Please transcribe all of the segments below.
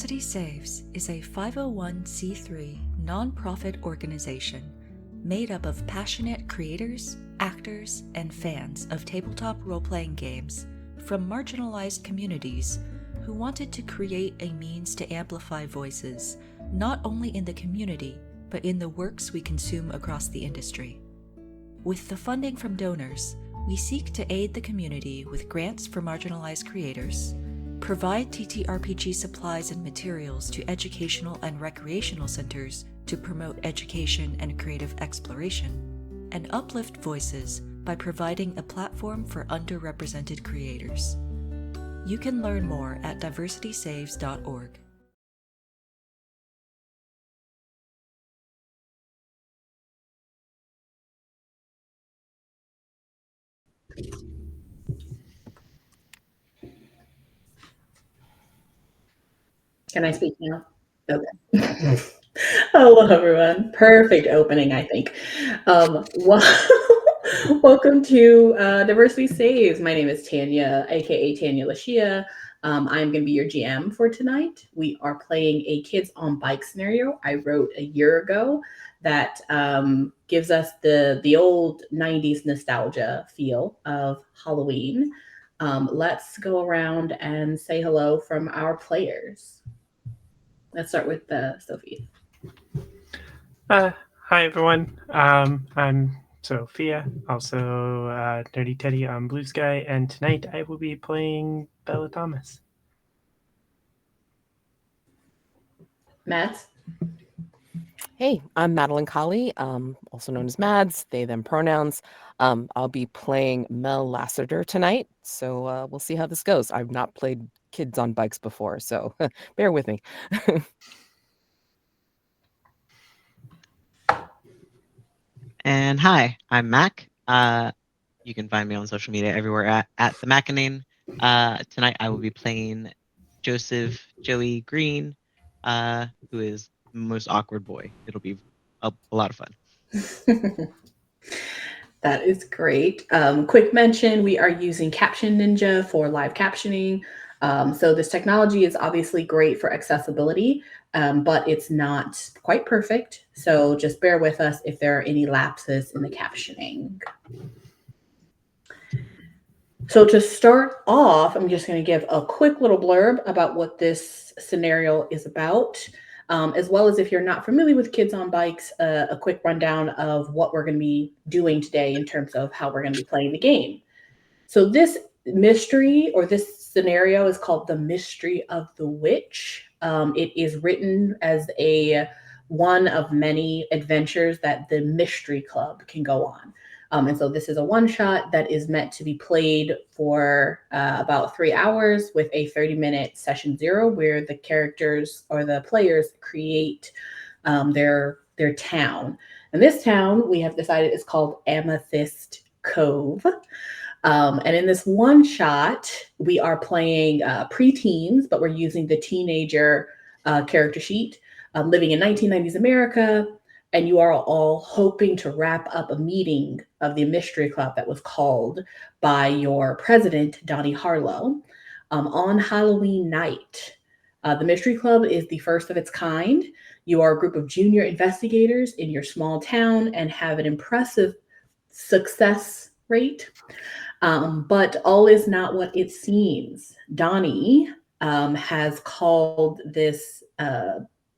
Diversity Saves is a 501c3 nonprofit organization made up of passionate creators, actors, and fans of tabletop role-playing games from marginalized communities who wanted to create a means to amplify voices not only in the community, but in the works we consume across the industry. With the funding from donors, we seek to aid the community with grants for marginalized creators, provide TTRPG supplies and materials to educational and recreational centers to promote education and creative exploration, and uplift voices by providing a platform for underrepresented creators. You can learn more at diversitysaves.org. Can I speak now? Okay. Hello, everyone. Perfect opening, I think. Welcome to Diversity Saves. My name is Tanya, aka Tanya Lashia. I'm going to be your GM for tonight. We are playing a Kids on Bike scenario I wrote a year ago that gives us the old 90s nostalgia feel of Halloween. Let's go around and say hello from our players. Let's start with Sophia. Hi, everyone. I'm Sophia, also Nerdy Teddy on Blue Sky, and tonight I will be playing Bella Thomas. Matt? Hey, I'm Madelancholy, also known as Mads, they, them pronouns. I'll be playing Mel Lassiter tonight, so we'll see how this goes. I've not played Kids on Bikes before, so bear with me. And hi, I'm Mack. You can find me on social media everywhere at the Mackinane. Tonight I will be playing Joseph Joey Green, who is the most awkward boy. It'll be a lot of fun. That is great. Quick mention, we are using Caption Ninja for live captioning. So this technology is obviously great for accessibility, but it's not quite perfect. So just bear with us if there are any lapses in the captioning. So to start off, I'm just going to give a quick little blurb about what this scenario is about, as well as if you're not familiar with Kids on Bikes, a quick rundown of what we're going to be doing today in terms of how we're going to be playing the game. So this mystery or this scenario is called The Mystery of the Witch. It is written as one of many adventures that the Mystery Club can go on. And so this is a one-shot that is meant to be played for about 3 hours with a 30-minute session 0 where the characters or the players create their town. And this town, we have decided, is called Amethyst Cove. And in this one-shot, we are playing preteens, but we're using the teenager character sheet, living in 1990s America. And you are all hoping to wrap up a meeting of the Mystery Club that was called by your president, Donnie Harlow, on Halloween night. The Mystery Club is the first of its kind. You are a group of junior investigators in your small town and have an impressive success rate. But all is not what it seems. Donnie has called this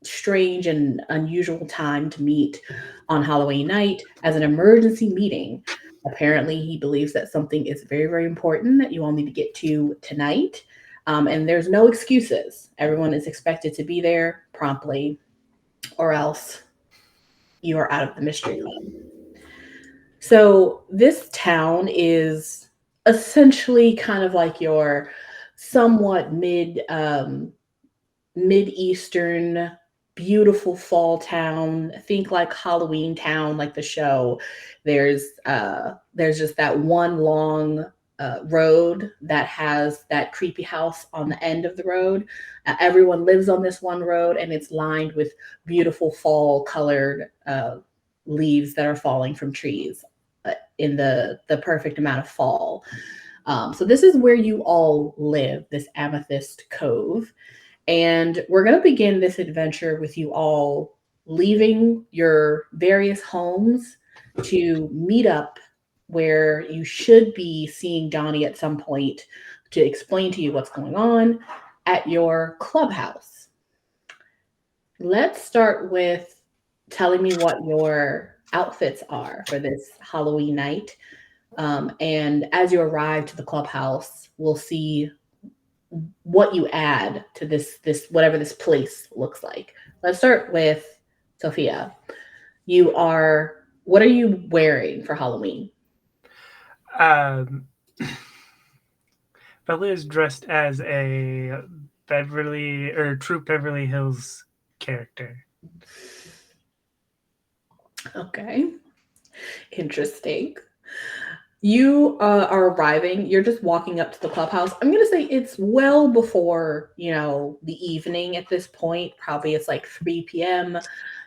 strange and unusual time to meet on Halloween night as an emergency meeting. Apparently, he believes that something is very, very important that you all need to get to tonight. And there's no excuses. Everyone is expected to be there promptly, or else you are out of the Mystery Club. So this town is essentially kind of like your somewhat Mid-Eastern beautiful fall town. Think like Halloween Town, like the show. There's just that one long road that has that creepy house on the end of the road. Everyone lives on this one road, and it's lined with beautiful fall colored leaves that are falling from trees in the perfect amount of fall. So this is where you all live, this Amethyst Cove. And we're going to begin this adventure with you all leaving your various homes to meet up where you should be seeing Donnie at some point to explain to you what's going on at your clubhouse. Let's start with telling me what your outfits are for this Halloween night. And as you arrive to the clubhouse, we'll see what you add to this whatever this place looks like. Let's start with Sophia. What are you wearing for Halloween? Bella is dressed as a Troop Beverly Hills character. Okay. Interesting. You are arriving. You're just walking up to the clubhouse. I'm going to say it's well before, the evening at this point. Probably it's like 3 p.m.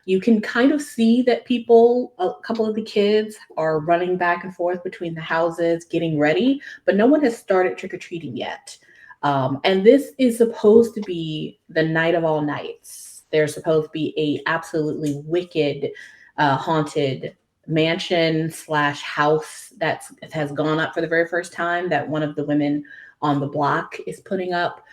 You can kind of see that a couple of the kids are running back and forth between the houses, getting ready, but no one has started trick-or-treating yet. And this is supposed to be the night of all nights. There's supposed to be a absolutely wicked, haunted mansion/house that has gone up for the very first time that one of the women on the block is putting up.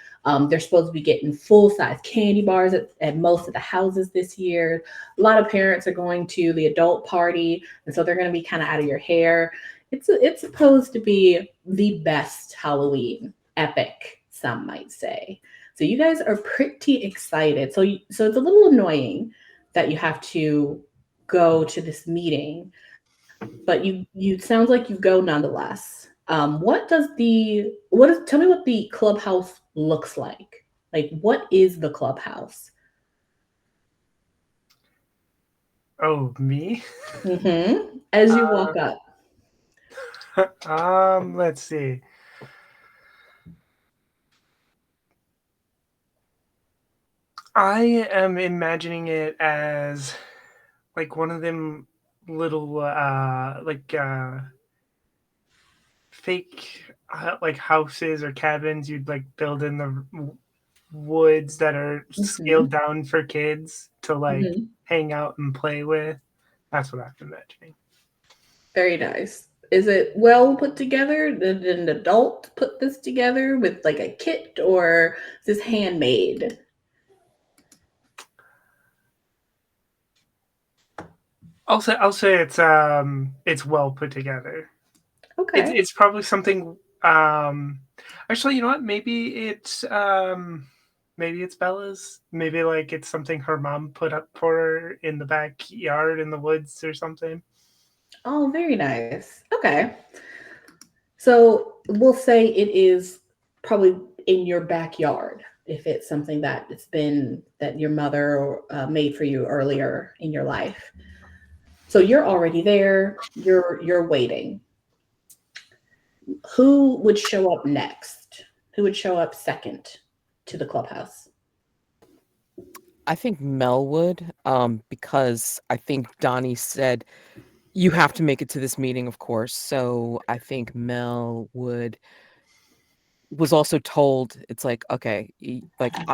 They're supposed to be getting full-size candy bars at most of the houses this year. A lot of parents are going to the adult party, and so they're going to be kind of out of your hair. It's supposed to be the best Halloween, epic, some might say. So you guys are pretty excited. So it's a little annoying that you have to go to this meeting, but you sounds like you go nonetheless. Tell me what the clubhouse looks like. Like, what is the clubhouse? Oh, me? As you walk up. Let's see. I am imagining it as like one of them little fake like houses or cabins you'd like build in the woods that are scaled down for kids to like hang out and play with. That's what I'm imagining. Very nice. Is it well put together? Did an adult put this together with like a kit, or is this handmade? I'll say it's well put together. Okay. It's probably something. Actually, you know what? Maybe it's Bella's. Maybe like it's something her mom put up for her in the backyard in the woods or something. Oh, very nice. Okay. So we'll say it is probably in your backyard if it's something that your mother made for you earlier in your life. So you're already there. You're waiting. Who would show up next? Who would show up second to the clubhouse? I think Mel would, because I think Donnie said you have to make it to this meeting, of course. So I think Mel was also told, it's like, okay,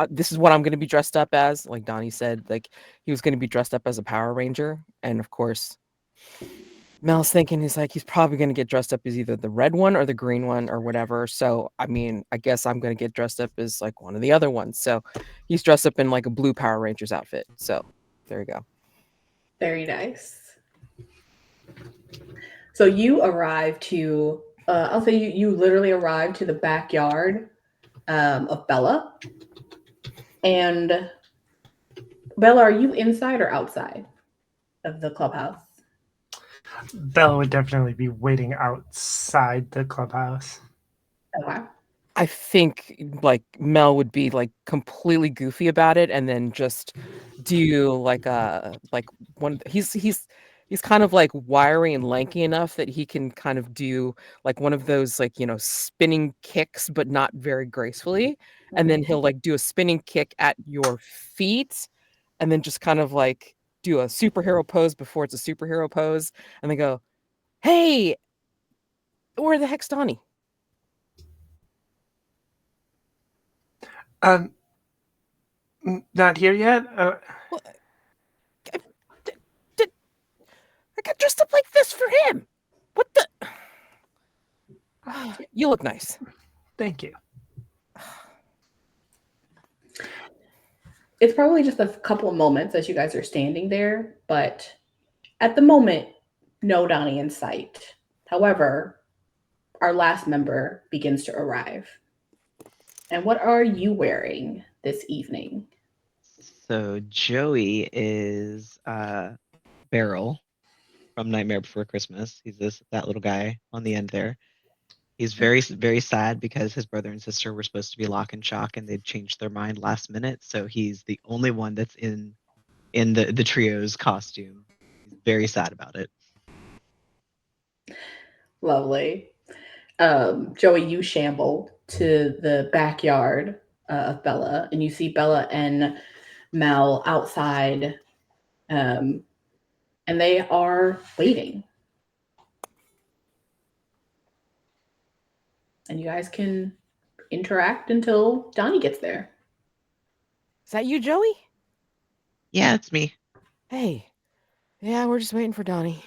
this is what I'm going to be dressed up as. Like Donnie said, like he was going to be dressed up as a Power Ranger. And of course, Mel's thinking he's probably going to get dressed up as either the red one or the green one or whatever. So, I mean, I guess I'm going to get dressed up as like one of the other ones. So he's dressed up in like a blue Power Rangers outfit. So there you go. Very nice. So you arrive to, I'll say you literally arrive to the backyard of Bella. And Bella, are you inside or outside of the clubhouse? Bella would definitely be waiting outside the clubhouse. Okay. I think like Mel would be like completely goofy about it and then just do like one he's kind of like wiry and lanky enough that he can kind of do like one of those like, spinning kicks but not very gracefully, and then he'll like do a spinning kick at your feet and then just kind of like do a superhero pose before it's a superhero pose and then go, "Hey, where the heck's Donnie?" Um, Not here yet? Well, I got dressed up like this for him. What the? You look nice. Thank you. It's probably just a couple of moments as you guys are standing there, but at the moment, no Donnie in sight. However, our last member begins to arrive. And what are you wearing this evening? So Joey is Beryl from Nightmare Before Christmas. He's that little guy on the end there. He's very, very sad because his brother and sister were supposed to be Lock and Shock and they changed their mind last minute. So he's the only one that's in the trio's costume. He's very sad about it. Lovely. Joey, you shamble to the backyard of Bella, and you see Bella and Mel outside, and they are waiting. And you guys can interact until Donnie gets there. Is that you, Joey? Yeah, it's me. Hey. Yeah, we're just waiting for Donnie.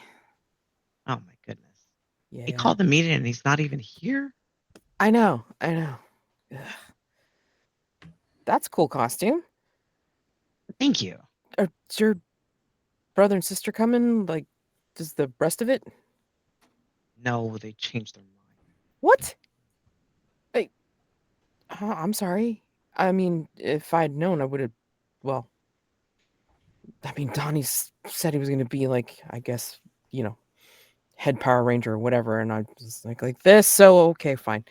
Oh my goodness. Yeah. He called the meeting and he's not even here. I know. Ugh. That's a cool costume. Thank you. Is your brother and sister coming? Like, does the rest of it? No, they changed their mind. What? Hey, I'm sorry. I mean, if I'd known, I would have. Well, I mean, Donnie said he was going to be like, I guess, head Power Ranger or whatever, and I was like this. So okay, fine.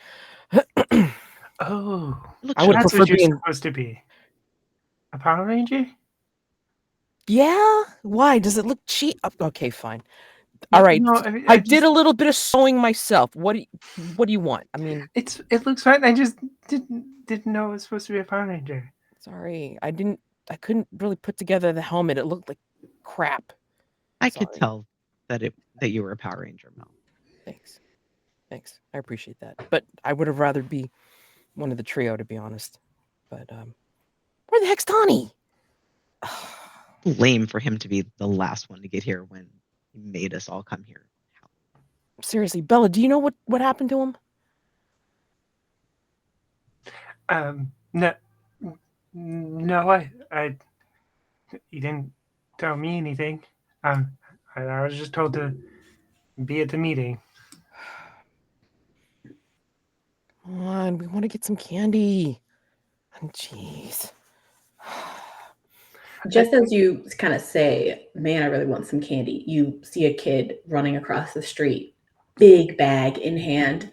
Oh, I would that's prefer what you're being supposed to be. A Power Ranger? Yeah? Why? Does it look cheap? Okay, fine. All right. No, I mean, I did a little bit of sewing myself. What do you want? I mean, it looks fine. I just didn't know it was supposed to be a Power Ranger. Sorry, I couldn't really put together the helmet. It looked like crap. I could tell that you were a Power Ranger, Mel. Thanks. I appreciate that. But I would have rather be one of the trio, to be honest. But where the heck's Donnie? Lame for him to be the last one to get here when he made us all come here. Seriously, Bella, do you know what happened to him? No, I you didn't tell me anything. I was just told to be at the meeting. Come on, we want to get some candy. Jeez. Just as you kind of say, man, I really want some candy, you see a kid running across the street, big bag in hand,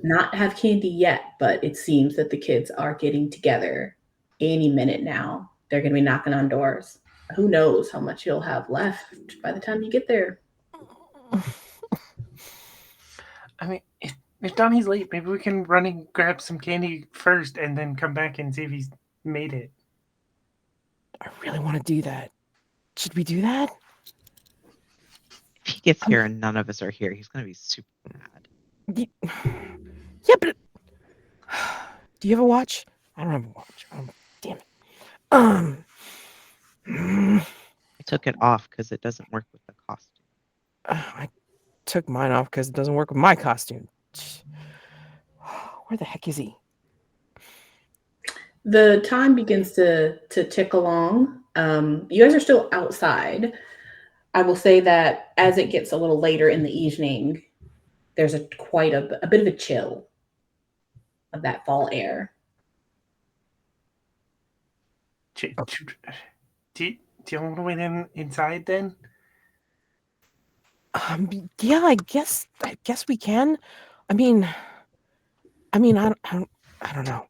not have candy yet, but it seems that the kids are getting together any minute now. They're going to be knocking on doors. Who knows how much you'll have left by the time you get there. I mean, if Donnie's late, maybe we can run and grab some candy first and then come back and see if he's made it. I really want to do that. Should we do that? If he gets here and none of us are here, he's going to be super mad. Yeah, but do you have a watch? I don't have a watch. Damn it. I took it off because it doesn't work with the costume. I took mine off because it doesn't work with my costume. Where the heck is he? The time begins to tick along. You guys are still outside. I will say that as it gets a little later in the evening, there's quite a bit of a chill of that fall air. Do you want to wait inside then? Yeah, I guess we can. I mean, I don't know.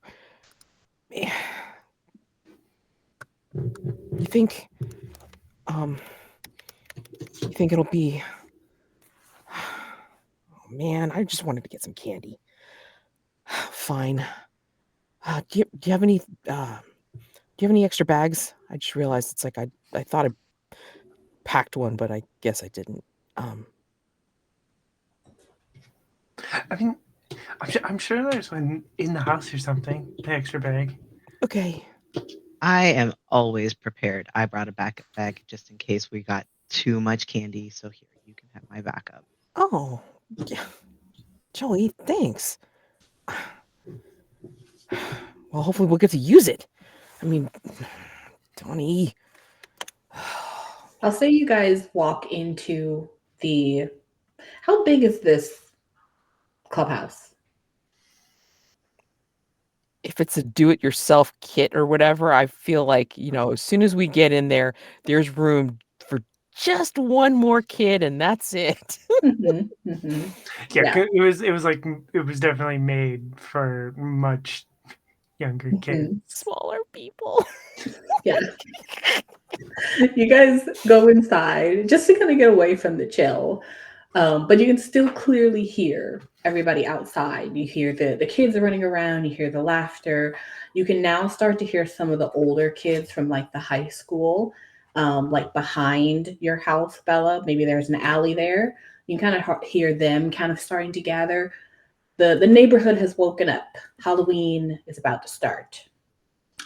You think it'll be? Oh man, I just wanted to get some candy. Fine. Do you have any extra bags? I just realized it's like I thought I packed one, but I guess I didn't. I mean, I'm sure there's one in the house or something. The extra bag. Okay. I am always prepared. I brought a backup bag just in case we got too much candy. So here, you can have my backup. Oh, yeah. Joey, thanks. Well, hopefully we'll get to use it. I mean, Donnie. I'll say you guys walk into the. How big is this clubhouse? If it's a do-it-yourself kit or whatever, I feel like, as soon as we get in there, there's room for just one more kid, and that's it. Yeah, it was definitely made for much younger kids, smaller people. Yeah. You guys go inside just to kind of get away from the chill. But you can still clearly hear everybody outside. You hear the kids running around, you hear the laughter. You can now start to hear some of the older kids from like the high school, like behind your house, Bella. Maybe there's an alley there. You can kind of hear them kind of starting to gather. The neighborhood has woken up. Halloween is about to start.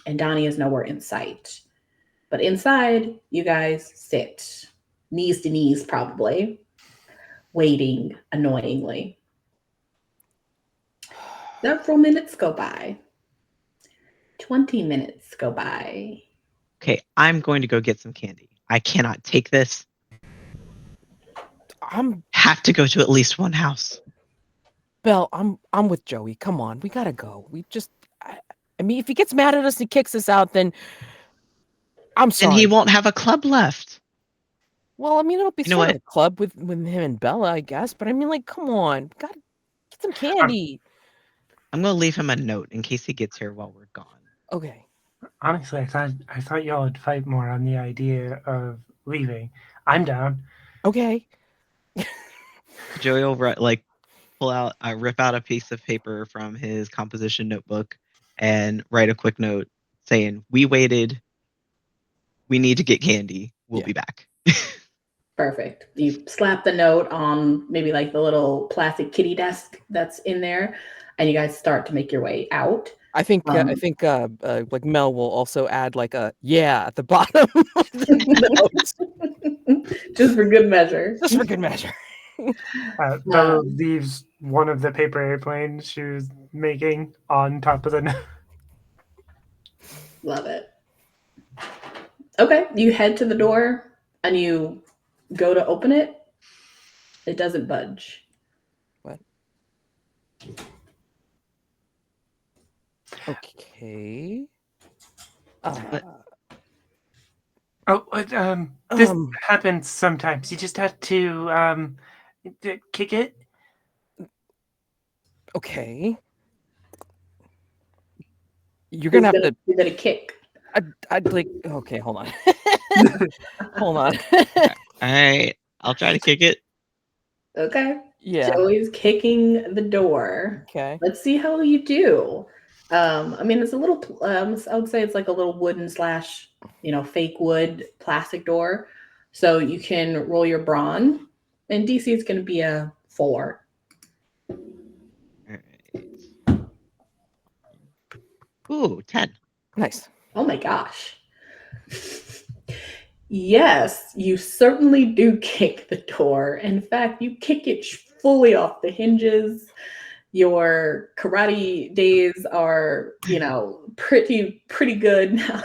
And Donnie is nowhere in sight. But inside, you guys sit, knees to knees probably, waiting annoyingly. Several minutes go by. 20 minutes go by. Okay, I'm going to go get some candy. I cannot take this. Have to go to at least one house. Belle, I'm with Joey. Come on, we gotta go. I mean, if he gets mad at us and kicks us out, then I'm sorry. And he won't have a club left. Well, I mean, it'll be sort of a club with him and Bella, I guess. But I mean, like, come on, gotta get some candy. I'm gonna leave him a note in case he gets here while we're gone. Okay. Honestly, I thought y'all would fight more on the idea of leaving. I'm down. Okay. Joey will rip out a piece of paper from his composition notebook and write a quick note saying, "We waited. We need to get candy. We'll be back." Perfect. You slap the note on maybe like the little plastic kitty desk that's in there, and you guys start to make your way out. I think like Mel will also add like a at the bottom of the note. Just for good measure. Just for good measure. Bella leaves one of the paper airplanes she was making on top of the note. Love it. Okay, you head to the door and you go to open it. It doesn't budge. What? Okay. This happens sometimes. You just have to kick it. You're Okay. You're gonna kick. I'd like. Okay, hold on. Hold on. All right, I'll try to kick it. Okay. Yeah. Joey's kicking the door. Okay. Let's see how you do. I mean, it's a little. I would say it's like a little wooden / fake wood plastic door. So you can roll your brawn, and DC is going to be a 4. All right. Ooh, 10. Nice. Oh my gosh. Yes, you certainly do kick the door. In fact, you kick it fully off the hinges. Your karate days are, pretty good now.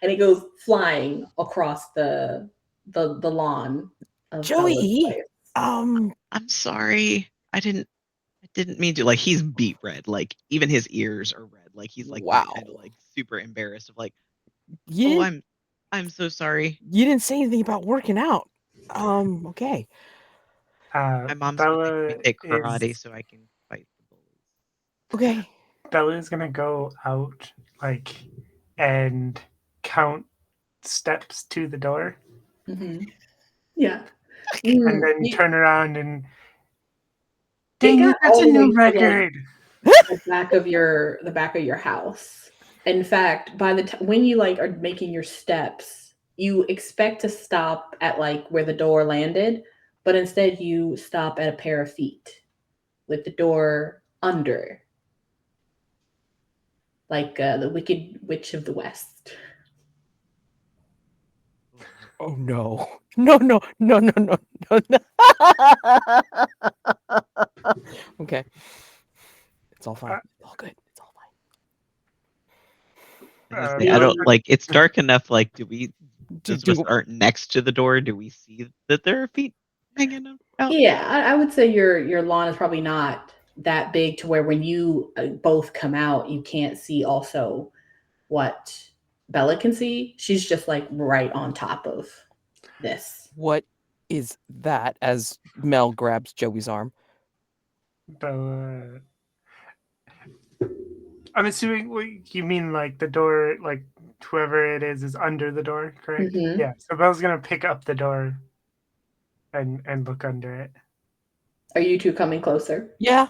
And it goes flying across the lawn of Joey. I'm sorry. I didn't mean to. Like, he's beet red. Like, even his ears are red. Like, he's like kind of like super embarrassed of like, I'm so sorry. You didn't say anything about working out. Okay. My mom's Bella making me take karate so I can fight the bullies. Okay. Bella's gonna go out and count steps to the door. Mm-hmm. Yeah. And then turn around and dang it, that's a new record. The back of your house. In fact, by the time when you are making your steps, you expect to stop at where the door landed, but instead you stop at a pair of feet with the door under. like the Wicked Witch of the West. Oh no. No. Okay. It's all fine. It's all good. It's all fine. I don't like. It's dark enough. Like, do we? Those of us Do aren't next to the door. Do we see that there are feet hanging out? Yeah, I would say your lawn is probably not that big to where when you both come out, you can't see also what Bella can see. She's just like right on top of this. what is that? As Mel grabs Joey's arm. Bella. I'm assuming you mean like the door, like whoever it is under the door, correct? Mhm. Yeah. So Bella's gonna pick up the door and look under it. Are you two coming closer? Yeah.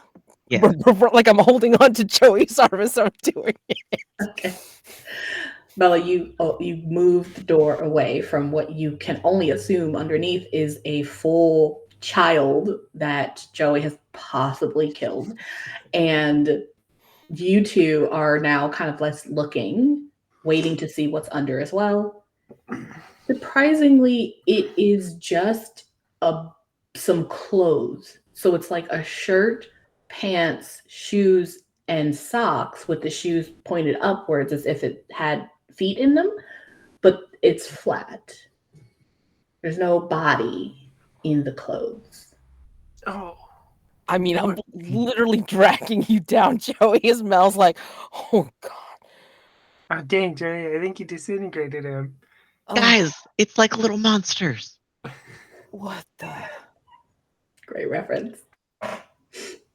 Yeah. Like I'm holding on to Joey's arm as I'm doing it. Okay. Bella, you move the door away from what you can only assume underneath is a full child that Joey has possibly killed. And you two are now kind of less looking, waiting to see what's under as well. Surprisingly, it is just some clothes. So it's like a shirt, pants, shoes, and socks with the shoes pointed upwards as if it had feet in them, but it's flat. There's no body in the clothes. Oh. I mean, I'm literally dragging you down, Joey. As Mel's like, oh God. Oh, dang, Joey, I think you disintegrated him. Guys, it's like little monsters. What the? Great reference.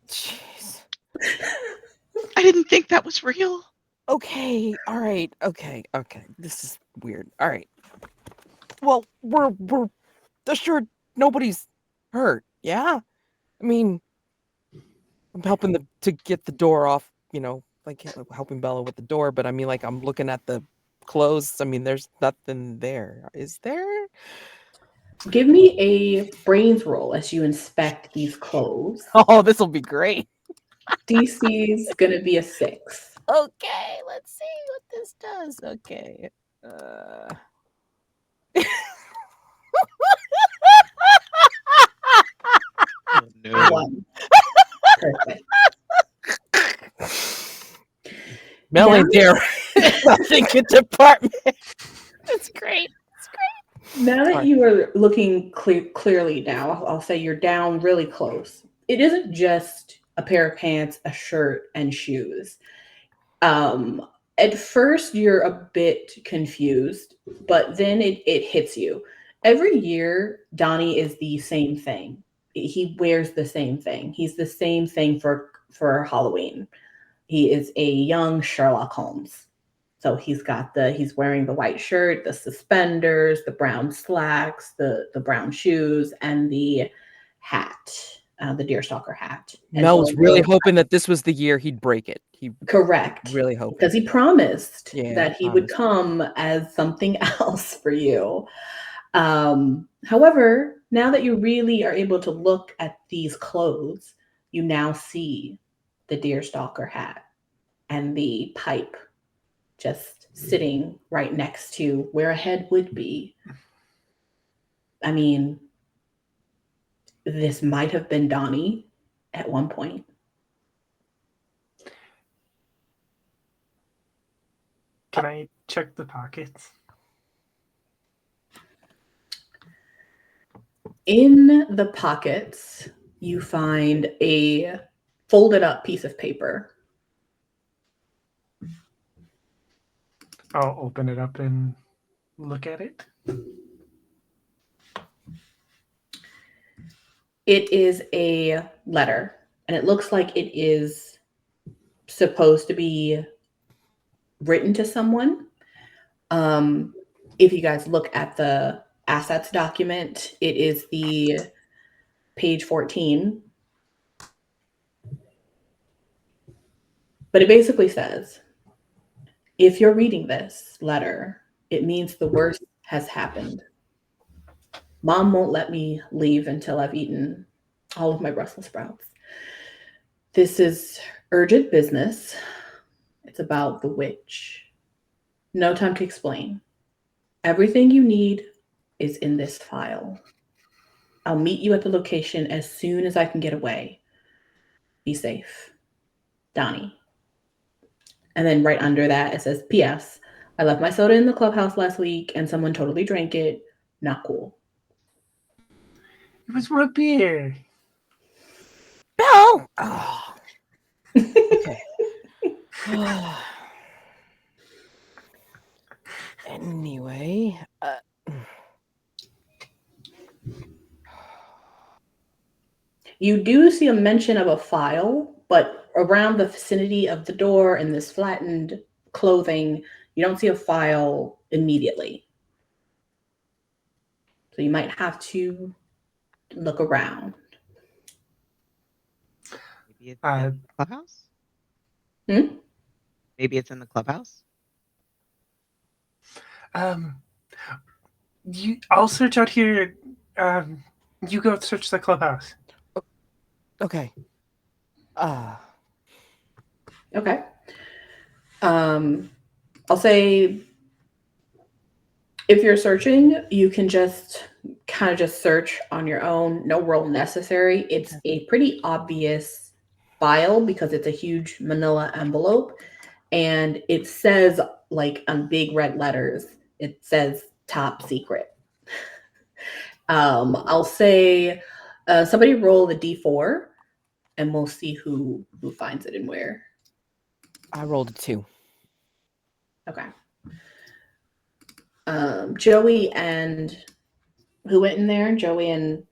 Jeez. I didn't think that was real. Okay. All right. Okay. This is weird. All right. Well, we're assured nobody's hurt. Yeah. I mean, I'm helping to get the door off. Like helping Bella with the door. But I mean, like I'm looking at the clothes. I mean, there's nothing there. Is there? Give me a brains roll as you inspect these clothes. Oh, this will be great. DC's gonna be a 6. Okay, let's see what this does. Okay. Oh, no. 1. Perfect. Mel and Dare. Nothing in department. That's great. Now that you are looking clearly now, I'll say you're down really close. It isn't just a pair of pants, a shirt, and shoes. At first, you're a bit confused, but then it hits you. Every year, Donnie is the same thing. He wears the same thing. He's the same thing for Halloween. He is a young Sherlock Holmes. So he's wearing the white shirt, the suspenders, the brown slacks, the brown shoes, and the hat, the deerstalker hat. Mel was really hoping that this was the year he'd break it. Correct. Really hoping. Because he promised Yeah, that he would come as something else for you. However, now that you really are able to look at these clothes, you now see the deerstalker hat and the pipe just sitting right next to where a head would be. I mean, this might have been Donnie at one point. Can I check the pockets? In the pockets, you find a folded up piece of paper. I'll open it up and look at it. It is a letter, and it looks like it is supposed to be written to someone. If you guys look at the assets document, it is the page 14. But it basically says, if you're reading this letter, it means the worst has happened. Mom won't let me leave until I've eaten all of my Brussels sprouts. This is urgent business. It's about the witch. No time to explain. Everything you need is in this file. I'll meet you at the location as soon as I can get away. Be safe. Donnie. And then right under that, it says, P.S. I left my soda in the clubhouse last week and someone totally drank it. Not cool. It was root beer. No! Oh. Okay. Anyway, you do see a mention of a file, but around the vicinity of the door and this flattened clothing, you don't see a file immediately. So you might have to look around. Maybe it's in the clubhouse? Maybe it's in the clubhouse? I'll search out here. You go search the clubhouse. okay. Okay. I'll say if you're searching, you can just kind of just search on your own. No roll necessary. It's a pretty obvious file because it's a huge manila envelope. And it says, like, on big red letters, it says top secret. I'll say somebody roll the D4 and we'll see who finds it and where. I rolled a 2. Okay. Joey and who went in there? Joey and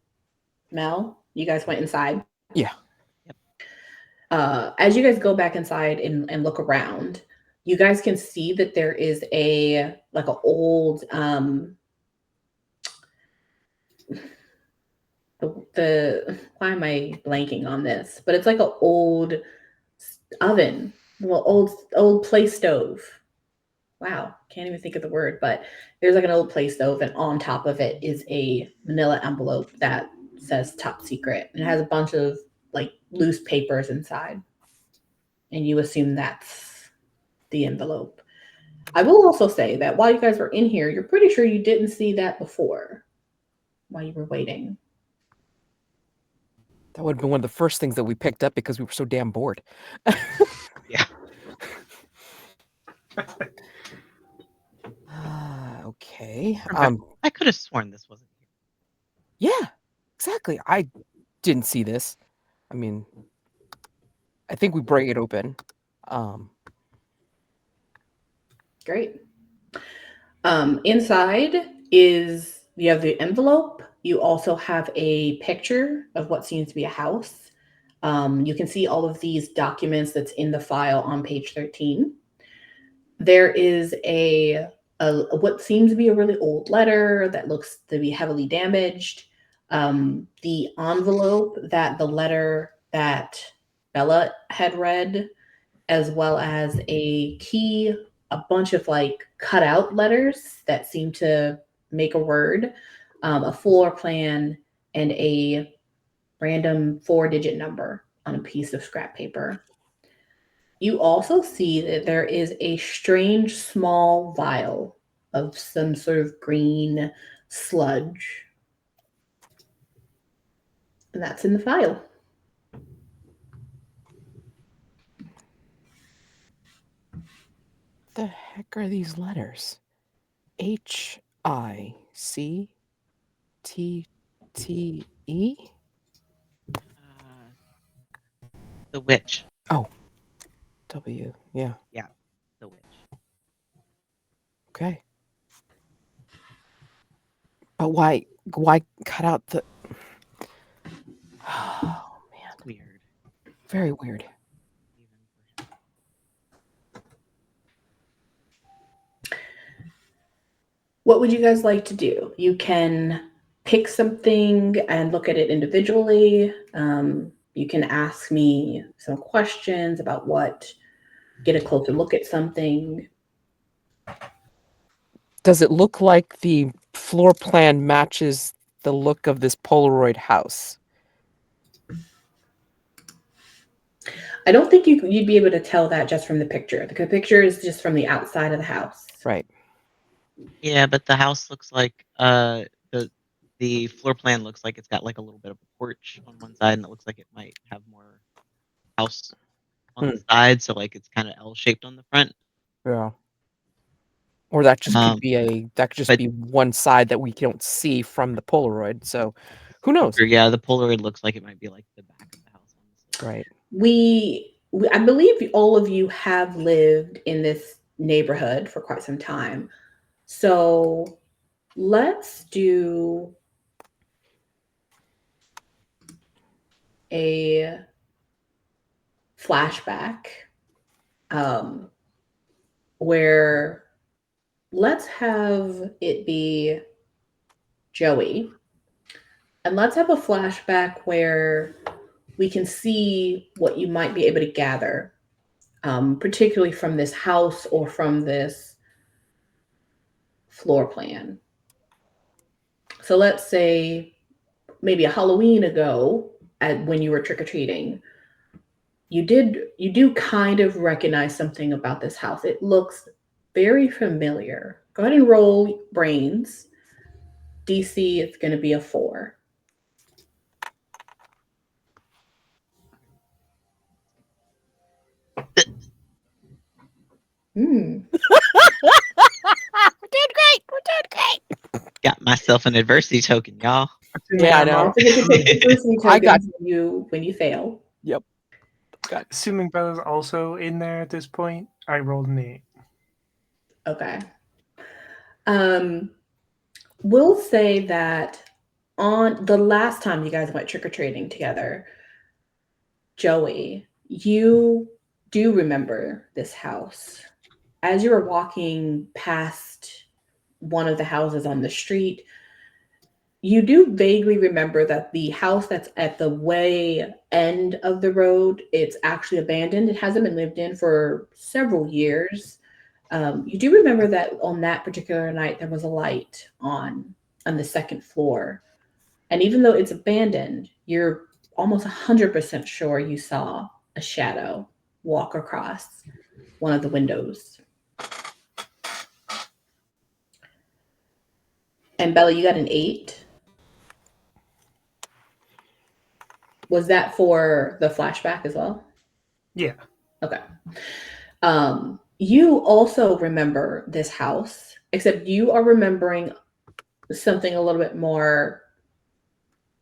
Mel? You guys went inside? Yeah. As you guys go back inside and look around, you guys can see that there is an old why am I blanking on this? But it's like an old oven, old place stove. Wow, can't even think of the word, but there's like an old place stove, and on top of it is a manila envelope that says top secret, and it has a bunch of like loose papers inside, and you assume that's the envelope. I will also say that while you guys were in here, you're pretty sure you didn't see that before while you were waiting. That would have been one of the first things that we picked up because we were so damn bored. Yeah. Okay. I could have sworn this wasn't here. Yeah, exactly. I didn't see this. I mean, I think we break it open. Great. Inside is, you have the envelope. You also have a picture of what seems to be a house. You can see all of these documents that's in the file on page 13. There is a what seems to be a really old letter that looks to be heavily damaged. The envelope that the letter that Bella had read, as well as a key, a bunch of like cut out letters that seem to make a word, a floor plan, and a random 4-digit number on a piece of scrap paper. You also see that there is a strange small vial of some sort of green sludge. And that's in the file. The heck are these letters? HICTTE? The witch. Oh. W, yeah. Yeah, the witch. Okay. But why cut out the... Oh, man. Weird. Very weird. What would you guys like to do? You can pick something and look at it individually. You can ask me some questions about get a closer look at something. Does it look like the floor plan matches the look of this Polaroid house? I don't think you'd be able to tell that just from the picture. The picture is just from the outside of the house. Right. Yeah, but the house looks like the floor plan looks like it's got like a little bit of a porch on one side, and it looks like it might have more house on the side, so like it's kind of L-shaped on the front. Yeah. Or that just could be but- one side that we don't see from the Polaroid. So who knows? Yeah, the Polaroid looks like it might be like the back of the house, honestly. Right. I believe all of you have lived in this neighborhood for quite some time. So let's do a flashback where let's have it be Joey. And let's have a flashback where we can see what you might be able to gather, particularly from this house or from this floor plan. So let's say maybe a Halloween ago, when you were trick-or-treating, you do kind of recognize something about this house. It looks very familiar. Go ahead and roll brains. DC is going to be a 4. We're doing great. Got myself an adversity token, y'all. Yeah, I know. Don't forget to take the adversity I got tokens when you fail. Yep. Assuming Bella's also in there at this point, I rolled an 8. Okay. We'll say that on the last time you guys went trick-or-treating together, Joey, you do remember this house. As you were walking past one of the houses on the street, you do vaguely remember that the house that's at the way end of the road, it's actually abandoned. It hasn't been lived in for several years. You do remember that on that particular night, there was a light on the second floor. And even though it's abandoned, you're almost 100% sure you saw a shadow walk across one of the windows. And Bella, you got an 8. Was that for the flashback as well? Yeah. Okay. You also remember this house, except you are remembering something a little bit more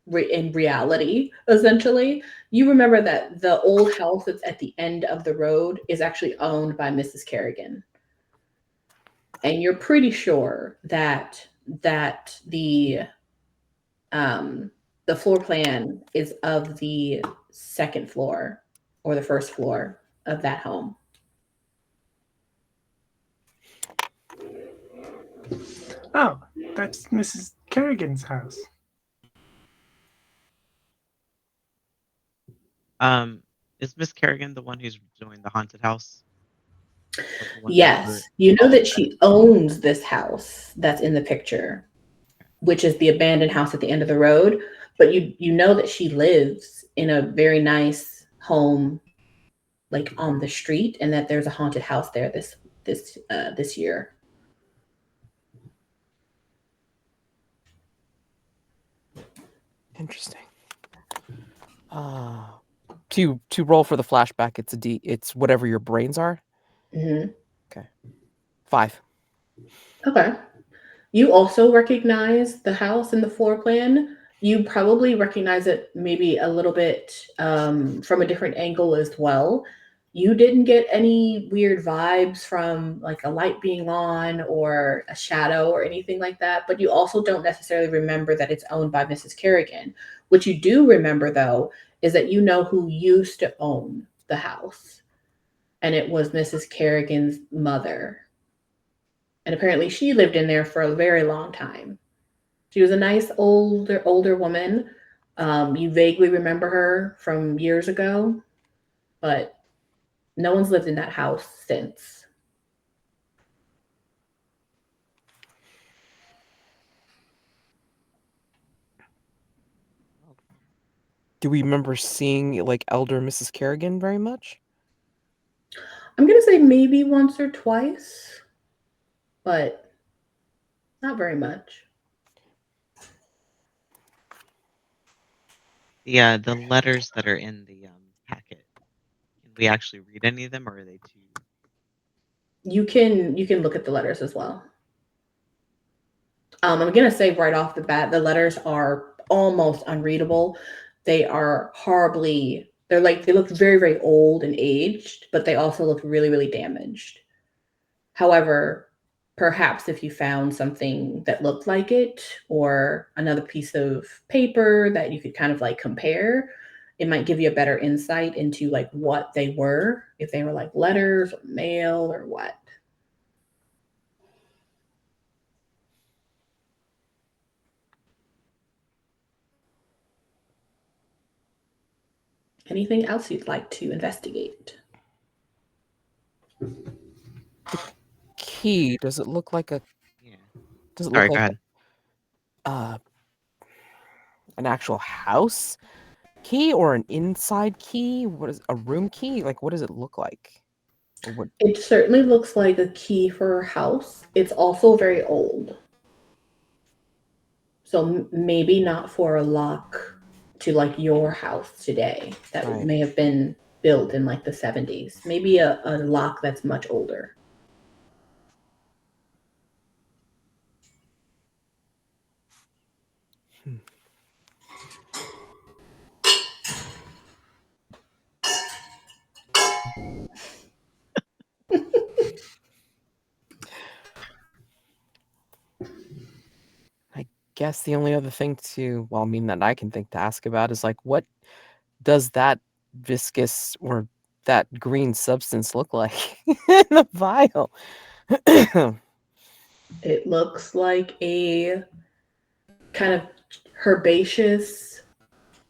in reality, essentially. You remember that the old house that's at the end of the road is actually owned by Mrs. Kerrigan. And you're pretty sure that the floor plan is of the second floor or the first floor of that home. Oh, that's Mrs. Kerrigan's house. Is Miss Kerrigan the one who's doing the haunted house? Yes, you know that she owns this house that's in the picture, which is the abandoned house at the end of the road. But you know that she lives in a very nice home, like on the street, and that there's a haunted house there this year. Interesting. To roll for the flashback, it's whatever your brains are. Mm-hmm. Okay. 5. Okay. You also recognize the house in the floor plan. You probably recognize it maybe a little bit from a different angle as well. You didn't get any weird vibes from like a light being on or a shadow or anything like that, but you also don't necessarily remember that it's owned by Mrs. Kerrigan. What you do remember, though, is that you know who used to own the house, and it was Mrs. Kerrigan's mother. And apparently she lived in there for a very long time. She was a nice older woman. You vaguely remember her from years ago, but no one's lived in that house since. Do we remember seeing like Elder Mrs. Kerrigan very much? I'm gonna say maybe once or twice, but not very much. Yeah, the letters that are in the packet. Can we actually read any of them, or are they too? You can look at the letters as well. I'm gonna say right off the bat, the letters are almost unreadable. They are horribly. They look very, very old and aged, but they also look really, really damaged. However, perhaps if you found something that looked like it or another piece of paper that you could kind of like compare, it might give you a better insight into like what they were, if they were like letters or mail or what. Anything else you'd like to investigate? Key, does it look like a Yeah. does it Sorry, look go like ahead. an actual house key or an inside key? What is a room key? Like what does it look like? Or what It certainly looks like a key for a house. It's also very old. So maybe not for a lock to like your house today that Right. may have been built in like the 70s. Maybe a lock that's much older. I guess the only other thing that I can think to ask about is like what does that viscous or that green substance look like in the vial? It looks like a kind of herbaceous,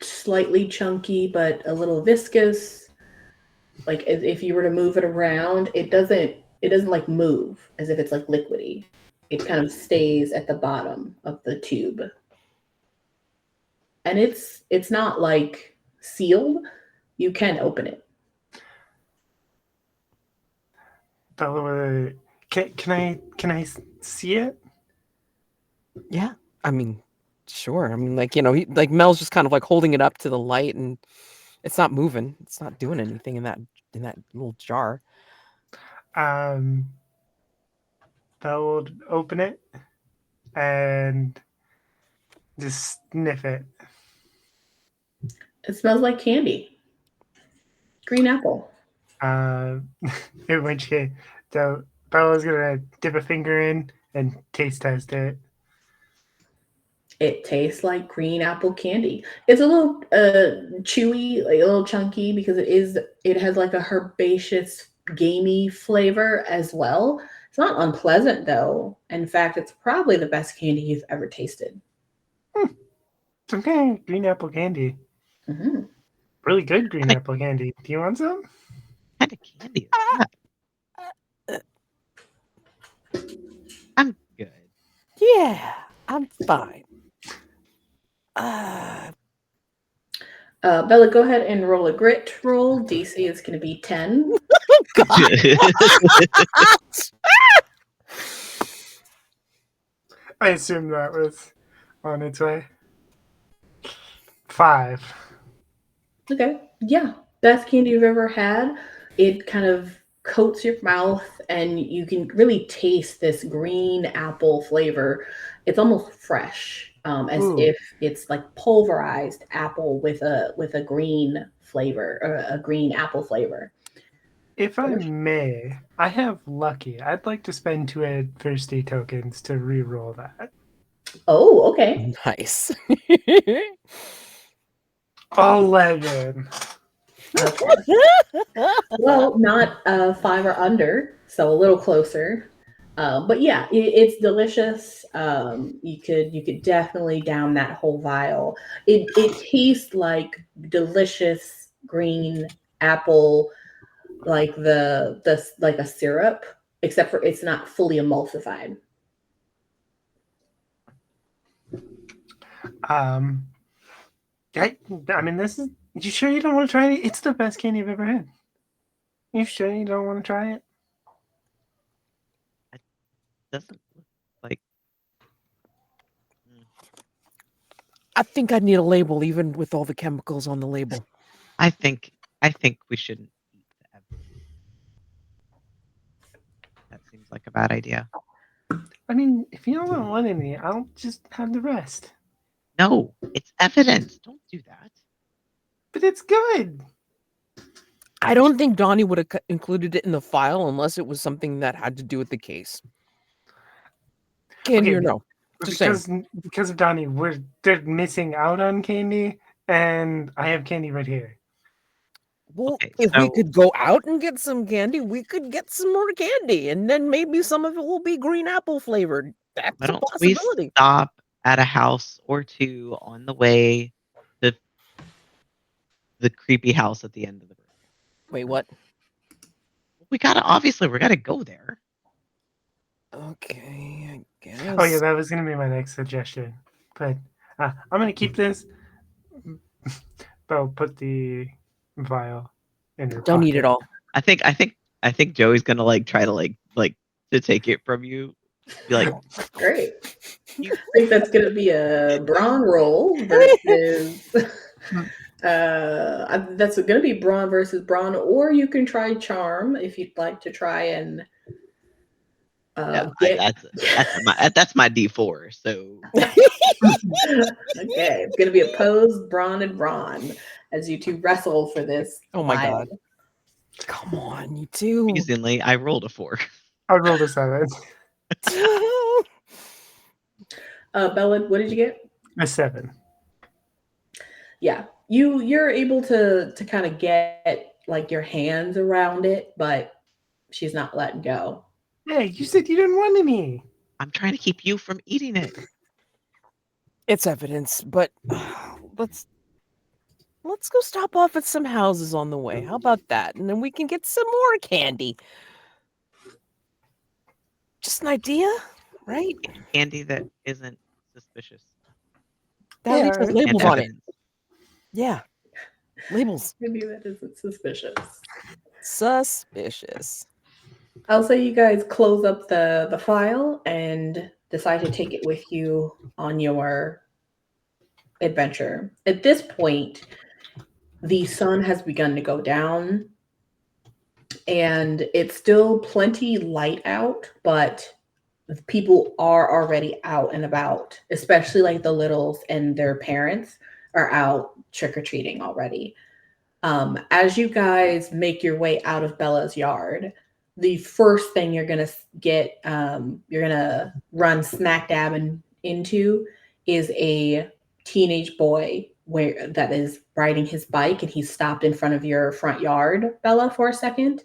slightly chunky, but a little viscous. Like if you were to move it around, it doesn't like move as if it's like liquidy. It kind of stays at the bottom of the tube. And it's not like sealed. You can open it. Bella, can I see it? Yeah, I mean, sure. I mean, like like Mel's just kind of like holding it up to the light, and it's not moving. It's not doing anything in that little jar. Bella will open it and just sniff it. It smells like candy. Green apple. In which case, so Bella's gonna dip a finger in and taste test it. It tastes like green apple candy. It's a little chewy, like a little chunky because it has like a herbaceous, gamey flavor as well. It's not unpleasant though. In fact, it's probably the best candy you've ever tasted. Some kind of green apple candy. Mm-hmm. Really good green What apple candy. Do you want some? kind of candy is that? I'm good. Yeah, I'm fine. Bella, go ahead and roll a grit roll. DC is going to be 10. I assume that was on its way. 5. Okay. Yeah. Best candy you've ever had. It kind of coats your mouth and you can really taste this green apple flavor. It's almost fresh, as Ooh. if it's like pulverized apple with a green flavor or a green apple flavor. If I may, I have lucky. I'd like to spend 2 adversity tokens to re-roll that. Oh, okay. Nice. 11. Okay. Well, not 5 or under, so a little closer. But yeah, it's delicious. You could definitely down that whole vial. It tastes like delicious green apple, like the like a syrup, except for it's not fully emulsified. I mean, this is. You sure you don't want to try it? It's the best candy I've ever had. You sure you don't want to try it? It doesn't look like. I think I need a label, even with all the chemicals on the label. I think we shouldn't eat the evidence. That seems like a bad idea. I mean, if you don't want any, I'll just have the rest. No, it's evidence. Don't do that. But it's good. I don't think Donnie would have included it in the file unless it was something that had to do with the case. Candy or no? Because of Donnie, they're missing out on candy, and I have candy right here. Well, Okay, if so we could go out and get some candy, we could get some more candy, and then maybe some of it will be green apple flavored. That's why a don't we possibility. stop at a house or two on the way to the creepy house at the end of the road? Wait, what? We gotta go there. Okay, I guess. Oh yeah, that was gonna be my next suggestion, but I'm gonna keep this. But I'll put the vial in your Don't pocket. eat it all. I think Joey's gonna like try to like to take it from you. Be like, Great. I think that's gonna be a brawn roll versus. That's gonna be brawn versus brawn, or you can try charm if you'd like to try and. that's my D4. So okay, it's gonna be opposed brawn and brawn as you two wrestle for this. Oh my vial. god! Come on, you two. Recently, I rolled a 4. I rolled a 7. Bella, what did you get? A 7. Yeah, you're able to kind of get like your hands around it, but she's not letting go. Hey, you said you didn't want any. I'm trying to keep you from eating it. It's evidence, but let's go stop off at some houses on the way. How about that? And then we can get some more candy. Just an idea, right? Candy that isn't suspicious. That leaves has labels on it. Yeah, labels. Maybe that isn't suspicious. Suspicious. I'll say you guys close up the file and decide to take it with you on your adventure. At this point, the sun has begun to go down and it's still plenty light out, but people are already out and about, especially like the littles and their parents are out trick-or-treating already. As you guys make your way out of Bella's yard, the first thing you're gonna get, you're gonna run smack dab into is a teenage boy that is riding his bike, and he's stopped in front of your front yard, Bella, for a second.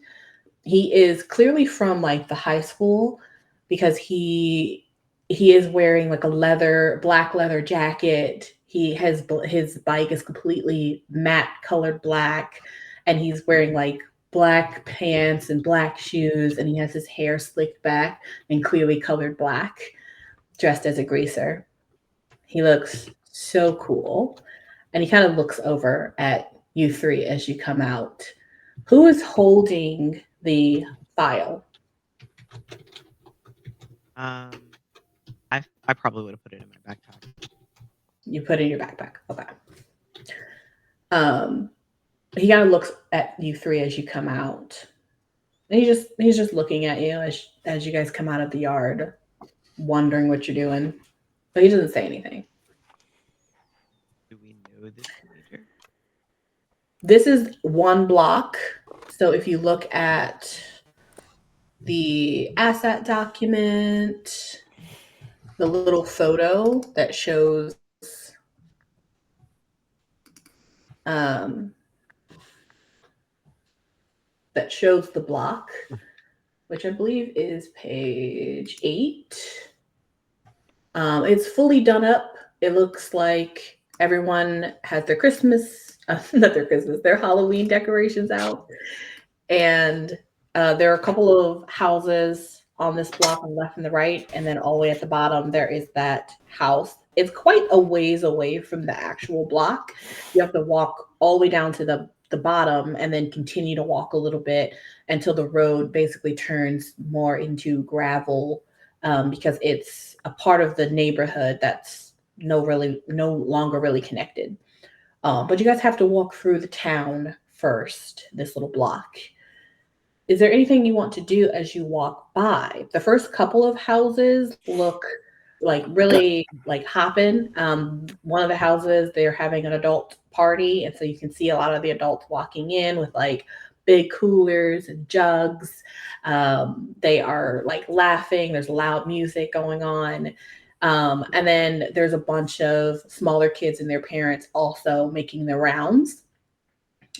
He is clearly from like the high school because he is wearing like a black leather jacket. He has his bike is completely matte colored black, and he's wearing like black pants and black shoes, and he has his hair slicked back and clearly colored black, dressed as a greaser. He looks so cool, and he kind of looks over at you three as you come out. Who is holding the file? I probably would have put it in my backpack. You put it in your backpack. Okay. He kind of looks at you three as you come out. And he's just looking at you as you guys come out of the yard, wondering what you're doing. But he doesn't say anything. Do we know this teenager? This is one block. So if you look at the asset document, the little photo that shows the block, which I believe is page 8. It's fully done up. It looks like everyone has their their Halloween decorations out. And there are a couple of houses on this block on the left and the right. And then all the way at the bottom, there is that house it's quite a ways away from the actual block. You have to walk all the way down to the bottom and then continue to walk a little bit until the road basically turns more into gravel, because it's a part of the neighborhood that's no longer really connected. But you guys have to walk through the town first, this little block. Is there anything you want to do as you walk by? The first couple of houses look like really like hopping. One of the houses, they're having an adult party, and so you can see a lot of the adults walking in with like big coolers and jugs. They are like laughing. There's loud music going on. And then there's a bunch of smaller kids and their parents also making their rounds.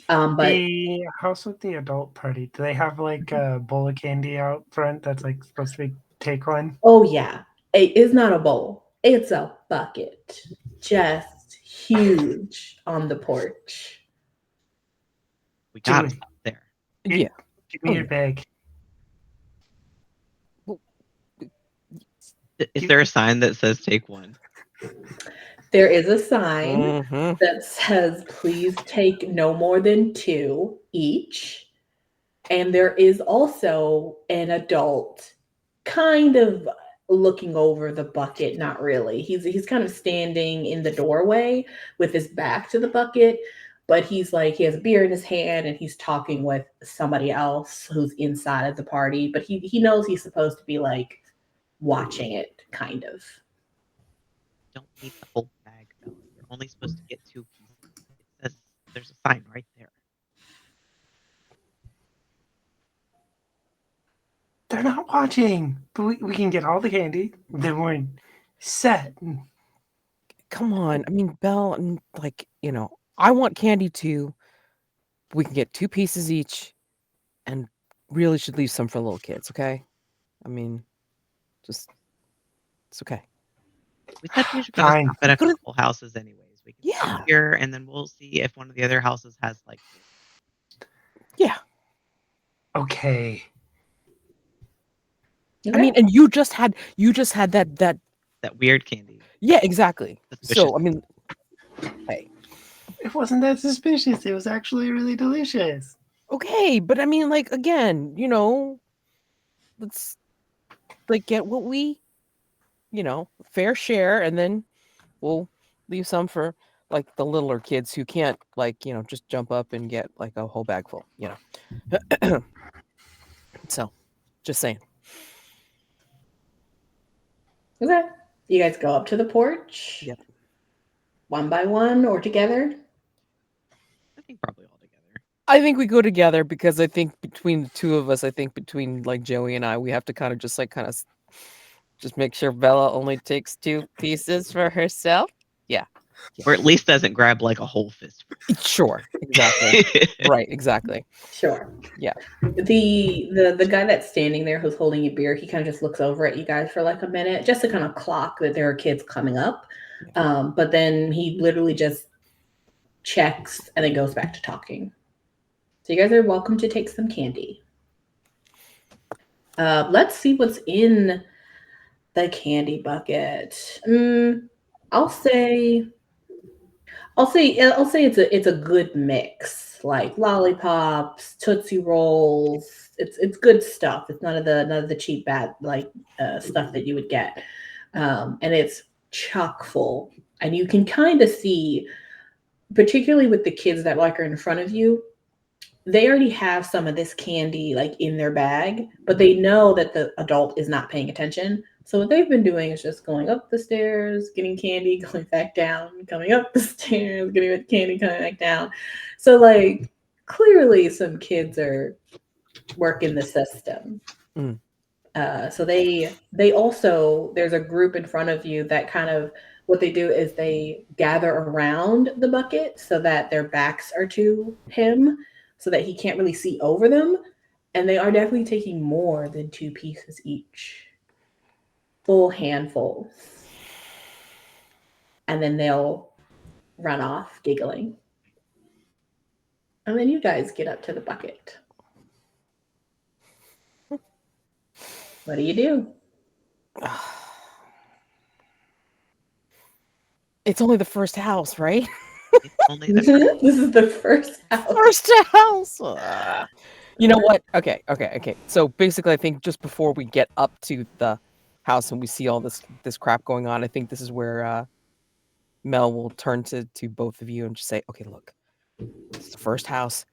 But the house with the adult party, do they have like a bowl of candy out front that's like supposed to be take one? oh yeah, it is not a bowl. It's a bucket, just huge on the porch. We got Joey, it up there. Yeah. give me your bag. Is there a sign that says take one? There is a sign Mhm. that says, please take no more than 2 each. And there is also an adult kind of looking over the bucket, not really. He's kind of standing in the doorway with his back to the bucket, but he's like, he has a beer in his hand and he's talking with somebody else who's inside of the party, but he knows he's supposed to be like watching it, kind of. Don't need the whole bag, Bella. You're only supposed to get 2 pieces. It says there's a sign right there. They're not watching, but we can get all the candy. Then we're set. Come on. I mean, Belle, and like, I want candy too. We can get 2 pieces each and really should leave some for little kids, okay? I mean, just it's okay. We said we should gonna Fine. stop at a Could've- couple houses anyways. We can Yeah. stop here and then we'll see if one of the other houses has like Yeah. Okay. I mean, and you just had that that weird candy. yeah, exactly. Suspicious. So, I mean, hey. It wasn't that suspicious. It was actually really delicious. Okay, but I mean, like, again, let's like get what we, fair share, and then we'll leave some for like the littler kids who can't like, just jump up and get like a whole bag full, So, just saying. Okay. You guys go up to the porch? Yep. One by one or together? I think probably all together. I think we go together because I think between the two of us, between like Joey and I, we have to kind of just make sure Bella only takes 2 pieces for herself. Yeah. Or at least doesn't grab like a whole fist. Sure. Exactly. Right. Exactly. Sure. Yeah. The guy that's standing there who's holding a beer, he kind of just looks over at you guys for like a minute just to kind of clock that there are kids coming up. But then he literally just checks and then goes back to talking. So you guys are welcome to take some candy. Let's see what's in the candy bucket. I'll say it's a good mix, like lollipops, Tootsie Rolls. It's good stuff. It's none of the cheap bad stuff that you would get, and it's chock full. And you can kind of see, particularly with the kids that like are in front of you, they already have some of this candy like in their bag, but they know that the adult is not paying attention. So what they've been doing is just going up the stairs, getting candy, going back down, coming up the stairs, getting candy, coming back down. So like clearly some kids are working the system. So they also, there's a group in front of you that kind of, what they do is they gather around the bucket so that their backs are to him so that he can't really see over them. And they are definitely taking more than 2 pieces each. Full handfuls. And then they'll run off giggling. And then you guys get up to the bucket. What do you do? It's only the first house, right? It's only the first. This is the first house. First house. You know what? Okay. So basically, I think just before we get up to the house and we see all this crap going on, I think this is where Mel will turn to both of you and just say, "Okay, look, it's the first house.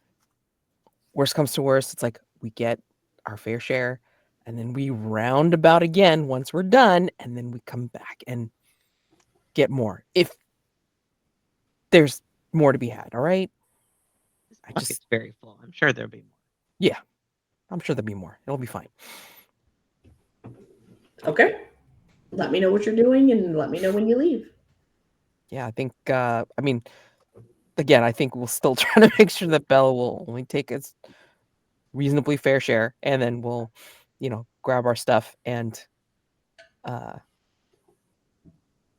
Worst comes to worst, it's like we get our fair share, and then we round about again once we're done, and then we come back and get more if there's more to be had. All right." This bucket's very full. I'm sure there'll be more. Yeah, I'm sure there'll be more. It'll be fine. Okay. Let me know what you're doing and let me know when you leave. Yeah, I think, I mean, again, I think we'll still try to make sure that Belle will only take its reasonably fair share, and then we'll, grab our stuff and,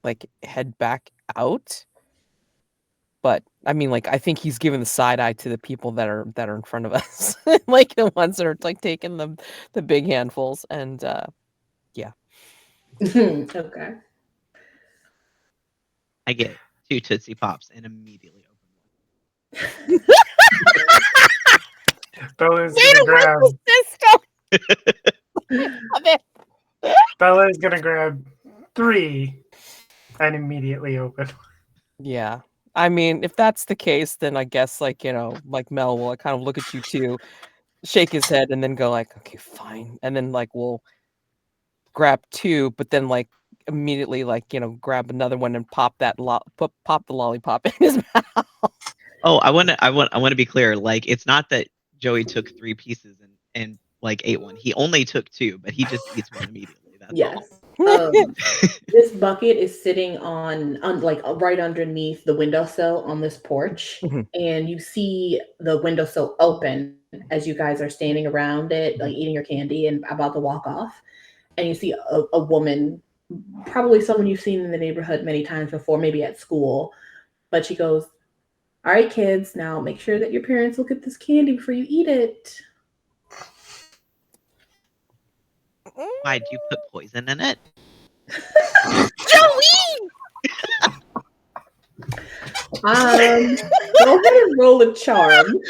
like, head back out. But I mean, like, I think he's giving the side eye to the people that are in front of us, like the ones that are like taking the big handfuls, and yeah. Okay. I get 2 Tootsie Pops and immediately open one. Bella's gonna grab. Bella's gonna grab 3 and immediately open. Yeah. I mean, if that's the case, then I guess like Mel will kind of look at you too, shake his head, and then go like, "Okay, fine," and then like we'll grab 2, but then like immediately like grab another one and pop the lollipop in his mouth. Oh, I want to be clear. Like, it's not that Joey took 3 pieces and like ate one. He only took 2, but he just eats one immediately. That's all. This bucket is sitting on like right underneath the windowsill on this porch, and you see the windowsill open as you guys are standing around it, like eating your candy and about to walk off. And you see a woman, probably someone you've seen in the neighborhood many times before, maybe at school. But she goes, "All right, kids, now make sure that your parents look at this candy before you eat it." Why do you put poison in it? Joey! Go ahead and roll a charm.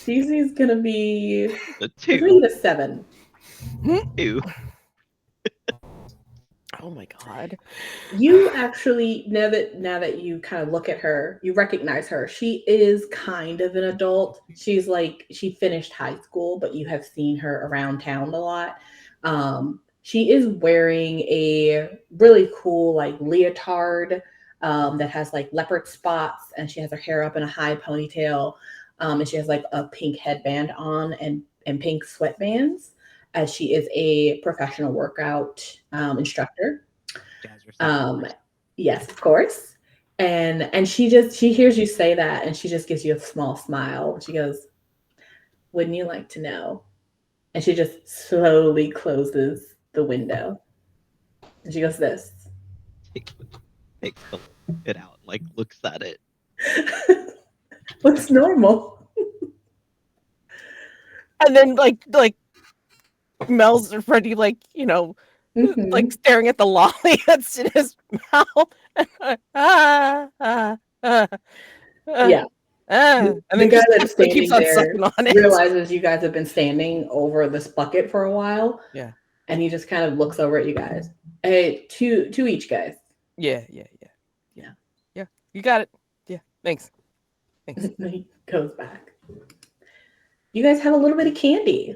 DC is gonna be a 2. A 7. 2. Oh my god! You actually, now that you kind of look at her, you recognize her. She is kind of an adult. She's like, she finished high school, but you have seen her around town a lot. She is wearing a really cool like leotard that has like leopard spots, and she has her hair up in a high ponytail, and she has like a pink headband on and pink sweatbands, as she is a professional workout instructor. Yes, of course. And she hears you say that, and she just gives you a small smile. She goes, "Wouldn't you like to know?" And she just slowly closes the window. And she goes, "This." Takes it out, like looks at it. Looks normal. And then like Mel's already like like staring at the lolly that's in his mouth. Yeah. And then the guy that's he standing keeps on there sucking on it. realizes you guys have been standing over this bucket for a while. Yeah. And he just kind of looks over at you guys. Hey, two each, guys. Yeah. You got it. Yeah. Thanks. He goes back. You guys have a little bit of candy.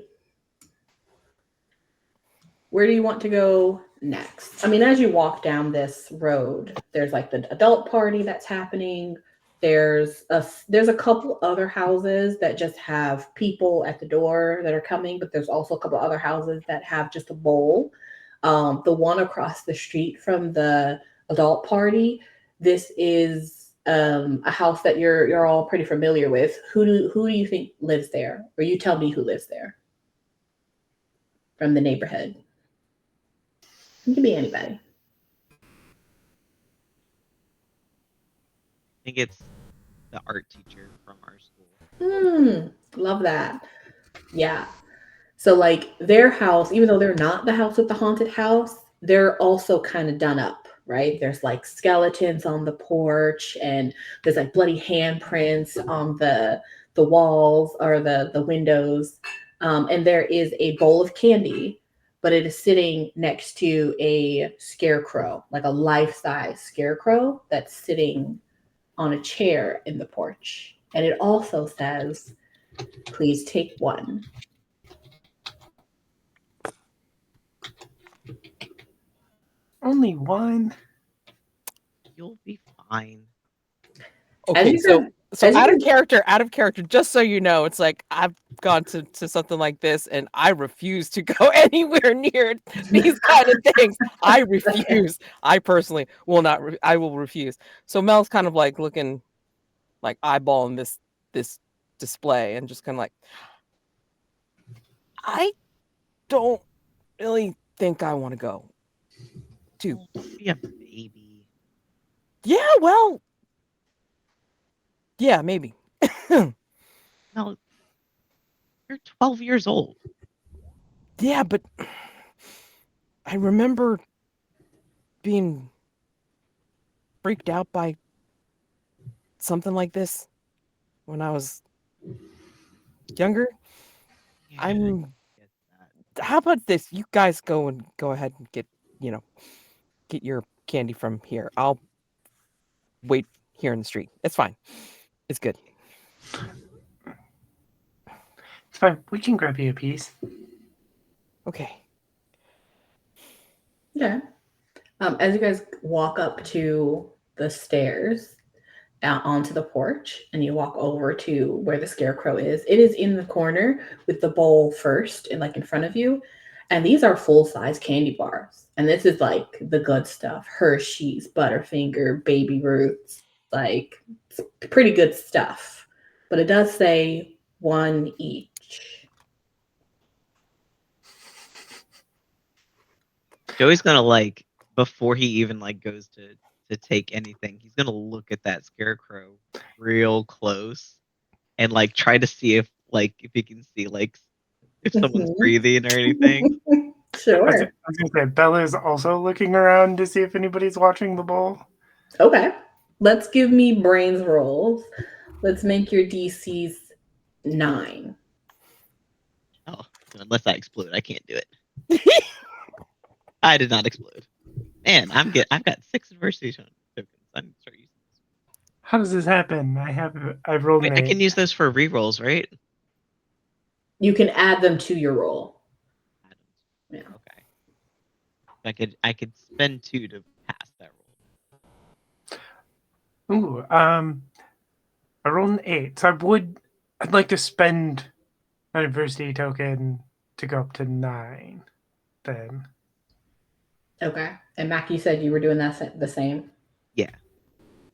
Where do you want to go next? I mean, as you walk down this road, there's like the adult party that's happening. There's a couple other houses that just have people at the door that are coming, but there's also a couple other houses that have just a bowl. The one across the street from the adult party, this is a house that you're all pretty familiar with. Who do you think lives there? Or you tell me who lives there from the neighborhood. It can be anybody. I think it's the art teacher from our school. Love that. Yeah. So like their house, even though they're not the house with the haunted house, they're also kind of done up, right? There's like skeletons on the porch, and there's like bloody handprints on the walls or the windows. And there is a bowl of candy, but it is sitting next to a scarecrow, like a life-size scarecrow that's sitting on a chair in the porch. And it also says, "Please take one." Only one. You'll be fine. Okay, you so can- so as you out of can- character, just so you know, it's like I've gone to something like this and I refuse to go anywhere near these kind of things. I refuse. I personally will not. I will refuse. So Mel's kind of like looking, like eyeballing this display and just kind of like, I don't really think I want to go. Too. Don't be a baby. Yeah, well, yeah, maybe. No, you're 12 years old. Yeah, but I remember being freaked out by something like this when I was younger. Yeah, I get that. How about this? You guys go ahead and get your candy from here. I'll wait here in the street. It's fine. It's good. It's fine. We can grab you a piece. Okay. Yeah. As you guys walk up to the stairs out onto the porch, and you walk over to where the scarecrow is, it is in the corner with the bowl first and like in front of you. And these are full-size candy bars. And this is like the good stuff: Hershey's, Butterfinger, Baby Ruths, like it's pretty good stuff. But it does say one each. Joey's gonna like, before he even like goes to take anything, he's gonna look at that scarecrow real close and like try to see if he can see like if someone's breathing or anything. Sure. I was gonna say Bella's also looking around to see if anybody's watching the bowl. Okay. Let's give me brains rolls. Let's make your DCs 9. Oh, unless I explode, I can't do it. I did not explode. Man, I've got 6 adversity tokens. I need to start using this. How does this happen? I've rolled Wait, an I 8. can use those for rerolls, right? You can add them to your roll. Yeah. Okay. I could spend 2 to pass that roll. Ooh, I rolled an 8, so I'd like to spend an adversity token to go up to 9. Then. Okay. And Mack, you said you were doing that the same? Yeah.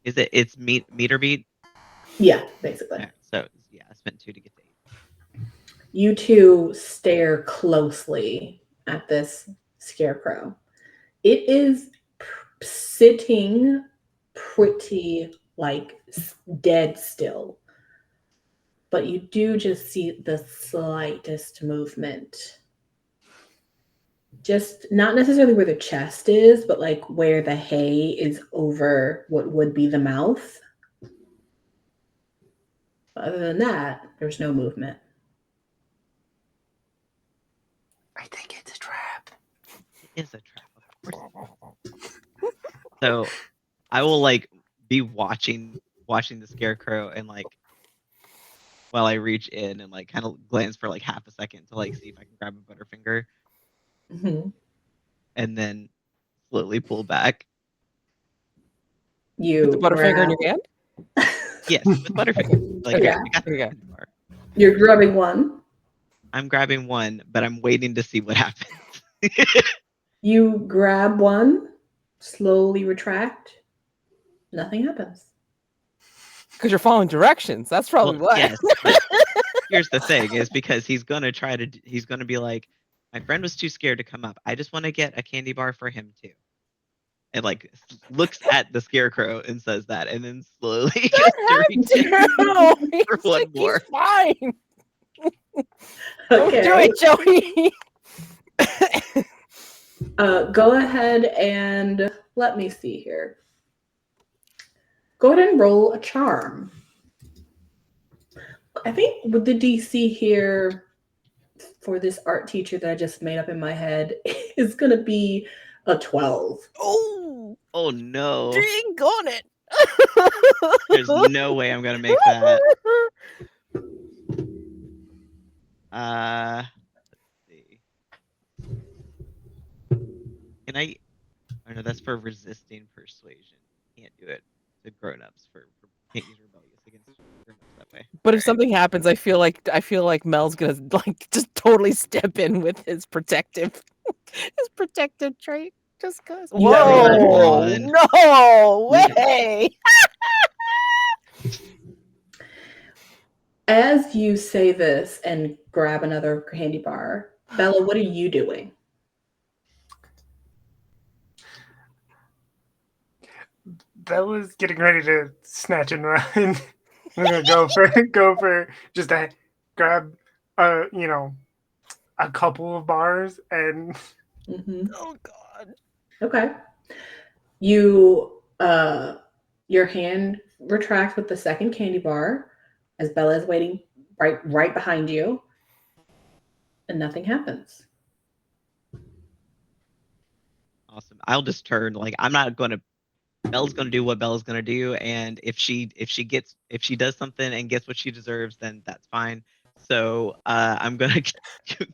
It's meter beat? Yeah, basically. Yeah, so yeah, I spent 2 to get to 8. You two stare closely at this scarecrow. It is sitting pretty like dead still, but you do just see the slightest movement. Just not necessarily where the chest is, but like where the hay is over what would be the mouth. Other than that, there's no movement. I think it's a trap. It is a trap, of course. So I will like be watching the scarecrow and like while I reach in and like kind of glance for like half a second to like see if I can grab a Butterfinger. Mm-hmm. And then slowly pull back. You With the Butterfinger in your hand? Yes, with Butterfinger. Like, Okay. I got the candy bar. You're grabbing one. I'm grabbing one, but I'm waiting to see what happens. You grab one, slowly retract. Nothing happens. Because you're following directions. That's probably why. Yes. But here's the thing: is because he's gonna be like, my friend was too scared to come up. I just want to get a candy bar for him too. And like looks at the scarecrow and says that, and then slowly gets to reach in for one more. Fine. Don't do it, Joey. Go ahead and let me see here. Go ahead and roll a charm. I think with the DC here for this art teacher that I just made up in my head is going to be a 12. Oh no. Dang on it. There's no way I'm going to make that. Let's see. Can I? Oh no, that's for resisting persuasion. Can't do it to grown-ups can't use rebellious against grown-ups that way. But if something happens, I feel like Mel's gonna like just totally step in with his protective trait. Just cause. Whoa! No way! As you say this and grab another candy bar, Bella, what are you doing? Bella's getting ready to snatch and run. I'm gonna go for just a grab a couple of bars and Oh God. Okay. You your hand retracts with the second candy bar as Bella is waiting right behind you, and nothing happens. Awesome. I'll just turn. Like, I'm not gonna. Bella's gonna do what Bella's gonna do, and if she does something and gets what she deserves, then that's fine. So I'm gonna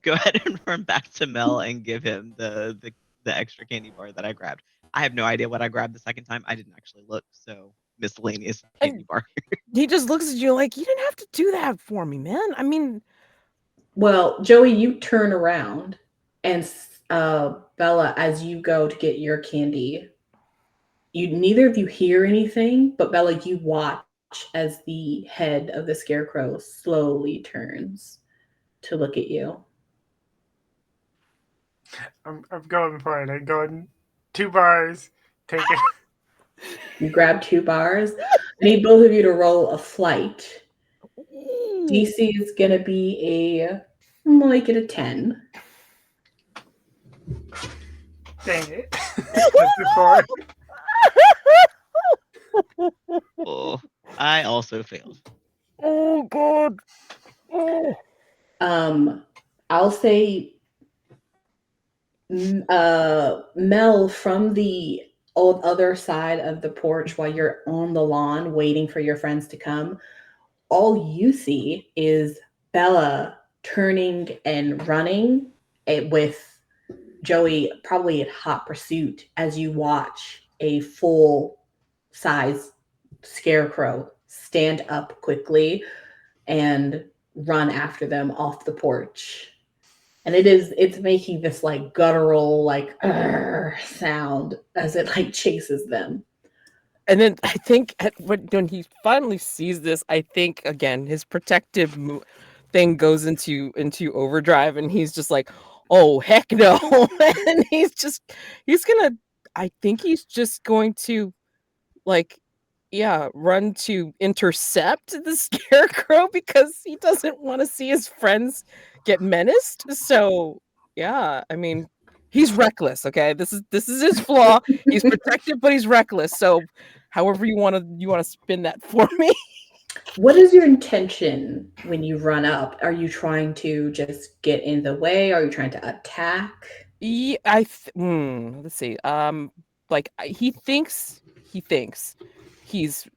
go ahead and run back to Mel and give him the extra candy bar that I grabbed. I have no idea what I grabbed the second time. I didn't actually look. So miscellaneous candy bar. He just looks at you like, you didn't have to do that for me, man. I mean, well, Joey, you turn around and Bella, as you go to get your candy, neither of you hear anything, but Bella, you watch as the head of the scarecrow slowly turns to look at you. I'm going for it. I'm going 2 bars. Take it. You grab 2 bars. I need both of you to roll a flight. DC is going to be I'm going to make it a 10. Dang it. That's a 4. Oh, I also failed. Oh God. Oh. I'll say Mel, from the other side of the porch while you're on the lawn waiting for your friends to come, all you see is Bella turning and running with Joey probably in hot pursuit as you watch a full-size scarecrow stand up quickly and run after them off the porch. And it's making this like guttural, like sound as it like chases them. And then I think when he finally sees this, I think again his protective thing goes into overdrive, and he's just like, "Oh heck no!" And I think he's just going to, like, run to intercept the scarecrow because he doesn't want to see his friends get menaced. So yeah, I mean, he's reckless. Okay, this is his flaw. He's protective, but he's reckless. So however you want to spin that for me. What is your intention when you run up? Are you trying to just get in the way? Are you trying to attack? Yeah, let's see. Like he thinks he's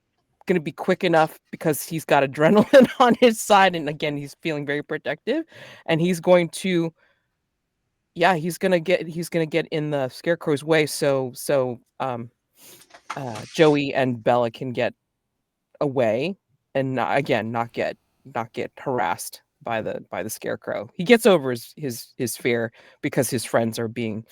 going to be quick enough because he's got adrenaline on his side, and again he's feeling very protective, and he's going to get in the scarecrow's way so Joey and Bella can get away and not get harassed by the scarecrow. He gets over his fear because his friends are being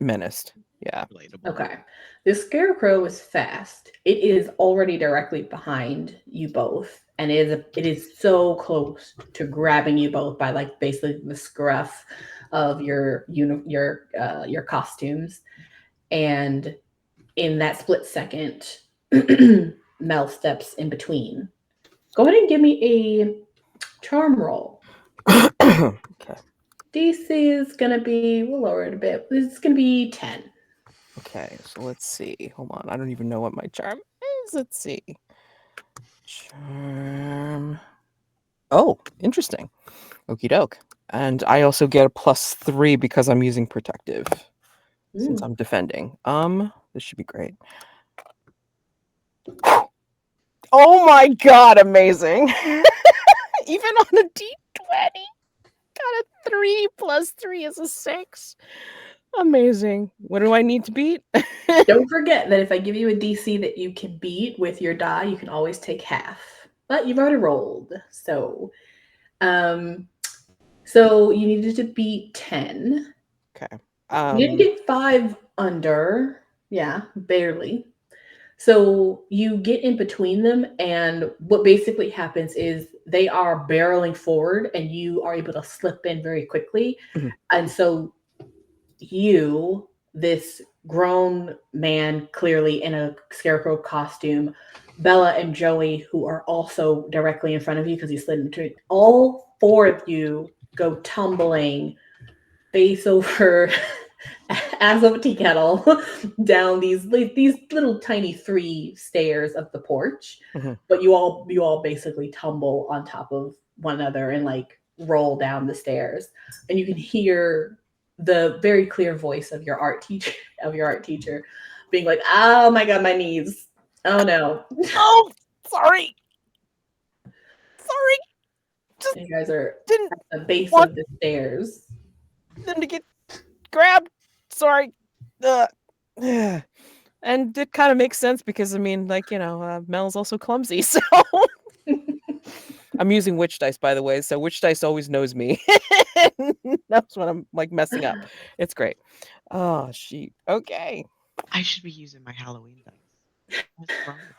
menaced. Yeah. Okay. The scarecrow is fast. It is already directly behind you both, and it is so close to grabbing you both by like basically the scruff of your costumes. And in that split second, Mel steps in between. Go ahead and give me charm roll. Okay. DC is going to be, we'll lower it a bit. It's going to be 10. Okay, so let's see. Hold on. I don't even know what my charm is. Let's see. Charm. Oh, interesting. Okie doke. And I also get a +3 because I'm using protective. Since I'm defending. This should be great. Oh my god, amazing. Even on a D20. Got a 3 + 3 is a 6. Amazing. What do I need to beat? Don't forget that if I give you a DC that you can beat with your die, you can always take half. But you've already rolled. So you needed to beat 10. Okay. You didn't get 5 under. Yeah, barely. So you get in between them, and what basically happens is they are barreling forward, and you are able to slip in very quickly. Mhm. And so you, this grown man, clearly in a scarecrow costume, Bella and Joey, who are also directly in front of you because you slid into it, all 4 of you go tumbling face over ass over tea kettle down these little tiny 3 stairs of the porch. Mhm. But you all basically tumble on top of one another and like roll down the stairs, and you can hear the very clear voice of your art teacher being like, oh my god, my knees, oh no. Oh, sorry. You guys are Didn't at the base want of the stairs. them to get grabbed. Sorry. And it kind of makes sense because, I mean, like, Mel's also clumsy, so... I'm using witch dice, by the way, so witch dice always knows me. That's when I'm, like, messing up. It's great. Oh, shoot. Okay. I should be using my Halloween dice. What's wrong with me?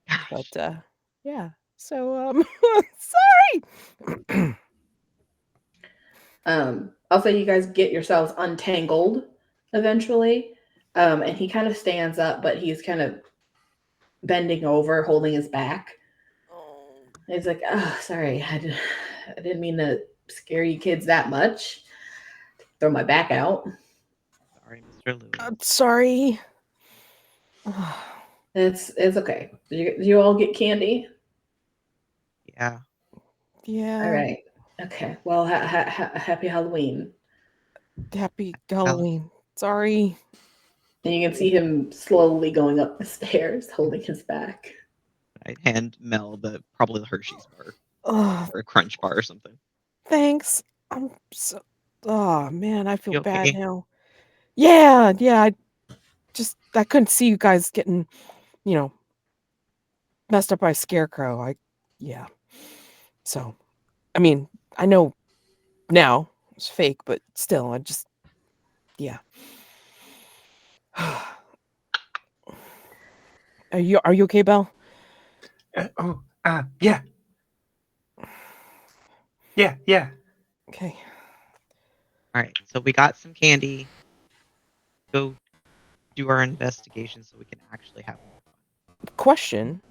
Gosh. But, yeah. So, sorry! Also, you guys get yourselves untangled eventually. And he kind of stands up, but he's kind of bending over, holding his back. He's like, oh, sorry. I didn't mean to scare you kids that much. Throw my back out. Sorry, Mr. Lewis. I'm sorry. It's okay. Do you all get candy? Yeah. Yeah. All right. Okay. Well, happy Halloween. Happy Halloween. Sorry. And you can see him slowly going up the stairs, holding his back. I hand Mel probably the Hershey's bar Oh, or a Crunch bar or something. thanks. I'm so... Oh, man, I feel You bad okay? now. Yeah. I couldn't see you guys getting, messed up by a scarecrow. Yeah. So, I mean, I know now it's fake, but still, yeah. Are you okay, Belle? Yeah. Yeah. Okay. All right. So we got some candy. Go do our investigation so we can actually have more fun. Question.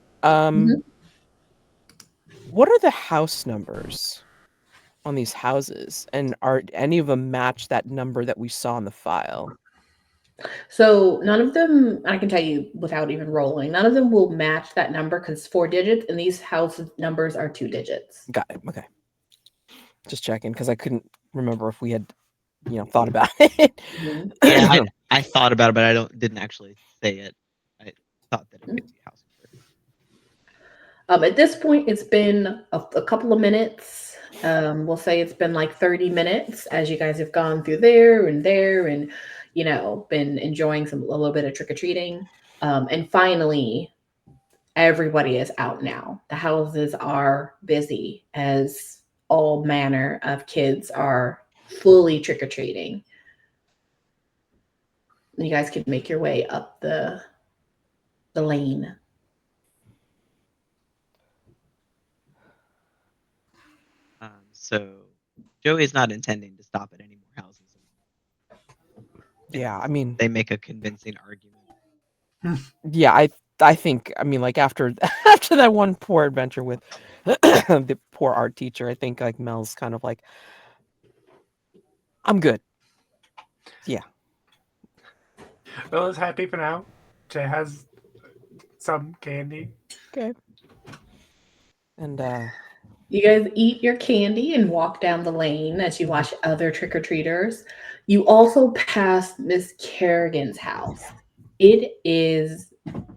What are the house numbers on these houses? And are any of them match that number that we saw in the file? So none of them, I can tell you without even rolling, none of them will match that number because it's 4 digits, and these house numbers are 2 digits. Got it. Okay. Just checking because I couldn't remember if we had, thought about it. Yeah, I thought about it, but I didn't actually say it. I thought that it could be house number. At this point, it's been a couple of minutes. We'll say it's been like 30 minutes as you guys have gone through there and been enjoying a little bit of trick-or-treating. And finally, everybody is out now. The houses are busy as all manner of kids are fully trick-or-treating. You guys can make your way up the lane. So Joey's not intending to stop at any more houses. Yeah, I mean, they make a convincing argument. Yeah, I think, I mean, like after that one poor adventure with the poor art teacher, I think like Mel's kind of like, I'm good. Yeah. Bella's happy for now. She has some candy. Okay. And You guys eat your candy and walk down the lane as you watch other trick-or-treaters. You also pass Miss Kerrigan's house. It is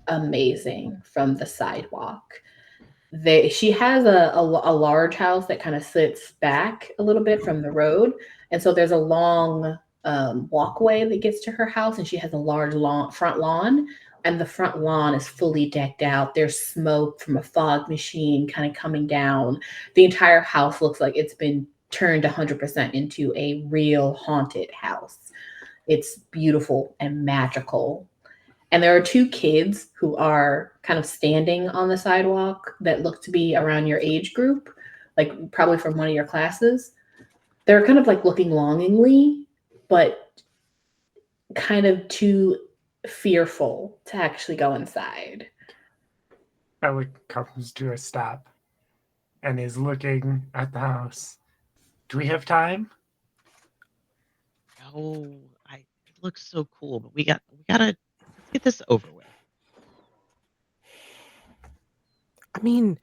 amazing from the sidewalk. She has a large house that kind of sits back a little bit from the road. And so there's a long walkway that gets to her house, and she has a large front lawn. And the front lawn is fully decked out. There's smoke from a fog machine kind of coming down. The entire house looks like it's been turned 100% into a real haunted house. It's beautiful and magical. And there are two kids who are kind of standing on the sidewalk that look to be around your age group, like probably from one of your classes. They're kind of like looking longingly, but kind of too fearful to actually go inside. Bella comes to a stop and is looking at the house. Do we have time? No, it looks so cool, but we gotta let's get this over with. I mean,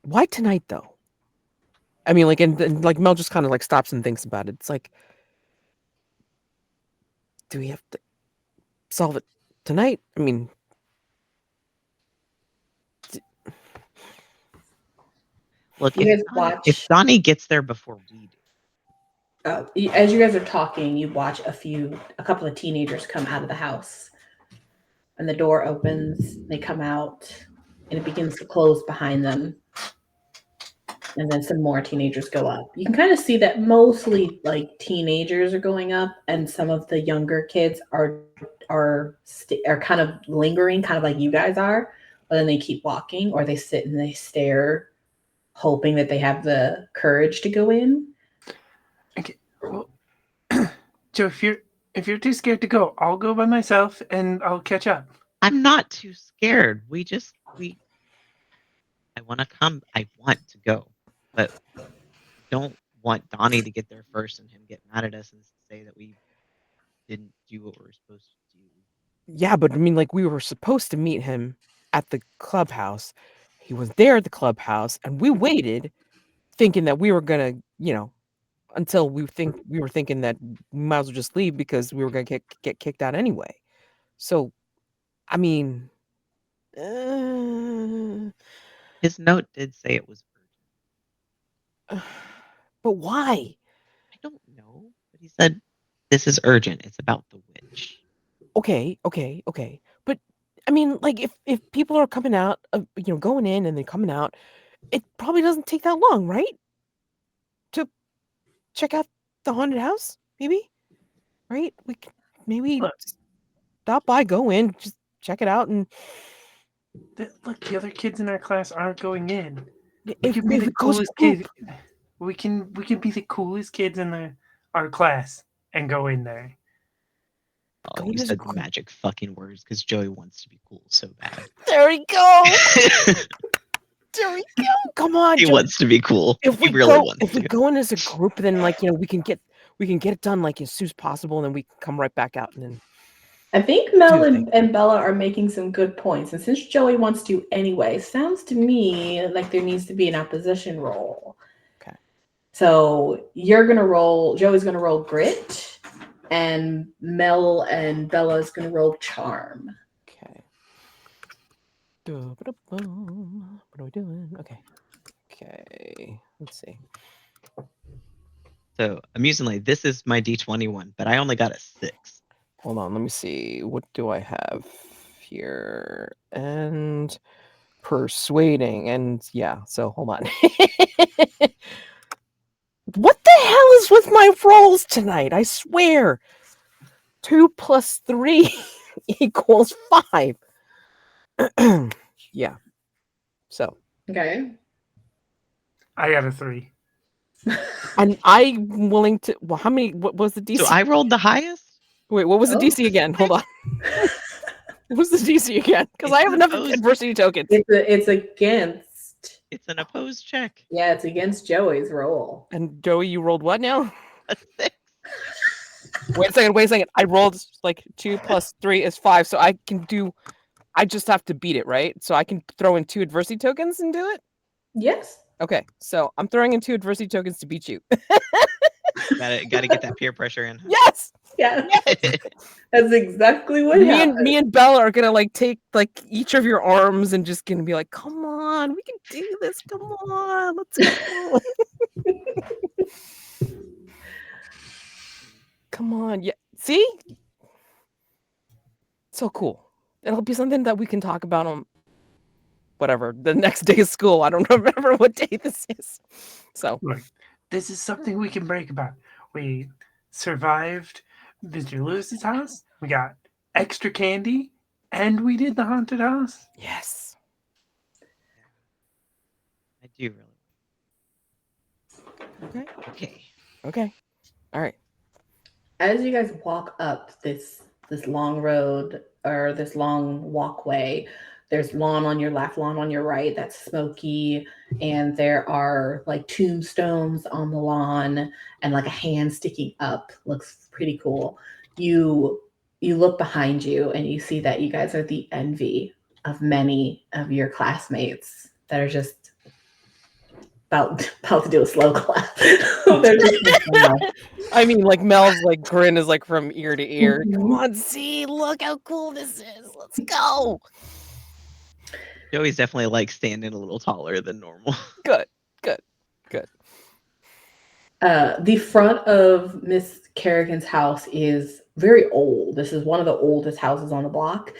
why tonight though? I mean, like, and like Mel just kind of like stops and thinks about it. It's like, do we have to solve it tonight? I mean, Look, You guys watch. if Donnie gets there before we do. As you guys are talking, you watch a couple of teenagers come out of the house, and the door opens. They come out, and it begins to close behind them. And then some more teenagers go up. You can kind of see that mostly like teenagers are going up, and some of the younger kids are kind of lingering, kind of like you guys are. But then they keep walking, or they sit and they stare, hoping that they have the courage to go in. Okay. Well, Joe, if you're too scared to go, I'll go by myself and I'll catch up. I'm not too scared. I want to come. I want to go, but don't want Donnie to get there first and him get mad at us and say that we didn't do what we were supposed to do. yeah, but I mean, like we were supposed to meet him at the clubhouse. He was there at the clubhouse, and we waited, thinking that we were gonna, until we were thinking that we might as well just leave because we were gonna get kicked out anyway. So, I mean, His note did say it was urgent. but why? I don't know, but he said this is urgent. It's about the witch. Okay. But I mean, like if people are coming out, going in and then coming out, it probably doesn't take that long, right? To check out the haunted house, maybe, right? We could maybe stop by, go in, just check it out, and Look, the other kids in our class aren't going in. if We can be it the goes coolest group. kid. We can be the coolest kids in our class and go in there. Oh, Go you to said the the magic fucking words because Joey wants to be cool so bad. There we go. There we go. Come on, He Joe. wants to be cool. If we go in as a group, then we can get it done like as soon as possible, and then we can come right back out and then. I think Mel and Bella are making some good points. And since Joey wants to anyway, sounds to me like there needs to be an opposition roll. Okay. So Joey's going to roll grit, and Mel and Bella is going to roll charm. Okay. What are we doing? Okay. Let's see. So, amusingly, this is my D21, but I only got a 6. Hold on, let me see. What do I have here? And persuading. And yeah, so hold on. What the hell is with my rolls tonight? I swear. 2 plus 3 equals 5. Yeah. So. Okay. I got a 3. And I'm willing to. Well, how many? What was the DC? So I rolled the highest? Wait, what was the DC again? Hold on. What was the DC again? Because I have enough adversity tokens. It's against. It's an opposed check. Yeah, it's against Joey's roll. And Joey, you rolled what now? A 6. Wait a second. I rolled like 2 + 3 is 5, so I just have to beat it, right? So I can throw in 2 adversity tokens and do it? Yes. Okay, so I'm throwing in 2 adversity tokens to beat you. Gotta get that peer pressure in. Yes! Yeah. That's exactly what happened. Me and Bella are gonna like take like each of your arms and just gonna be like, come on, we can do this. Come on, let's go. Come on, yeah. See? So cool. It'll be something that we can talk about on whatever the next day of school. I don't remember what day this is. So Look, this is something we can break about. We survived Mr. Lewis's house. We got extra candy, and we did the haunted house. yes. I do really. Okay. All right. As you guys walk up this long road or this long walkway, there's lawn on your left, lawn on your right that's smoky, and there are like tombstones on the lawn and like a hand sticking up. Looks pretty cool. You look behind you and you see that you guys are the envy of many of your classmates that are just about to do a slow clap. They're just I mean, like Mel's like grin is like from ear to ear. Mhm. Come on, see, look how cool this is. Let's go. Joey's definitely like standing a little taller than normal. Good. The front of Miss Kerrigan's house is very old. This is one of the oldest houses on the block,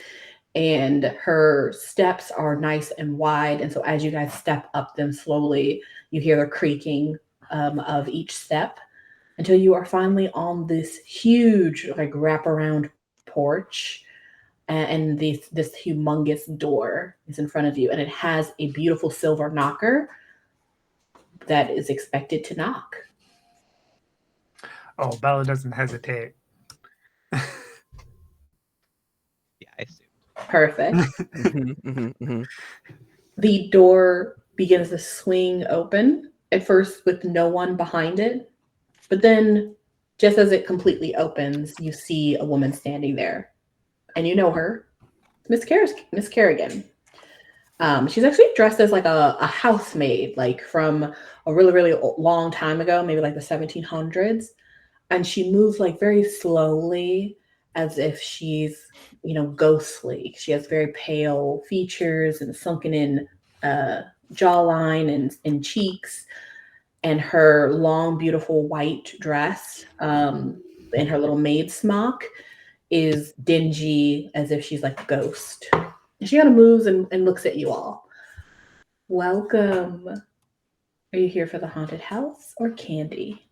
and her steps are nice and wide. And so as you guys step up them slowly, you hear the creaking of each step until you are finally on this huge like wraparound porch. And this humongous door is in front of you, and it has a beautiful silver knocker that is expected to knock. Oh, Bella doesn't hesitate. Yeah, I assume. Perfect. Mhm. The door begins to swing open, at first with no one behind it. But then, just as it completely opens, you see a woman standing there. And you know her, Miss Kerrigan. She's actually dressed as like a housemaid, like from a really, really long time ago, maybe like the 1700s. And she moves like very slowly, as if she's, ghostly. She has very pale features and sunken in jawline and cheeks. And her long, beautiful white dress and her little maid smock is dingy, as if she's like a ghost. And she kind of moves and looks at you all. Welcome. Are you here for the haunted house or candy?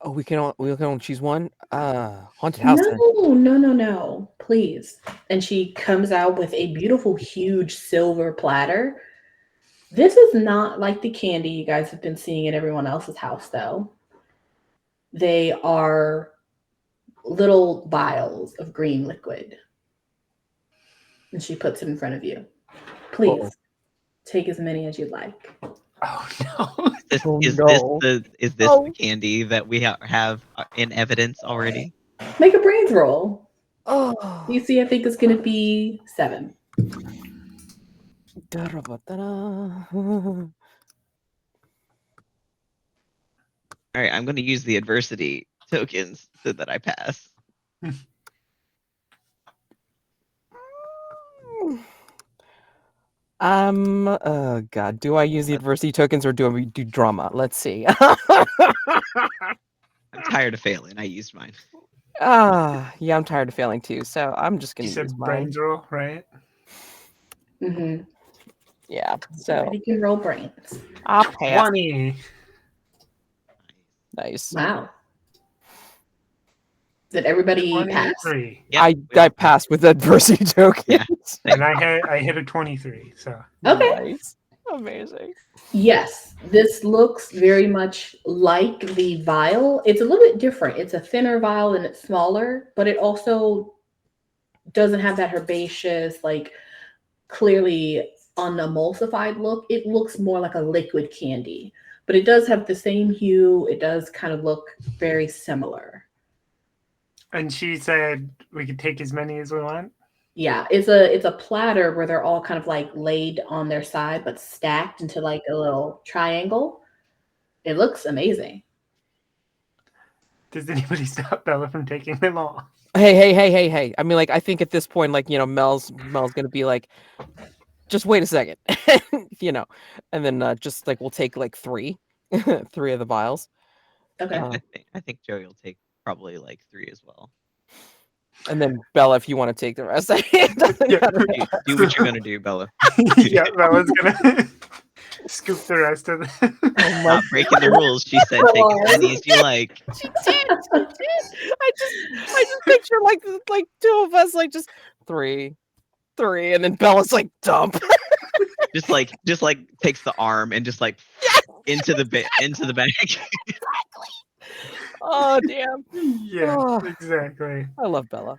Oh, we can only choose one. Haunted house. No, please. And she comes out with a beautiful, huge silver platter. This is not like the candy you guys have been seeing at everyone else's house, though. They are little vials of green liquid. And she puts it in front of you. Please take as many as you'd like. Oh no! Is this the candy that we have in evidence already? Make a brains roll. Oh. DC, I think it's going to be 7. All right, I'm going to use the adversity tokens so that I pass. God, do I use the adversity tokens or do I do drama? Let's see. I'm tired of failing. I used mine. Yeah, I'm tired of failing too. So I'm just gonna use mine. Brains roll, right? Mm-hmm. Yeah. So you can roll brains. I'll pass. 20. Nice. Wow. Did everybody pass? 23. Yep. I passed with adversity tokens. Yeah. And I hit a 23. So Okay. Nice. Amazing. Yes, this looks very much like the vial. It's a little bit different. It's a thinner vial and it's smaller, but it also doesn't have that herbaceous, like clearly unemulsified look. It looks more like a liquid candy, but it does have the same hue. It does kind of look very similar. And she said we could take as many as we want. Yeah, it's a platter where they're all kind of like laid on their side, but stacked into like a little triangle. It looks amazing. Does anybody stop Bella from taking them all? Hey. I mean, like, I think at this point, like, you know, Mel's gonna be like, just wait a second, you know, and then just like we'll take like three of the vials. Okay. I think Joey will take probably like 3 as well. And then Bella, if you want to take the rest, it doesn't matter. Do what you're gonna do, Bella. Yeah, Bella's gonna scoop the rest of them. Not breaking the rules. She said take as many as you like. She did. I just picture like two of us, like just three, and then Bella's like dump. just like takes the arm and just like into the bag. Exactly. Oh damn. Yeah, Oh. exactly. I love Bella.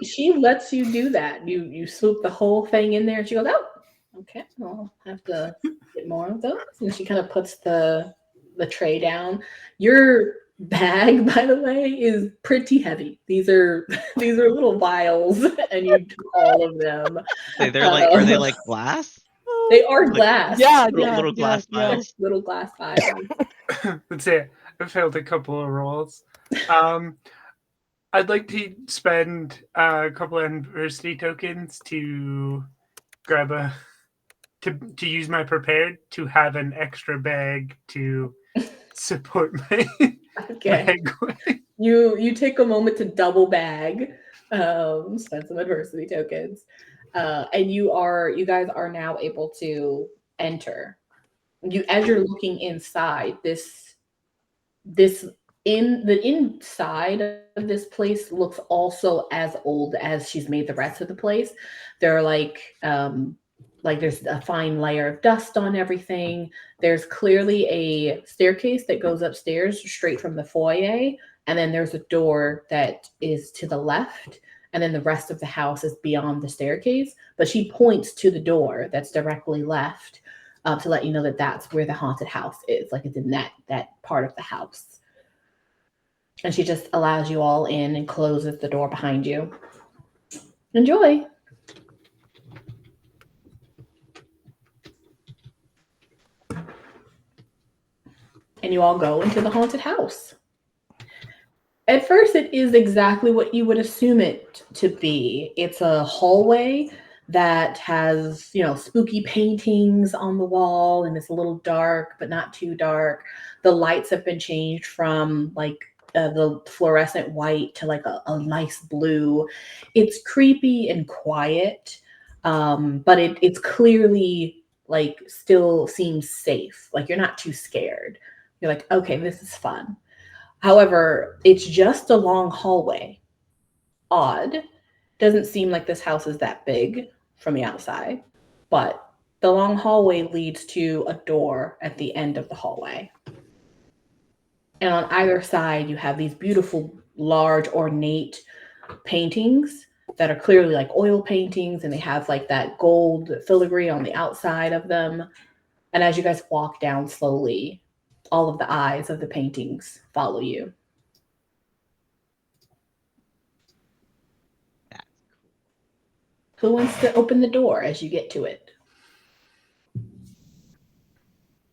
She lets you do that. You swoop the whole thing in there and she goes, oh, okay, I'll have to get more of those. And she kind of puts the tray down. Your bag, by the way, is pretty heavy. These are little vials, and you took all of them. They're like, are they like glass? They are glass. Yeah, little glass vials. Little glass vials. Let's say I failed a couple of rolls. I'd like to spend a couple of adversity tokens to grab to use my prepared to have an extra bag to support my bag. You take a moment to double bag, spend some adversity tokens, and you guys are now able to enter. As you're looking inside, in the inside of this place looks also as old as she's made the rest of the place. There are like there's a fine layer of dust on everything. There's clearly a staircase that goes upstairs straight from the foyer, and then there's a door that is to the left, and then the rest of the house is beyond the staircase. But she points to the door that's directly left to let you know that that's where the haunted house is. Like it's in that part of the house. And she just allows you all in and closes the door behind you. Enjoy. And you all go into the haunted house. At first, it is exactly what you would assume it to be. It's a hallway that has, spooky paintings on the wall, and it's a little dark, but not too dark. The lights have been changed from like the fluorescent white to like a nice blue. It's creepy and quiet, but it's clearly like still seems safe. Like you're not too scared. You're like, okay, this is fun. However, it's just a long hallway. Odd. Doesn't seem like this house is that big from the outside, but the long hallway leads to a door at the end of the hallway. And on either side, you have these beautiful, large, ornate paintings that are clearly like oil paintings, and they have like that gold filigree on the outside of them. And as you guys walk down slowly, all of the eyes of the paintings follow you. That's cool. Who wants to open the door as you get to it?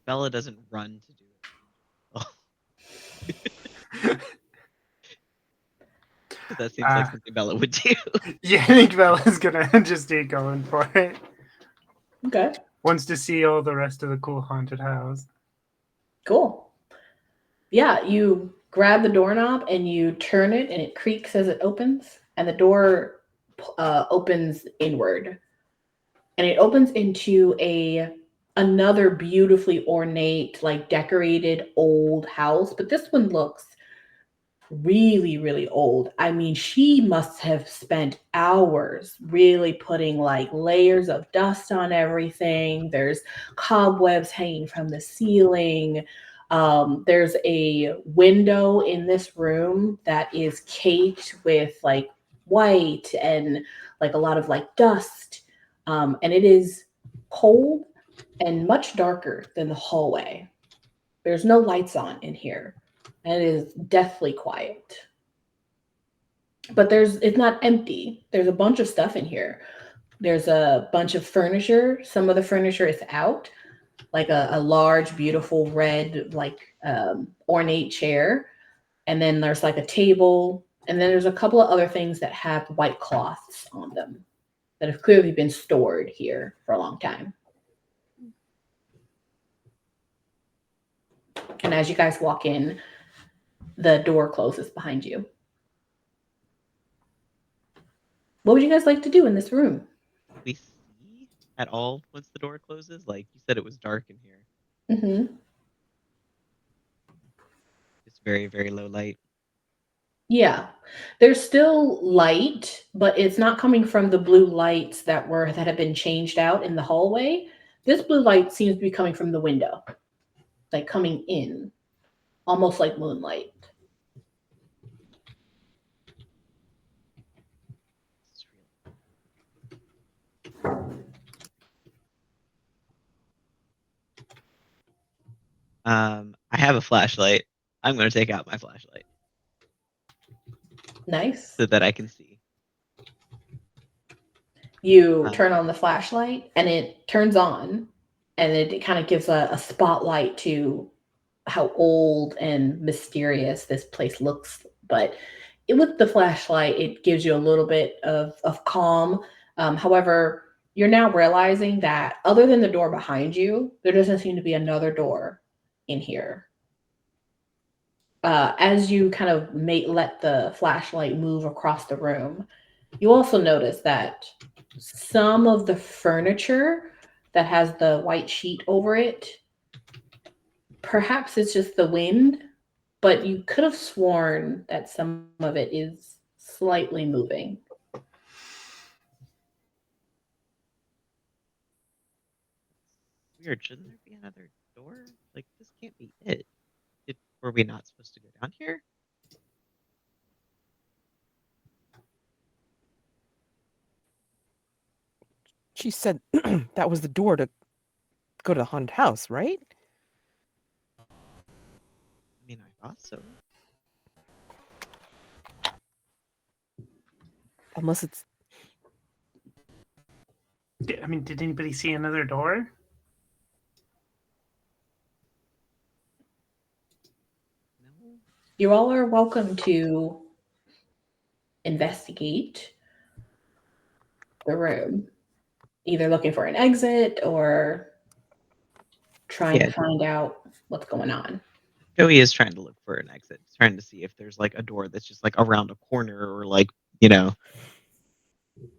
Bella doesn't run to do it. That seems like something Bella would do. Yeah, I think Bella's gonna just be going for it. Okay. Wants to see all the rest of the cool haunted house. Cool. Yeah, you grab the doorknob and you turn it, and it creaks as it opens, and the door opens inward, and it opens into another beautifully ornate, like decorated old house. But this one looks really, really old. I mean, she must have spent hours really putting like layers of dust on everything. There's cobwebs hanging from the ceiling. There's a window in this room that is caked with like white and like a lot of like dust. And it is cold and much darker than the hallway. There's no lights on in here. And it is deathly quiet. But it's not empty. There's a bunch of stuff in here. There's a bunch of furniture. Some of the furniture is out, like a large, beautiful red, like ornate chair. And then there's like a table. And then there's a couple of other things that have white cloths on them that have clearly been stored here for a long time. And as you guys walk in, the door closes behind you. What would you guys like to do in this room? We see at all once the door closes? Like you said, it was dark in here. Mm-hmm. It's very, very low light. Yeah, there's still light, but it's not coming from the blue lights that have been changed out in the hallway. This blue light seems to be coming from the window, like coming in, almost like moonlight. I have a flashlight. I'm going to take out my flashlight. Nice. So that I can see. You turn on the flashlight and it turns on, and it kind of gives a spotlight to how old and mysterious this place looks. But with the flashlight, it gives you a little bit of calm. However, you're now realizing that other than the door behind you, there doesn't seem to be another door in here. As you kind of let the flashlight move across the room, you also notice that some of the furniture that has the white sheet over it, perhaps it's just the wind, but you could have sworn that some of it is slightly moving. Weird. Shouldn't there be another door? Like, this can't be it. Were we not supposed to go down here? She said that was the door to go to the haunted house, right? I mean, I thought so. Unless it's... I mean, did anybody see another door? No. You all are welcome to investigate the room, either looking for an exit or trying to find out what's going on. Joey is trying to look for an exit, trying to see if there's like a door that's just like around a corner or like, you know,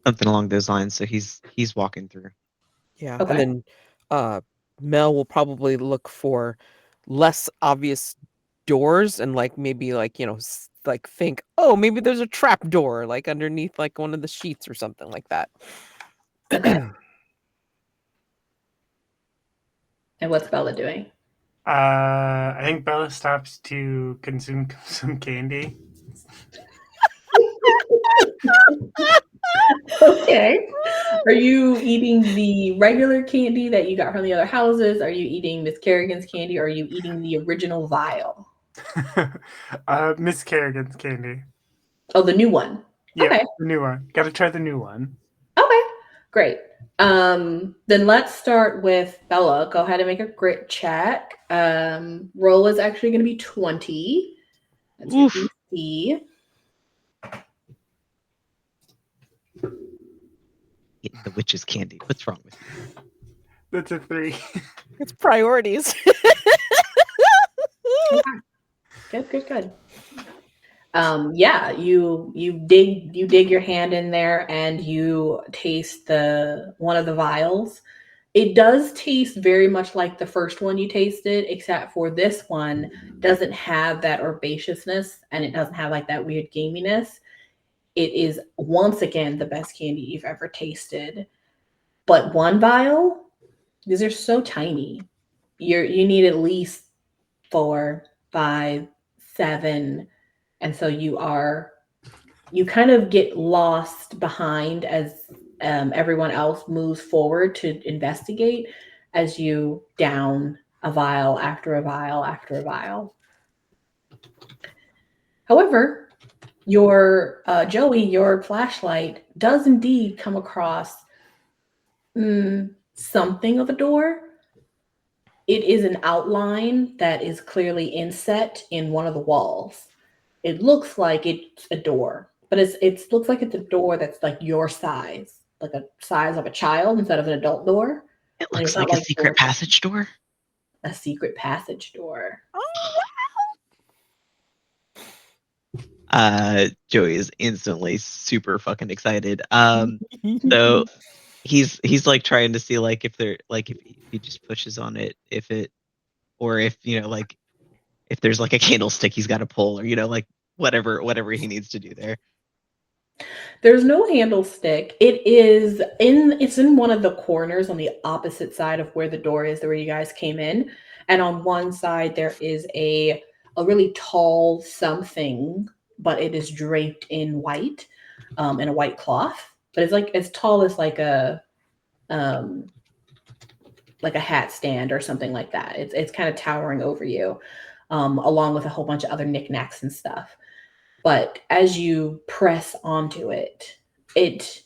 something along those lines. So he's walking through. Yeah. Okay. And then Mel will probably look for less obvious doors and like maybe like, you know, like think, oh, maybe there's a trap door like underneath like one of the sheets or something like that. Okay. And what's Bella doing? I think Bella stops to consume some candy. Okay. Are you eating the regular candy that you got from the other houses? Are you eating Miss Kerrigan's candy? Or are you eating the original vial? Miss Kerrigan's candy. Oh, the new one. Yeah, okay. The new one. Got to try the new one. Okay, great. Then let's start with Bella. Go ahead and make a grit check. Roll is actually going to be 20. That's your DC. Eating the witch's candy. What's wrong with you? That's a 3. It's priorities. Good. Yeah, you dig your hand in there and you taste one of the vials, It does taste very much like the first one you tasted, except for this one doesn't have that herbaceousness and it doesn't have like that weird gaminess. It is once again the best candy you've ever tasted. But one vial, these are so tiny. You need at least 4, 5, 7, and so you kind of get lost behind as everyone else moves forward to investigate as you down a vial after a vial after a vial. However, your Joey, your flashlight does indeed come across something of a door. It is an outline that is clearly inset in one of the walls. It looks like it's a door, but it looks like it's a door that's like your size, like a size of a child instead of an adult door. It And looks it's not like a secret passage door. A secret passage door. Joey is instantly super fucking excited. So he's like trying to see like if there like if he just pushes on it, if it, or if like if there's like a candlestick he's got to pull, or like whatever he needs to do there. There's no handle stick. It's in one of the corners on the opposite side of where the door is, where you guys came in. And on one side there is a really tall something, but it is draped in white, in a white cloth. But it's like as tall as like a hat stand or something like that. It's kind of towering over you, along with a whole bunch of other knickknacks and stuff. But as you press onto it, it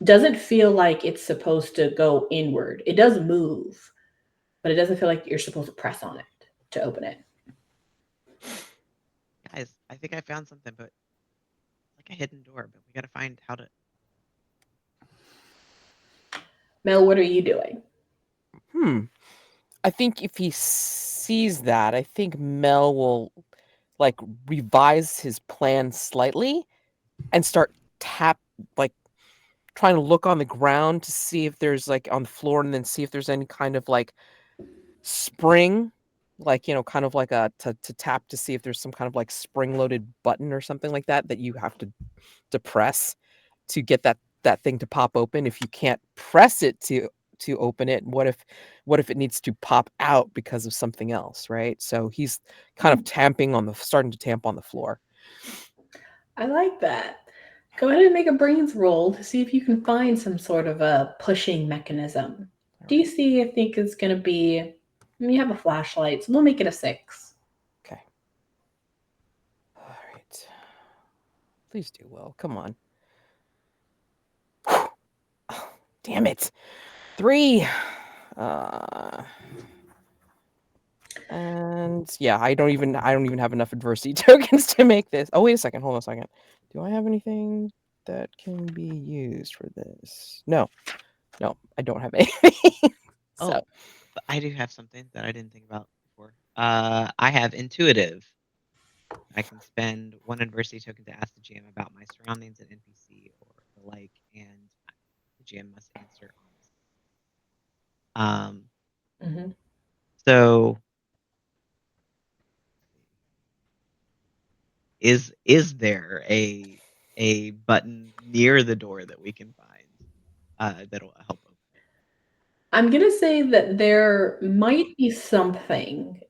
doesn't feel like it's supposed to go inward. It does move, but it doesn't feel like you're supposed to press on it to open it. Guys, I think I found something, but like a hidden door, but we got to find how to. Mel, what are you doing? I think if he sees that, I think Mel will like revise his plan slightly and start trying to look on the ground to see if there's like on the floor, and then see if there's any kind of like spring, like kind of like to tap to see if there's some kind of like spring loaded button or something like that you have to press to get that thing to pop open. If you can't press it to open it, what if it needs to pop out because of something else, right? So he's kind of starting to tamp on the floor. I like that. Go ahead and make a brains roll to see if you can find some sort of a pushing mechanism. DC, I think, is going to be, you have a flashlight, so we'll make it a 6. Okay. All right. Please do well. Come on. Oh, damn it. 3. And yeah, I don't even have enough adversity tokens to make this. Oh, wait a second. Hold on a second. Do I have anything that can be used for this? No, I don't have anything. Oh, but I do have something that I didn't think about before. I have intuitive. I can spend 1 adversity token to ask the GM about my surroundings and NPC or the like, and the GM must answer honestly. So is there a button near the door that we can find that'll help open it? I'm gonna say that there might be something.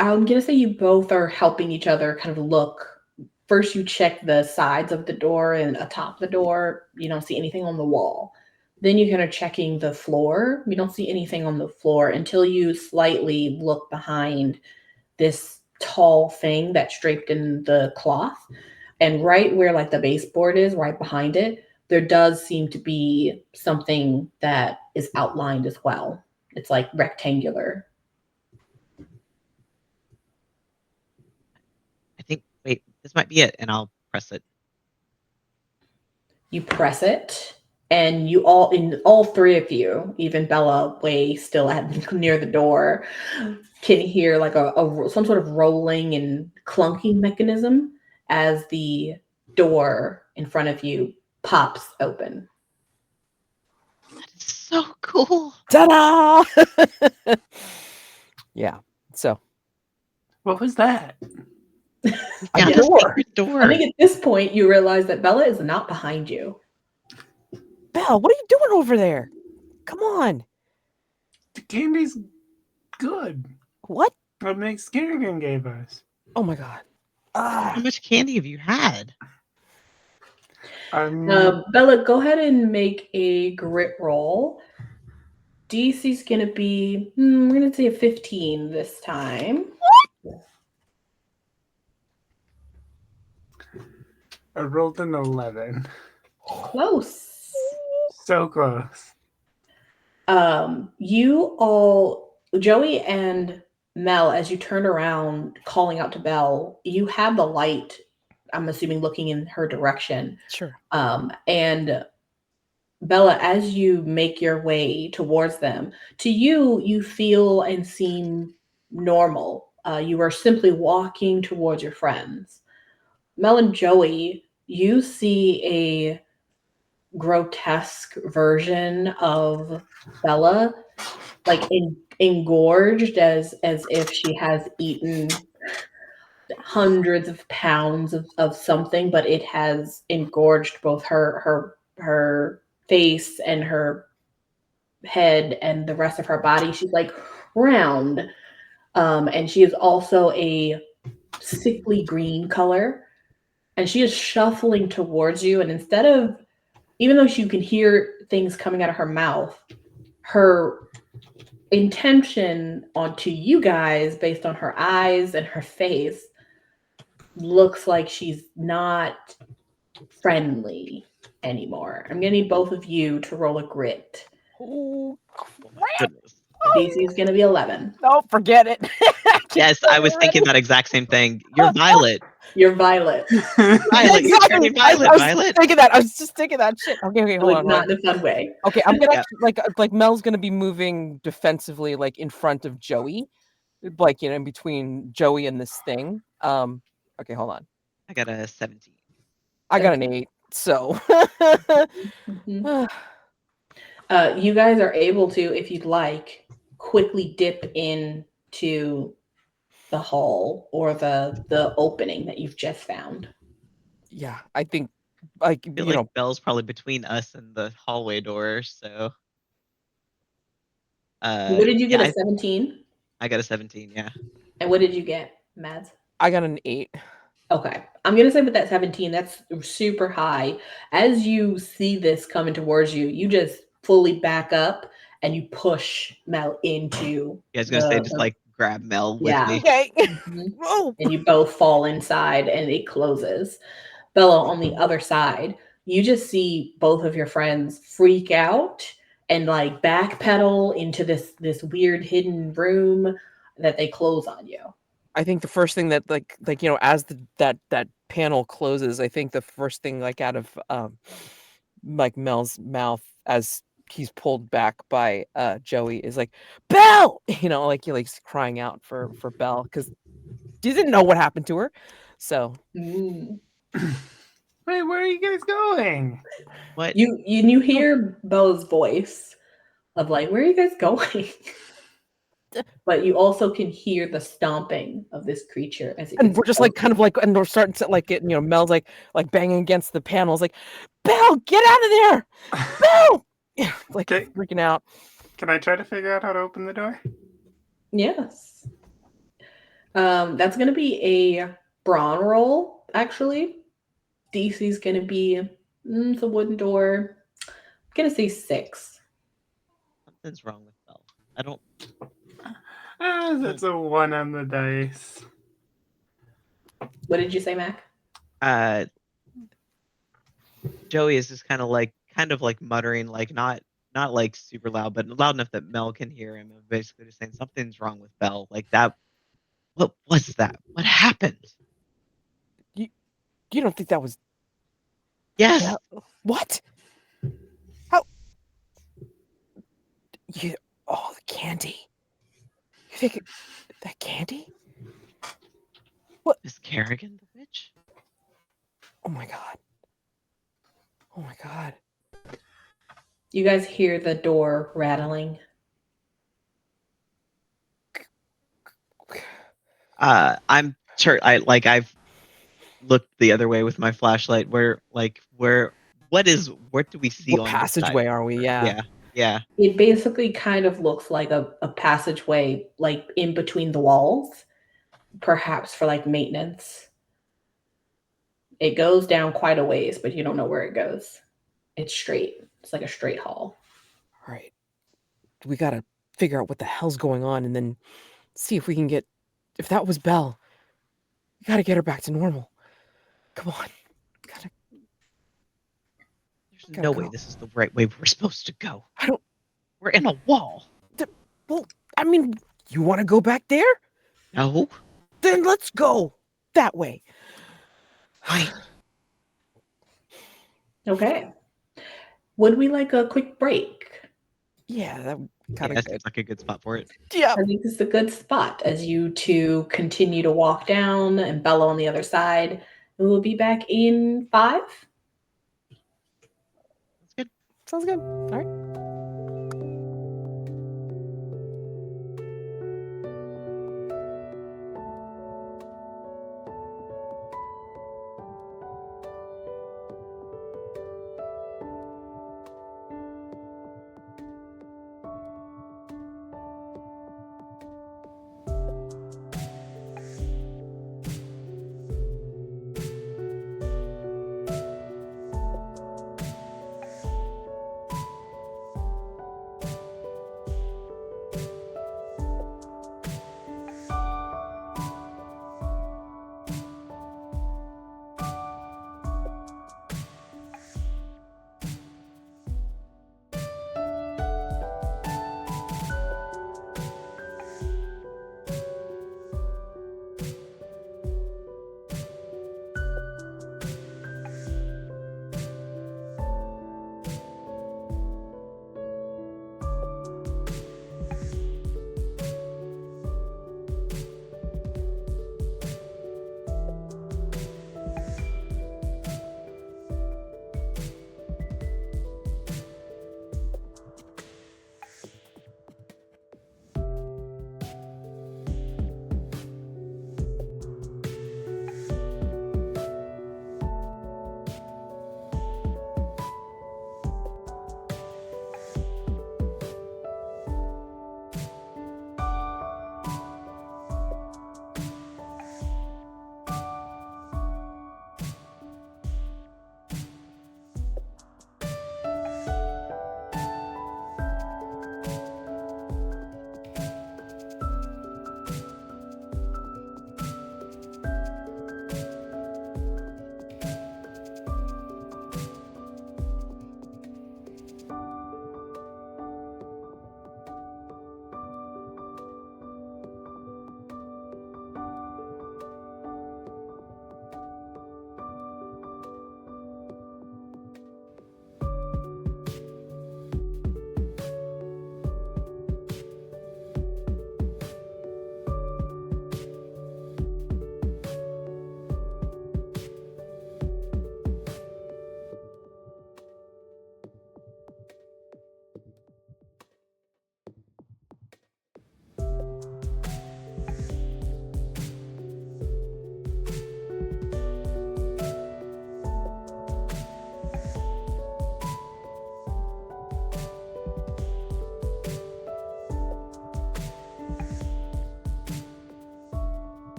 I'm gonna say you both are helping each other kind of look. First, you check the sides of the door and atop the door. You don't see anything on the wall. Then you kind of checking the floor. You don't see anything on the floor until you slightly look behind this tall thing that's draped in the cloth. And right where like the baseboard is, right behind it, there does seem to be something that is outlined as well. It's like rectangular. I think, wait, this might be it, and I'll press it. You press it, and all 3 of you, even Bella way still near the door, can hear like some sort of rolling and clunking mechanism as the door in front of you pops open. That is so cool. Ta-da! Yeah. So What was that? We A found door. a secret door. I think at this point you realize that Bella is not behind you. Belle, what are you doing over there? Come on. The candy's good. What? What Mexican gave us. Oh my god. How much candy have you had? Bella, go ahead and make a grit roll. DC's going to be, I'm going to say a 15 this time. I rolled an 11. Close. So close. You all, Joey and Mel, as you turn around calling out to Belle, you have the light, I'm assuming, looking in her direction. Sure. And Bella, as you make your way towards them, to you, you feel and seem normal. You are simply walking towards your friends. Mel and Joey, you see a grotesque version of Bella, like engorged as if she has eaten hundreds of pounds of something, but it has engorged both her face and her head and the rest of her body. She's like round, and she is also a sickly green color, and she is shuffling towards you. And instead of, even though you can hear things coming out of her mouth, her intention onto you guys, based on her eyes and her face, looks like she's not friendly anymore. I'm gonna need both of you to roll a grit. Oh, Goodness. DC is gonna be 11. no, forget it. Yes, I was thinking that exact same thing. You're Violet. You're Violet. Violet, you're turning Violet, I was Violet. thinking that. I was just thinking that shit. Okay, hold on. Not in a fun way. Okay, I'm gonna Yeah. like Mel's gonna be moving defensively, like in front of Joey, like in between Joey and this thing. Okay, hold on. I got a 17. I got an 8. So Mhm. You guys are able to, if you'd like, quickly dip into the hall or the opening that you've just found. yeah, I think like I feel like Belle's probably between us and the hallway door, so. What did you get? Yeah, A 17? I got a 17, yeah. And what did you get, Mads? I got an 8. Okay. I'm going to say with that 17, that's super high. As you see this coming towards you, you just fully back up and you push Mel into. Yeah, I was gonna say just like grab Mel with me. Okay. Mhm. Oh. And you both fall inside and it closes. Bella, on the other side, you just see both of your friends freak out and like backpedal into this weird hidden room that they close on you. I think the first thing that like as that panel closes, I think the first thing like out of like Mel's mouth as he's pulled back by Joey is like, Belle, like he likes crying out for Belle because he didn't know what happened to her. So Mm. Wait, where are you guys going? What? You hear Bella's voice of like, where are you guys going? But you also can hear the stomping of this creature as it and gets we're just like kind of like, and we're starting to like get, Mel's like banging against the panels, like, Belle, get out of there, Belle, like Okay. freaking out. Can I try to figure out how to open the door? Yes. That's going to be a brawn roll, actually. DC's going to be, it's a wooden door. I'm going to say 6. Something's wrong with Belle. I don't. That's a 1 on the dice. What did you say, Mac? Joey is just kind of like muttering, like not like super loud, but loud enough that Mel can hear him, and basically just saying something's wrong with Belle. Like that. What was that? What happened? You don't think that was Yes. what? How? The candy. You think that candy? Is Kerrigan the witch? Oh my god. Oh my god. You guys hear the door rattling. I'm sure I've looked the other way with my flashlight. What do we see What on this side? passageway are we? Yeah. Yeah. It basically kind of looks like a passageway, like in between the walls, perhaps for like maintenance. It goes down quite a ways, but you don't know where it goes. It's straight. It's like a straight hall. All right. We got to figure out what the hell's going on and then see if we can get. If that was Belle, we got to get her back to normal. Come on. There's no way this is the right way we're supposed to go. We're in a wall. Well, I mean, you want to go back there? No. Then let's go that way. Fine. Okay. Would we like a quick break? Yeah, that kind Yeah, of seems like a good spot for it. Yeah. I think this is a good spot as you two continue to walk down and Bella on the other side. And we'll be back in 5. That's good. Sounds good. All right.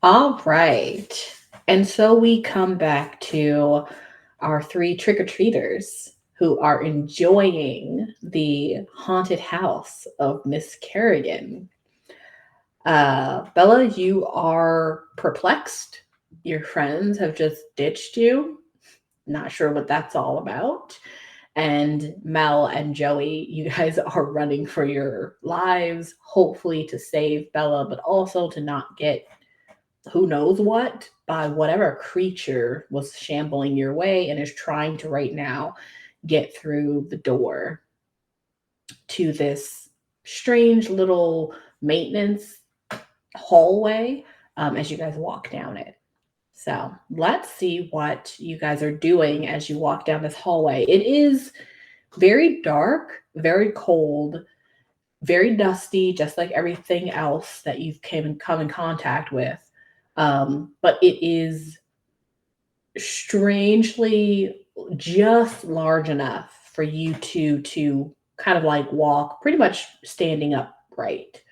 All right. And so we come back to our 3 trick-or-treaters who are enjoying the haunted house of Miss Kerrigan. Bella, you are perplexed. Your friends have just ditched you. Not sure what that's all about. And Mel and Joey, you guys are running for your lives, hopefully to save Bella, but also to not get who knows what by whatever creature was shambling your way and is trying to right now get through the door to this strange little maintenance hallway as you guys walk down it. So let's see what you guys are doing as you walk down this hallway. It is very dark, very cold, very dusty, just like everything else that you've come in contact with. But it is strangely just large enough for you to kind of like walk pretty much standing upright.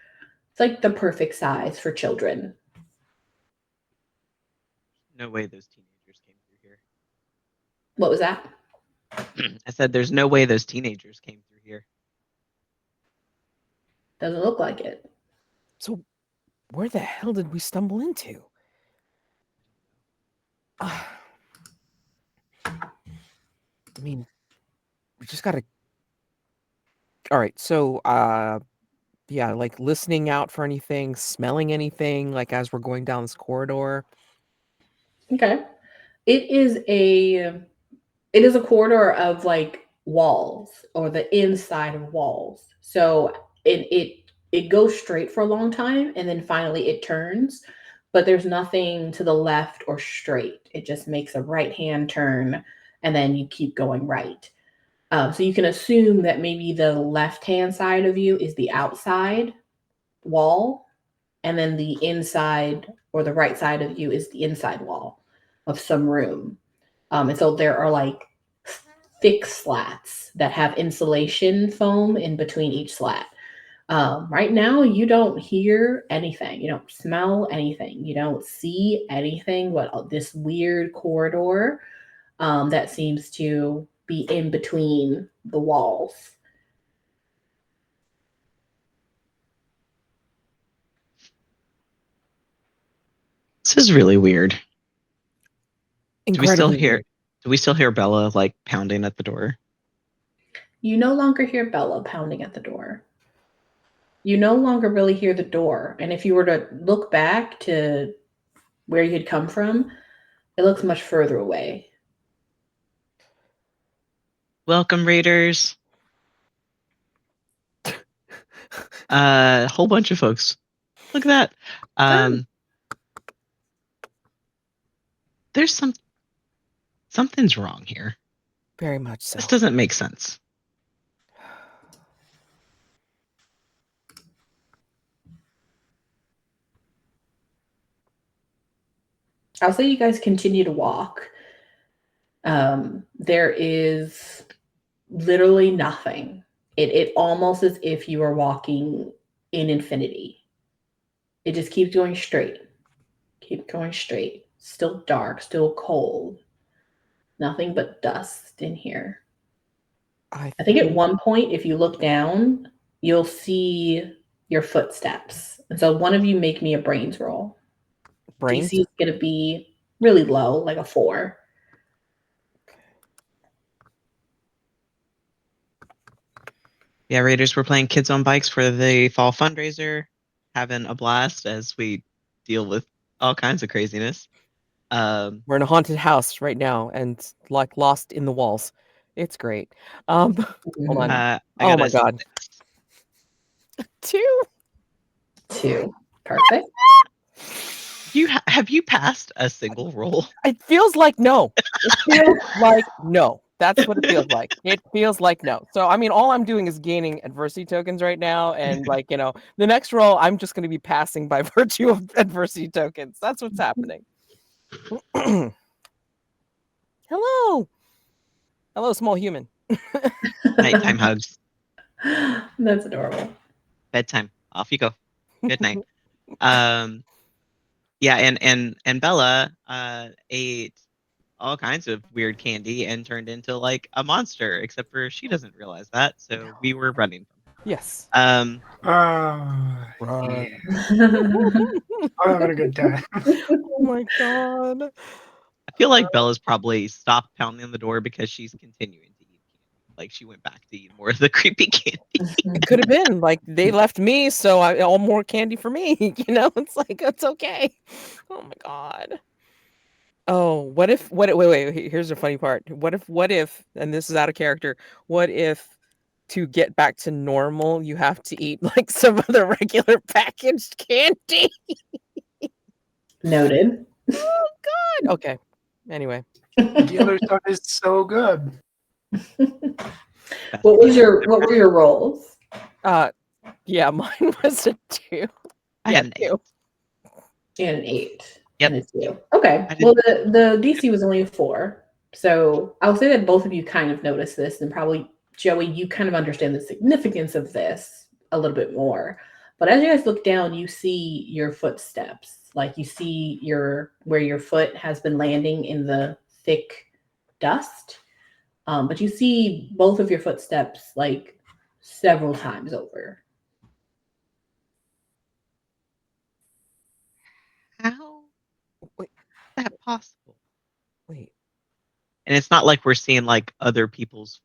It's like the perfect size for children. No way those teenagers came through here. What was that? I said there's no way those teenagers came through here. Doesn't look like it. So, where the hell did we stumble into? I mean, we just gotta. All right, so yeah, like listening out for anything, smelling anything, like as we're going down this corridor. Okay. It is a corridor of like walls or the inside of walls. So it goes straight for a long time and then finally it turns, but there's nothing to the left or straight. It just makes a right hand turn and then you keep going right. So you can assume that maybe the left hand side of you is the outside wall, and then the inside or the right side of you is the inside wall of some room. And so there are like thick slats that have insulation foam in between each slat. Right now, you don't hear anything. You don't smell anything. You don't see anything but this weird corridor that seems to be in between the walls. This is really weird. Incredibly weird. Do we still hear Bella like pounding at the door? You no longer hear Bella pounding at the door. You no longer really hear the door. And if you were to look back to where you had come from, it looks much further away. Welcome, Raiders. A whole bunch of folks. Look at that. There's something's wrong here. Very much so. This doesn't make sense. I'll say you guys continue to walk. There is literally nothing. It almost as if you are walking in infinity. It just keeps going straight. Keep going straight. Still dark, still cold. Nothing but dust in here. I think at one point, if you look down, you'll see your footsteps. And so one of you make me a brains roll. Brains? DC is going to be really low, like a 4. Yeah, Raiders, we're playing Kids on Bikes for the fall fundraiser, having a blast as we deal with all kinds of craziness. We're in a haunted house right now and like lost in the walls. It's great. Hold on. Oh my god. 2. 2. Perfect. Have you passed a single roll? It feels like no. It feels like no. That's what it feels like. It feels like no. So I mean, all I'm doing is gaining adversity tokens right now, and like the next roll, I'm just going to be passing by virtue of adversity tokens. That's what's happening. Hello, small human. Nighttime hugs. That's adorable. Bedtime. Off you go. Good night. Yeah, and Bella ate all kinds of weird candy and turned into like a monster, except for she doesn't realize that, so we were running from her. Yes. Oh, Right. yeah. I'm having a good time. Oh my god. I feel like Bella's probably stopped pounding on the door because she's continuing to eat candy. Like she went back to eat more of the creepy candy. It could have been like they left me, so all more candy for me. It's like it's okay. Oh my god. Oh, wait, here's the funny part. What if, and this is out of character, what if to get back to normal, you have to eat like some of the regular packaged candy? Noted. Oh god. Okay. Anyway. The other stuff is so good. What were your roles? Yeah, mine was a 2. I had an 8. 2. And an 8. Yep. And a 2. Okay. I Well, the DC was only a 4. So I'll say that both of you kind of noticed this, and probably Joey, you kind of understand the significance of this a little bit more. But as you guys look down, you see your footsteps. Like you see where your foot has been landing in the thick dust. But you see both of your footsteps like several times over. How Wait. is that possible? Wait. And it's not like we're seeing like other people's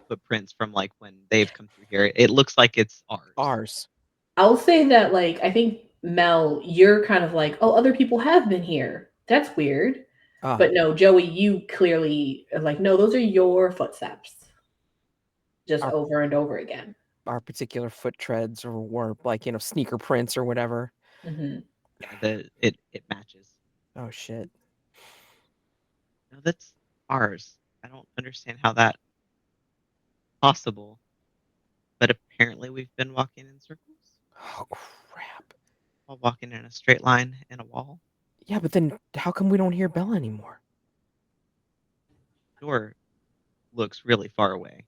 footprints from like when they've come through here. It looks like it's ours. I'll say that, like, I think Mel, you're kind of like, oh, other people have been here. That's weird. But no, Joey, you clearly are like, no, those are your footsteps. Just over and over again. Our particular foot treads or like, sneaker prints or whatever. Mm-hmm. Yeah, it matches. Oh shit. No, that's ours. I don't understand how that's possible. But apparently we've been walking in circles. Oh crap. While walking in a straight line in a wall. Yeah, but then how come we don't hear Bella anymore? The door looks really far away.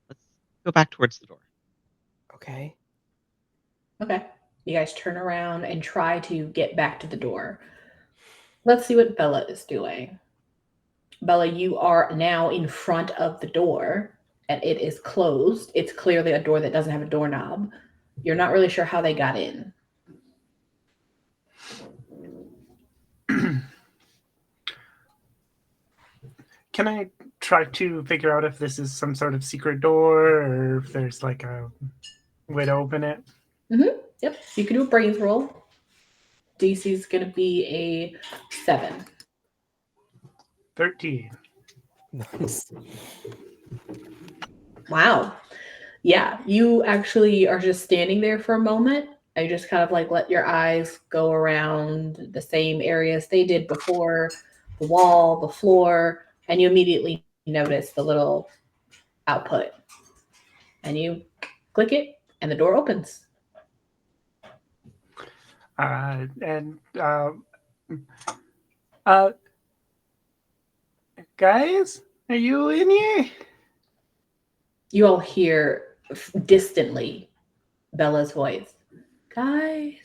Let's go back towards the door. Okay. Okay. You guys turn around and try to get back to the door. Let's see what Bella is doing. Bella, you are now in front of the door and it is closed. It's clearly a door that doesn't have a doorknob. You're not really sure how they got in. Can I try to figure out if this is some sort of secret door or if there's like a way to open it? Mm-hmm. Yep. You can do a brains roll. DC is going to be a 7. 13. Nice. Wow. Yeah, you actually are just standing there for a moment. I just kind of like let your eyes go around the same areas they did before, the wall, the floor, and you immediately notice the little output. And you click it, and the door opens. Guys, are you in here? You all hear distantly Bella's voice. Guys.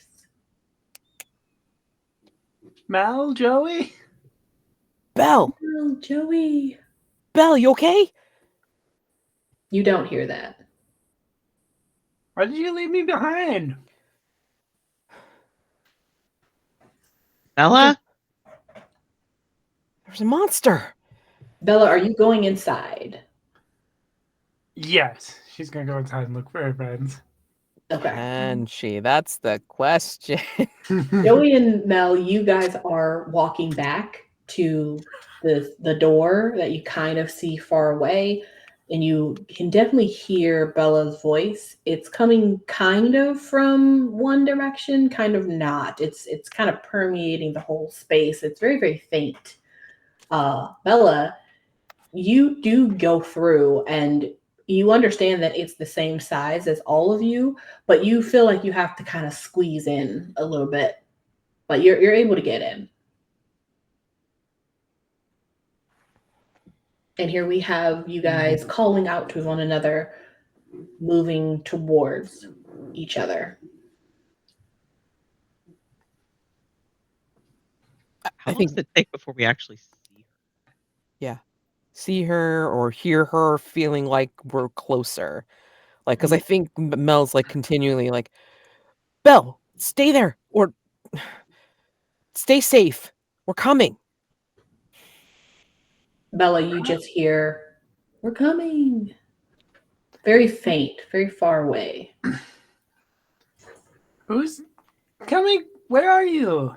Mal, Joey? Belle! Oh, Joey. Belle, you okay? You don't hear that. Why did you leave me behind? Bella? There's a monster. Bella, are you going inside? Yes, she's gonna go inside and look for her friends. Okay. Can she? That's the question. Joey and Mel, you guys are walking back to the door that you kind of see far away, and you can definitely hear Bella's voice. It's coming kind of from one direction, kind of not. It's kind of permeating the whole space. It's very, very faint. Bella, you do go through and you understand that it's the same size as all of you, but you feel like you have to kind of squeeze in a little bit. But you're able to get in. And here we have you guys calling out to one another, moving towards each other. How long does it take before we actually see her? Yeah. See her or hear her feeling like we're closer. Like, because I think Mel's like continually like, Belle, stay there or stay safe. We're coming. Bella, you just hear, "We're coming." Very faint, very far away. Who's coming? Where are you?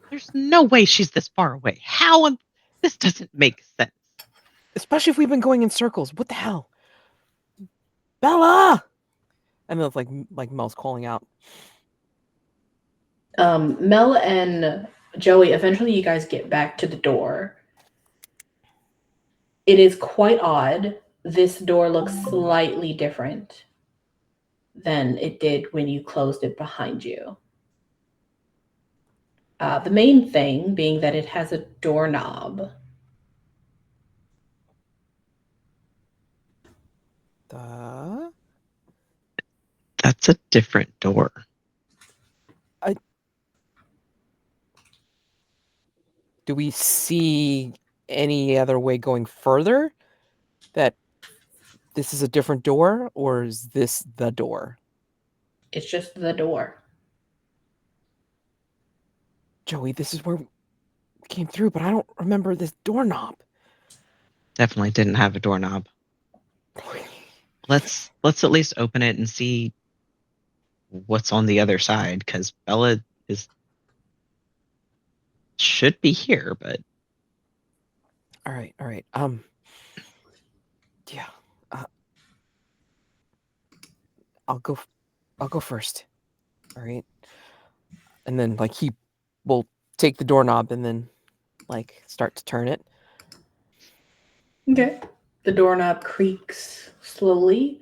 There's no way she's this far away. How? This doesn't make sense. Especially if we've been going in circles. What the hell? Bella! And then it's like Mel's calling out. Mel and Joey, eventually you guys get back to the door. It is quite odd. This door looks slightly different than it did when you closed it behind you. The main thing being that it has a doorknob. That's a different door. Do we see any other way going further? That this is a different door, or is this the door? It's just the door. Joey, this is where we came through, but I don't remember this doorknob. Definitely didn't have a doorknob. Let's at least open it and see what's on the other side, because Bella should be here, but All right. Yeah. I'll go first. All right. And then like he will take the doorknob and then like start to turn it. Okay. The doorknob creaks slowly.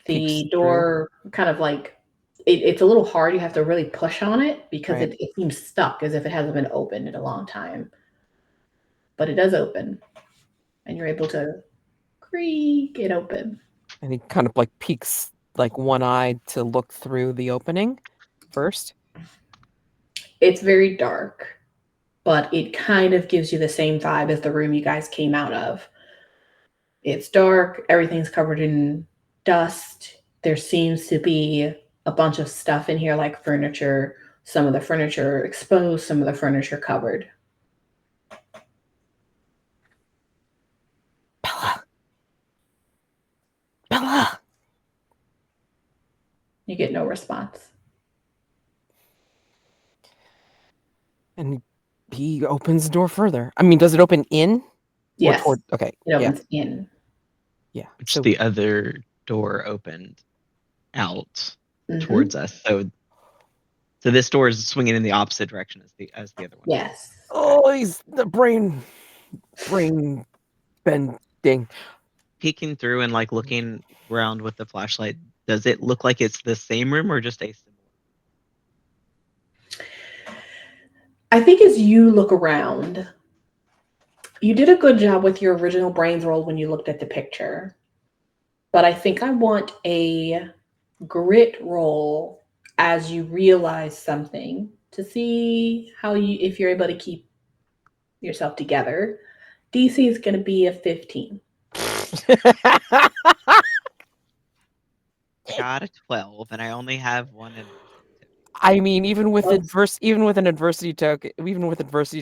The door kind of like it's a little hard. You have to really push on it because Right. it seems stuck as if it hasn't been opened in a long time. But it does open. And you're able to creak it open. And he kind of like peeks like one eye to look through the opening first. It's very dark, but it kind of gives you the same vibe as the room you guys came out of. It's dark, everything's covered in dust. There seems to be a bunch of stuff in here like furniture, some of the furniture exposed, some of the furniture covered. Bella! You get no response. And he opens the door further. I mean, does it open in? Yes. Okay. It opens in. Yeah. Which the other door opened out towards us. So this door is swinging in the opposite direction as the other one. Yes. Oh, he's the brain bending. Peeking through and like looking around with the flashlight, does it look like it's the same room or just a similar? I think as you look around, you did a good job with your original brains roll when you looked at the picture. But I think I want a grit roll as you realize something to see if you're able to keep yourself together. DC is going to be a 15. Got a 12, and I only have one adversity. I mean, even with adversity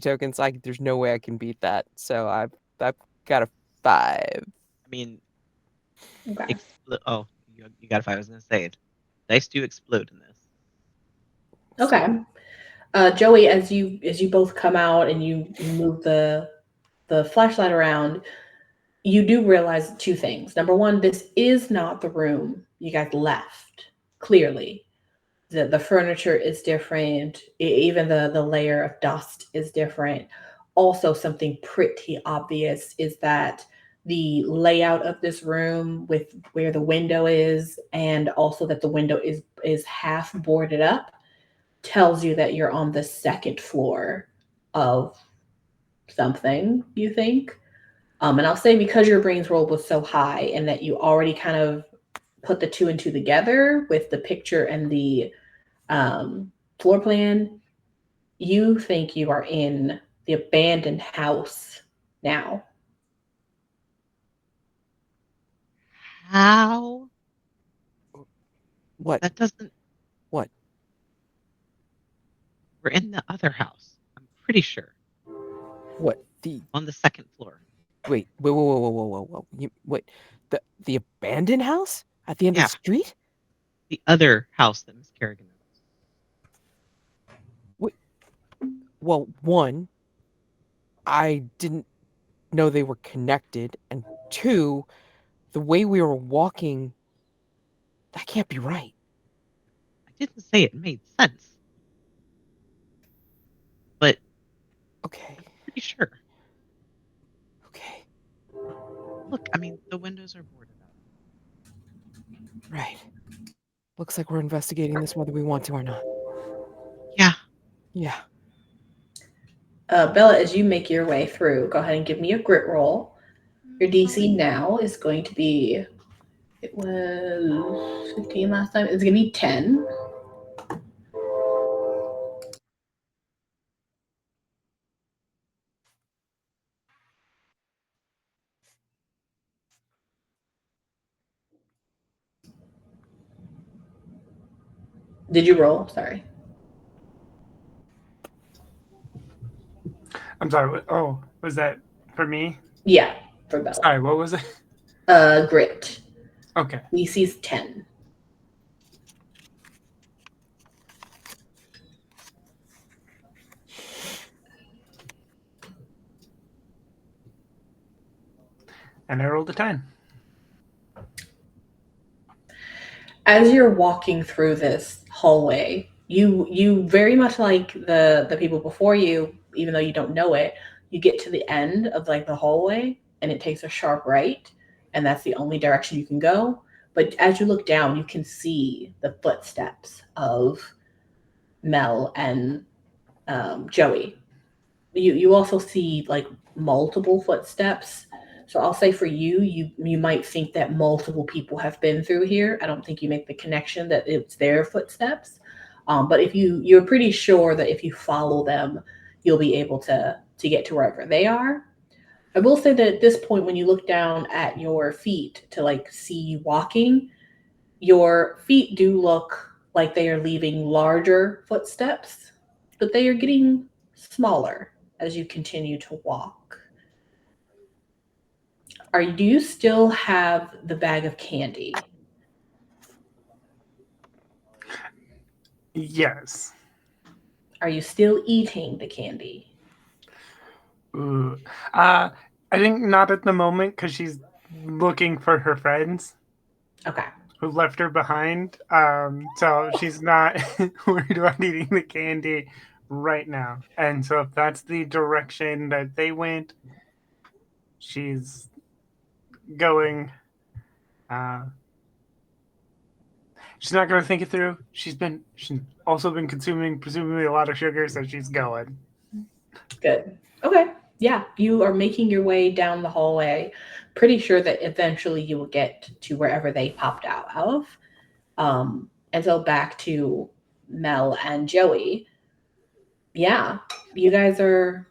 tokens, there's no way I can beat that. So I've got a 5. I mean, okay. You got a 5. I was gonna say it. Dice do explode in this. Okay. Joey, as you both come out and you move the flashlight around, you do realize 2 things. Number 1, this is not the room you guys left. Clearly, the furniture is different. Even the layer of dust is different. Also, something pretty obvious is that the layout of this room with where the window is, and also that the window is half boarded up, tells you that you're on the 2nd floor of something, you think. And I'll say because your brains roll was so high and that you already kind of put the two and two together with the picture and the floor plan, you think you are in the abandoned house now. How? What? That doesn't. What? We're in the other house. I'm pretty sure. What? On the second floor. Wait. Whoa. Wait. The abandoned house at the end of the street? The other house that Miss Kerrigan owns. Wait. Well, one, I didn't know they were connected, and two, the way we were walking, that can't be right. I didn't say it made sense. But okay. I'm pretty sure. Okay. Look, I mean, the windows are boarded up. Right. Looks like we're investigating this whether we want to or not. Yeah. Yeah. Bella, as you make your way through, go ahead and give me a grit roll. Your DC now is going to be, it was 15 last time, it's going to be 10. Did you roll? Sorry. I'm sorry. Oh, was that for me? Yeah, for Bella. Sorry, what was it? Grit. Okay. DC's 10. And I rolled a 10. As you're walking through this hallway, you very much like the people before you, even though you don't know it, you get to the end of like the hallway and it takes a sharp right, and that's the only direction you can go. But as you look down, you can see the footsteps of Mel and Joey. You also see like multiple footsteps. So I'll say for you might think that multiple people have been through here. I don't think you make the connection that it's their footsteps. But if you're pretty sure that if you follow them, you'll be able to get to wherever they are. I will say that at this point, when you look down at your feet to like see you walking, your feet do look like they are leaving larger footsteps, but they are getting smaller as you continue to walk. Do you still have the bag of candy? Yes. Are you still eating the candy? Ooh. I think not at the moment because she's looking for her friends. Okay. Who left her behind. So she's not worried about eating the candy right now. And so if that's the direction that they went, she's going. She's not going to think it through. She's also been consuming presumably a lot of sugar, so she's going. Good. Okay. Yeah, you are making your way down the hallway. Pretty sure that eventually you will get to wherever they popped out of. And so back to Mel and Joey. Yeah, you guys are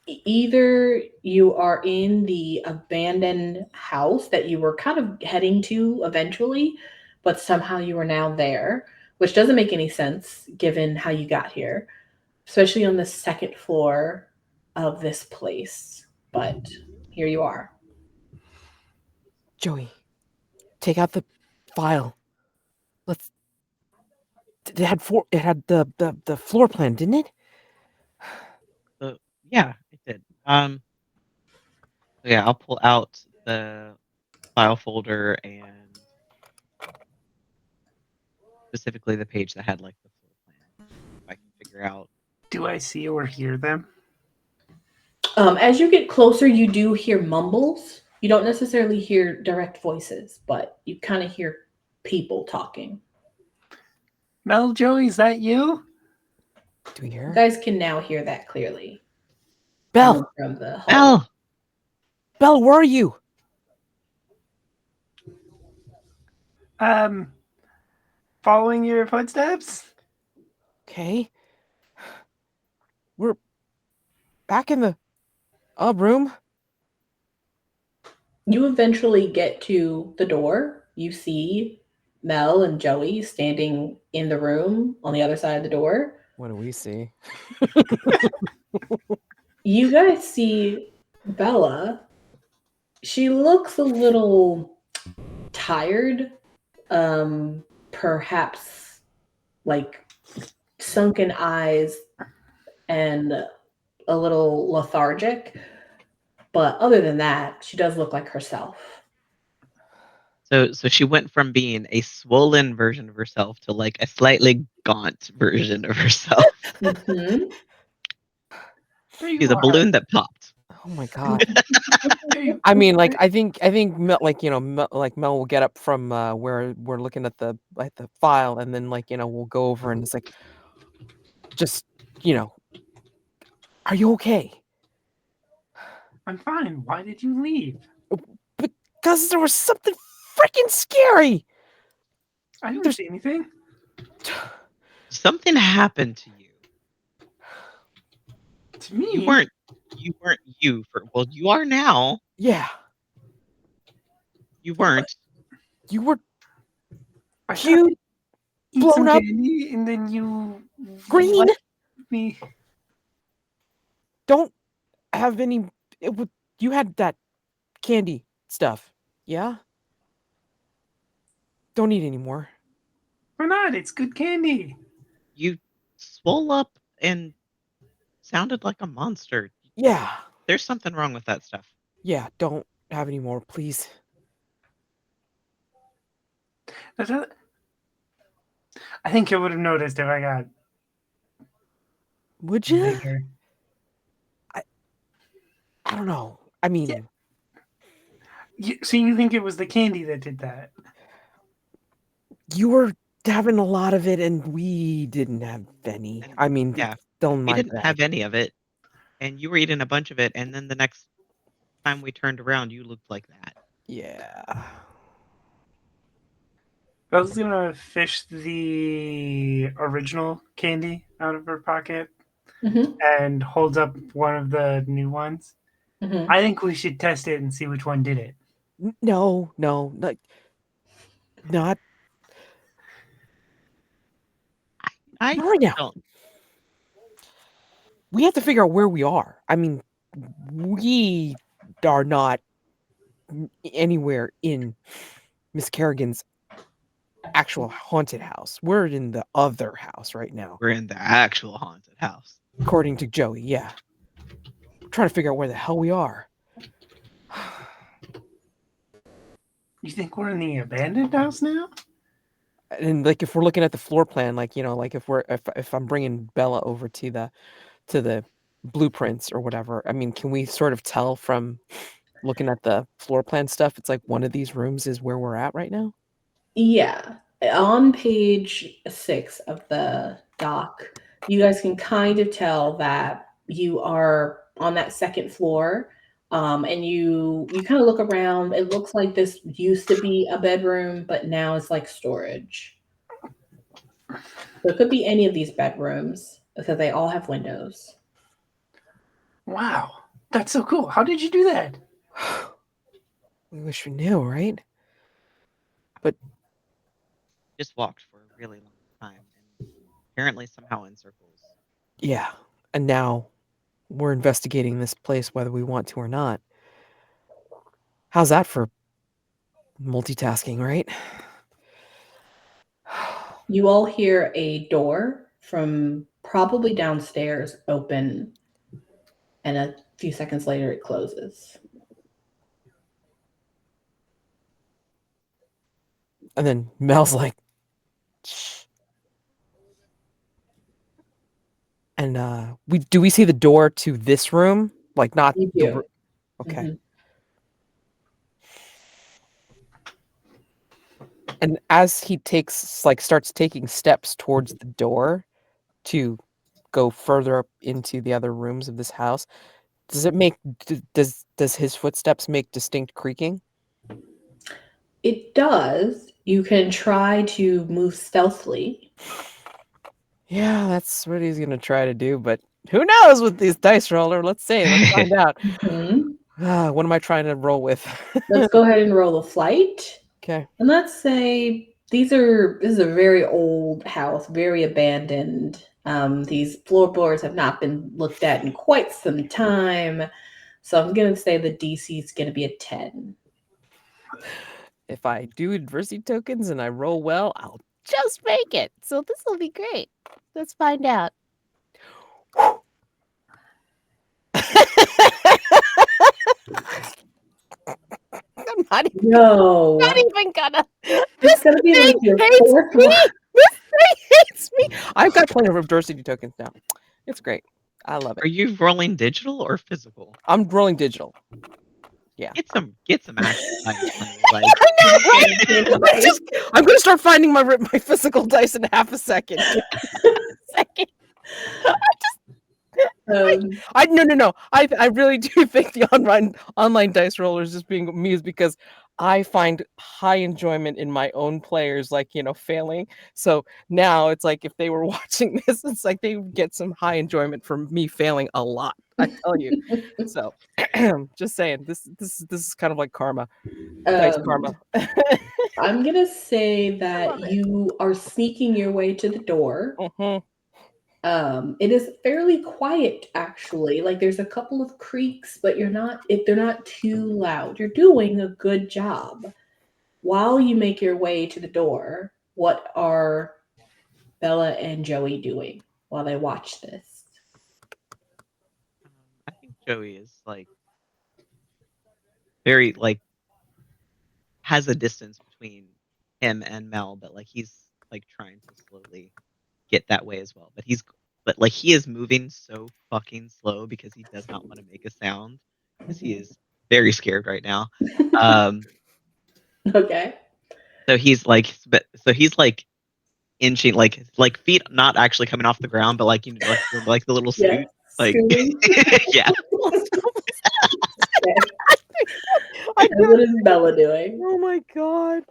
either you are in the abandoned house that you were kind of heading to eventually, but somehow you are now there, which doesn't make any sense given how you got here, especially on the second floor of this place. But here you are. Joey, take out the file. It had the floor plan, didn't it? Yeah, it did. Yeah, I'll pull out the file folder and specifically the page that had like the floor plan. If I can figure out. Do I see or hear them? As you get closer, you do hear mumbles. You don't necessarily hear direct voices, but you kind of hear people talking. Mel, Joey, is that you? Do we hear? You guys can now hear that clearly. Belle! From the hall. Belle, where are you? Following your footsteps. Okay. We're back in the room. You eventually get to the door. You see Mel and Joey standing in the room on the other side of the door. What do we see? You guys see Bella. She looks a little tired, perhaps like sunken eyes and a little lethargic. But other than that, she does look like herself. So she went from being a swollen version of herself to like a slightly gaunt version of herself. Mm-hmm. She's a balloon that popped. Oh my god. I mean, like I think Mel, like Mel will get up from where we're looking at the file, and then like we'll go over and it's like, just are you okay? I'm fine. Why did you leave? Because there was something freaking scary. I didn't see anything. Something happened to you. To me, you weren't you for well, you are now. Yeah. You weren't. You were. You blown up candy and then you green. left me. Don't have any. You had that candy stuff, yeah? Don't eat anymore. Why not? It's good candy. You swole up and sounded like a monster. Yeah. There's something wrong with that stuff. Yeah, don't have any more, please. I think I would have noticed if I got. Would you? Bigger. I don't know. I mean, so you think it was the candy that did that? You were having a lot of it, and we didn't have any. I mean, yeah, don't mind we didn't have any of it, and you were eating a bunch of it, and then the next time we turned around, you looked like that. Yeah. I was gonna fish the original candy out of her pocket and hold up one of the new ones. I think we should test it and see which one did it. No, like not. I right now. don't. We have to figure out where we are. I mean, we are not anywhere in Miss Kerrigan's actual haunted house. We're in the other house right now. We're in the actual haunted house. According to Joey, yeah. We're trying to figure out where the hell we are. You think we're in the abandoned house now? And like, if we're looking at the floor plan, like, like if I'm bringing Bella over to the blueprints or whatever, I mean, can we sort of tell from looking at the floor plan stuff, it's like one of these rooms is where we're at right now? Yeah. On page 6 of the doc, you guys can kind of tell that you are on that second floor. And you kind of look around. It looks like this used to be a bedroom, but now it's like storage. So it could be any of these bedrooms because they all have windows. Wow, that's so cool. How did you do that? We wish we knew, right? But just walked for a really long time, and apparently somehow in circles. Yeah, and now we're investigating this place whether we want to or not. How's that for multitasking, right? You all hear a door from probably downstairs open, and a few seconds later it closes. And then Mel's like, shh. And we see the door to this room? Like, not You the do. Okay. And as he starts taking steps towards the door to go further up into the other rooms of this house, does his footsteps make distinct creaking? It does. You can try to move stealthily. Yeah, that's what he's gonna try to do, but who knows with these dice roller? Let's see. Let's find out. What am I trying to roll with? Let's go ahead and roll a flight. Okay. And let's say this is a very old house, very abandoned. These floorboards have not been looked at in quite some time. So I'm going to say the DC is going to be a 10. If I do adversity tokens and I roll well, I'll just make it. So this will be great. Let's find out. I'm not even, No. not even gonna. It's going to be like your hates fourth me. one. This thing hates me. I've got plenty of adversity tokens now. It's great. I love it. Are you rolling digital or physical? I'm rolling digital. Yeah. Get some action dice, honey. Like, I know, right? I'm going to start finding my physical dice in half a second. No. I really do think the online dice rollers just being amused because I find high enjoyment in my own players, like, failing. So now it's like if they were watching this, it's like they would get some high enjoyment from me failing a lot. I tell you. So just saying, this is kind of like karma. Dice karma. I'm gonna say that you are sneaking your way to the door. Mm-hmm. It is fairly quiet, actually. Like there's a couple of creaks, but they're not too loud. You're doing a good job. While you make your way to the door, what are Bella and Joey doing while they watch this? I think Joey is like very like has a distance between him and Mel, but like he's like trying to slowly get that way as well. But like he is moving so fucking slow because he does not want to make a sound because he is very scared right now. Okay. So he's like inching, like feet not actually coming off the ground, but like like the little scoot, Yes. like yeah. And what is Bella doing? Oh my god.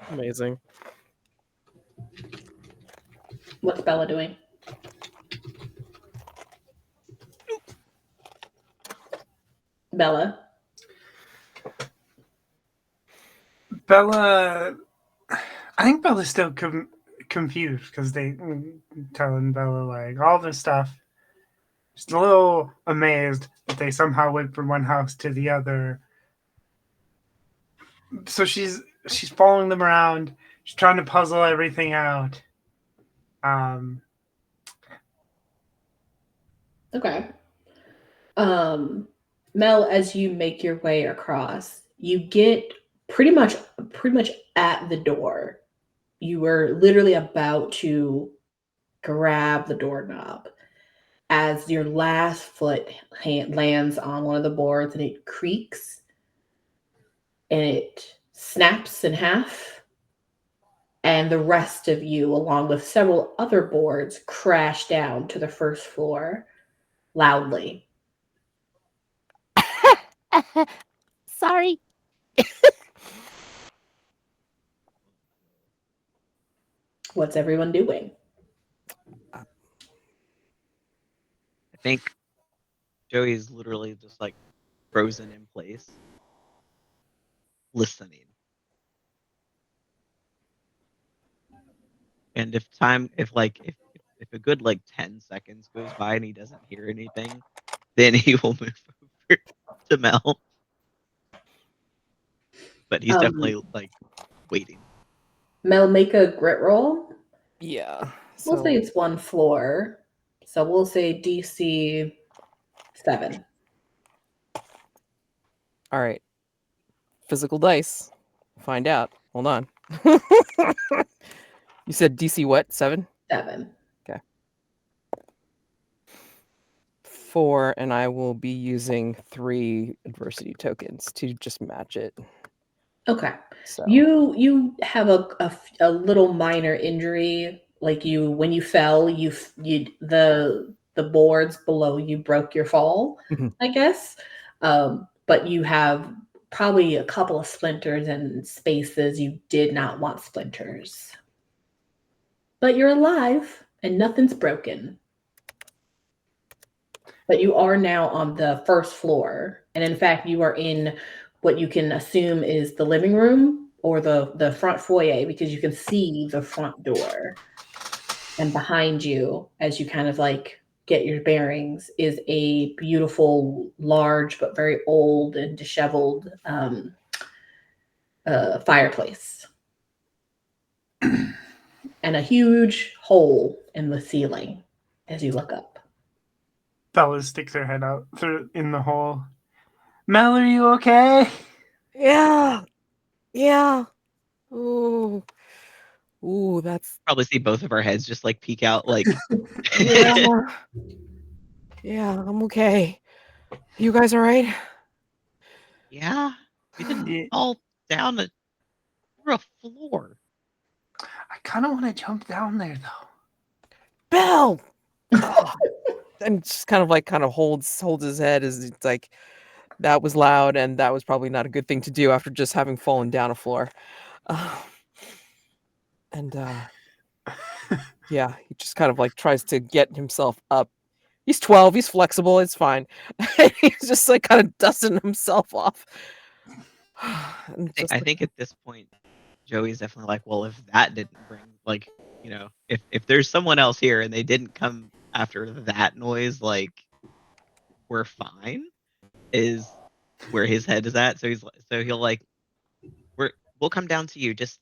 Amazing. What's Bella doing? Bella. I think Bella's still confused because they telling Bella like all this stuff. Just a little amazed that they somehow went from one house to the other. So she's following them around. She's trying to puzzle everything out. Okay. Mel, as you make your way across, you get pretty much at the door. You were literally about to grab the doorknob as your last foot lands on one of the boards and it creaks and it snaps in half, and the rest of you, along with several other boards, crash down to the first floor loudly. Sorry. What's everyone doing? I think Joey's literally just like frozen in place, listening. And if a good like 10 seconds goes by and he doesn't hear anything, then he will move over to Mel. But he's definitely like waiting. Mel, make a grit roll. Yeah. We'll say it's one floor. So we'll say DC 7. All right. Physical dice. Find out. Hold on. You said DC what? 7? 7. Okay. 4, and I will be using 3 adversity tokens to just match it. Okay. So you have a little minor injury, like when you fell, the boards below you broke your fall, I guess. But you have probably a couple of splinters and spaces you did not want splinters. But you're alive and nothing's broken. But you are now on the first floor. And in fact, you are in what you can assume is the living room or the front foyer, because you can see the front door. And behind you, as you kind of like get your bearings, is a beautiful, large, but very old and disheveled fireplace. And a huge hole in the ceiling as you look up. Bella sticks her head out in the hole. Mel, are you okay? Yeah. Ooh, that's Probably see both of our heads just like peek out, like. Yeah, I'm okay. You guys all right? Yeah, we didn't fall down through a floor. I kind of want to jump down there though. Bell. And just kind of holds his head as it's like, that was loud, and that was probably not a good thing to do after just having fallen down a floor. Yeah, he just kind of like tries to get himself up. He's 12, he's flexible, it's fine. He's just like kind of dusting himself off. I think at this point, Joey's definitely like, well, if that didn't bring, like, you know, if there's someone else here and they didn't come after that noise, like, we're fine, is where his head is at. So he'll like, we'll come down to you. Just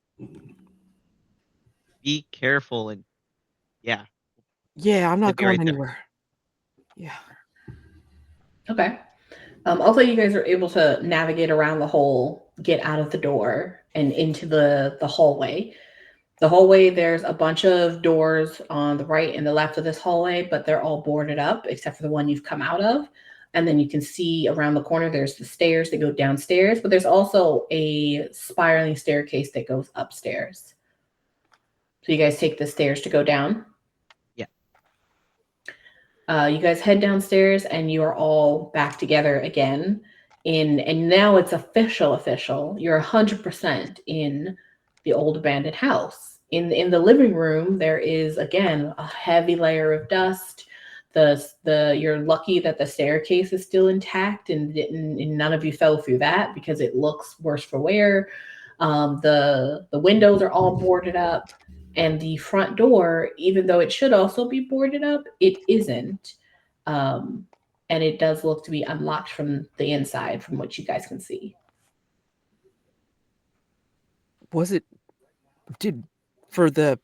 be careful and yeah. Yeah, I'm not going anywhere. Yeah. Okay. Also, you guys are able to navigate around the hole, get out of the door, and into the hallway. The hallway, there's a bunch of doors on the right and the left of this hallway, but they're all boarded up except for the one you've come out of. And then you can see around the corner, there's the stairs that go downstairs, but there's also a spiraling staircase that goes upstairs. So you guys take the stairs to go down? Yeah. You guys head downstairs and you are all back together again. And now it's official. You're 100% in the old abandoned house. In the living room, there is again a heavy layer of dust. You're lucky that the staircase is still intact and none of you fell through that because it looks worse for wear. The windows are all boarded up, and the front door, even though it should also be boarded up, it isn't. And it does look to be unlocked from the inside, from what you guys can see. For the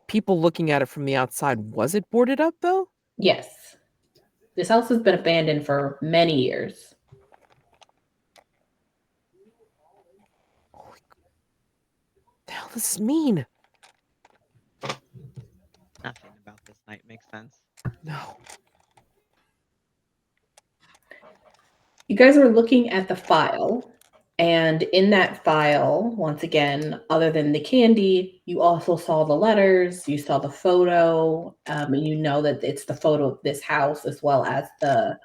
people looking at it from the outside, was it boarded up though? Yes. This house has been abandoned for many years. What the hell does this mean? Nothing about this night makes sense. No. You guys are looking at the file, and in that file, once again, other than the candy, you also saw the letters, you saw the photo, and you know that it's the photo of this house as well as the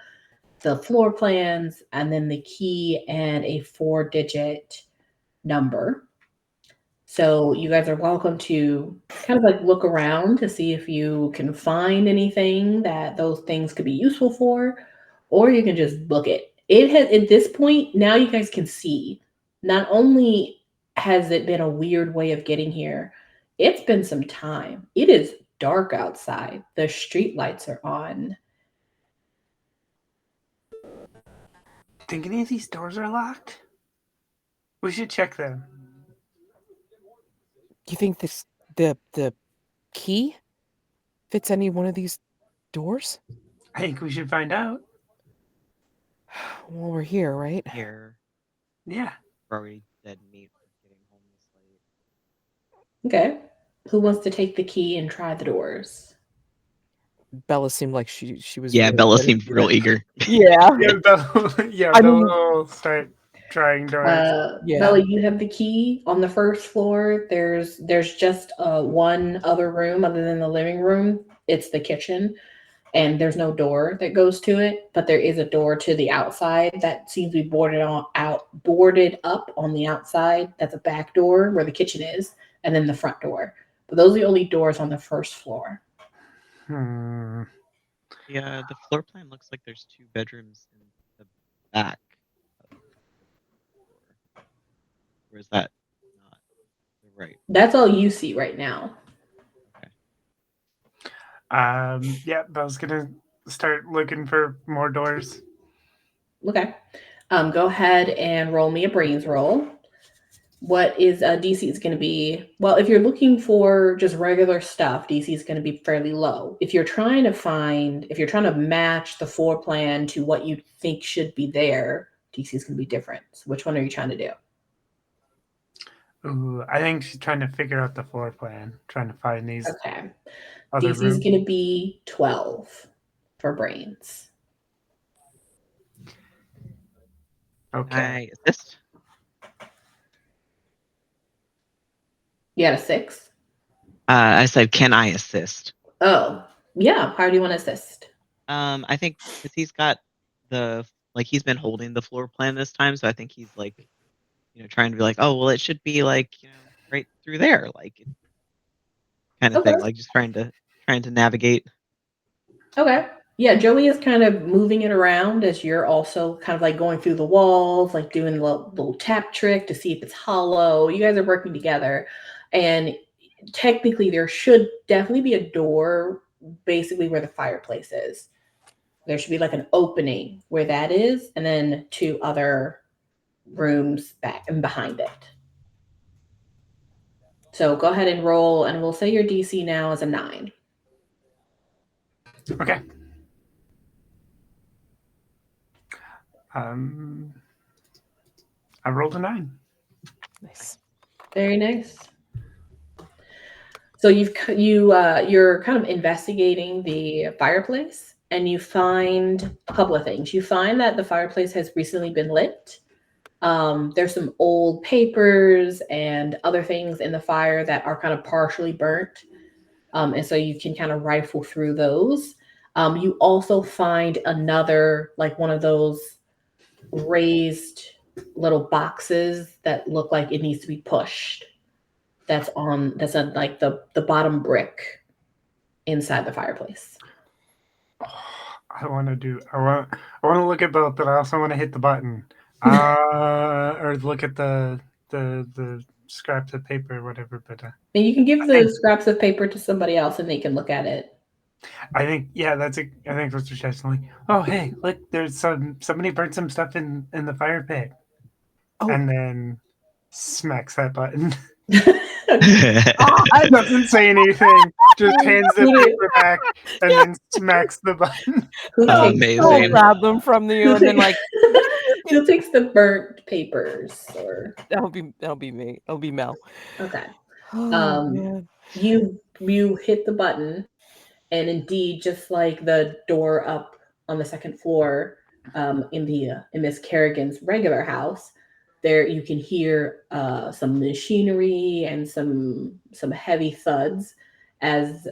floor plans, and then the key and a 4-digit number. So you guys are welcome to kind of like look around to see if you can find anything that those things could be useful for, or you can just book it. It has, at this point, now you guys can see, not only has it been a weird way of getting here, it's been some time. It is dark outside. The street lights are on. Think any of these doors are locked? We should check them. You think the key fits any one of these doors? I think we should find out. Well, we're here, right? Here. Yeah. We're already dead meat for getting home this late. Okay. Who wants to take the key and try the doors? Bella seemed like she was. Yeah, really Bella ready seemed to do real that. eager. Yeah. Bella will start trying doors. Bella, you have the key on the first floor. There's just one other room other than the living room. It's the kitchen. and there's no door that goes to it, but there is a door to the outside that seems to be boarded up on the outside. That's a back door where the kitchen is, and then the front door. But those are the only doors on the first floor. Yeah, the floor plan looks like there's 2 bedrooms in the back. Or is that not right? That's all you see right now. Yeah, I was gonna start looking for more doors. Okay. Go ahead and roll me a brains roll. What is DC is going to be? Well, if you're looking for just regular stuff, DC is going to be fairly low. If you're trying to match the floor plan to what you think should be there, DC is going to be different. So which one are you trying to do? Ooh, I think she's trying to figure out the floor plan, trying to find these. Okay. Other DC is going to be 12 for brains. Okay. I assist. You got a 6? I said, can I assist? Oh, yeah. How do you want to assist? I think because he's got he's been holding the floor plan this time, so I think he's like, trying to be like, oh, well, it should be like, right through there, like kind of thing, like just trying to navigate. Okay. Yeah, Joey is kind of moving it around as you're also kind of like going through the walls, like doing the little tap trick to see if it's hollow. You guys are working together, and technically there should definitely be a door basically where the fireplace is. There should be like an opening where that is, and then 2 other rooms back and behind it. So go ahead and roll, and we'll say your DC now is a 9. Okay. I rolled a 9. Nice. Very nice. So you're kind of investigating the fireplace, and you find a couple of things. You find that the fireplace has recently been lit. There's some old papers and other things in the fire that are kind of partially burnt. And so you can kind of rifle through those. You also find another, like one of those raised little boxes that look like it needs to be pushed. That's on like the bottom brick inside the fireplace. I want to look at both, but I also want to hit the button. Or look at the scraps of paper or whatever. But and you can give the scraps of paper to somebody else and they can look at it. I think I think that's what she's like. Oh, hey, look, there's somebody burnt some stuff in the fire pit. Oh. And then smacks that button. Doesn't say anything, just hands the paper back and then smacks the button. Amazing. Grab them from you and then like who takes the burnt papers? Or that'll be me. It'll be Mel. Okay. Oh, you hit the button, and indeed, just like the door up on the second floor in Miss Kerrigan's regular house, there you can hear some machinery and some heavy thuds as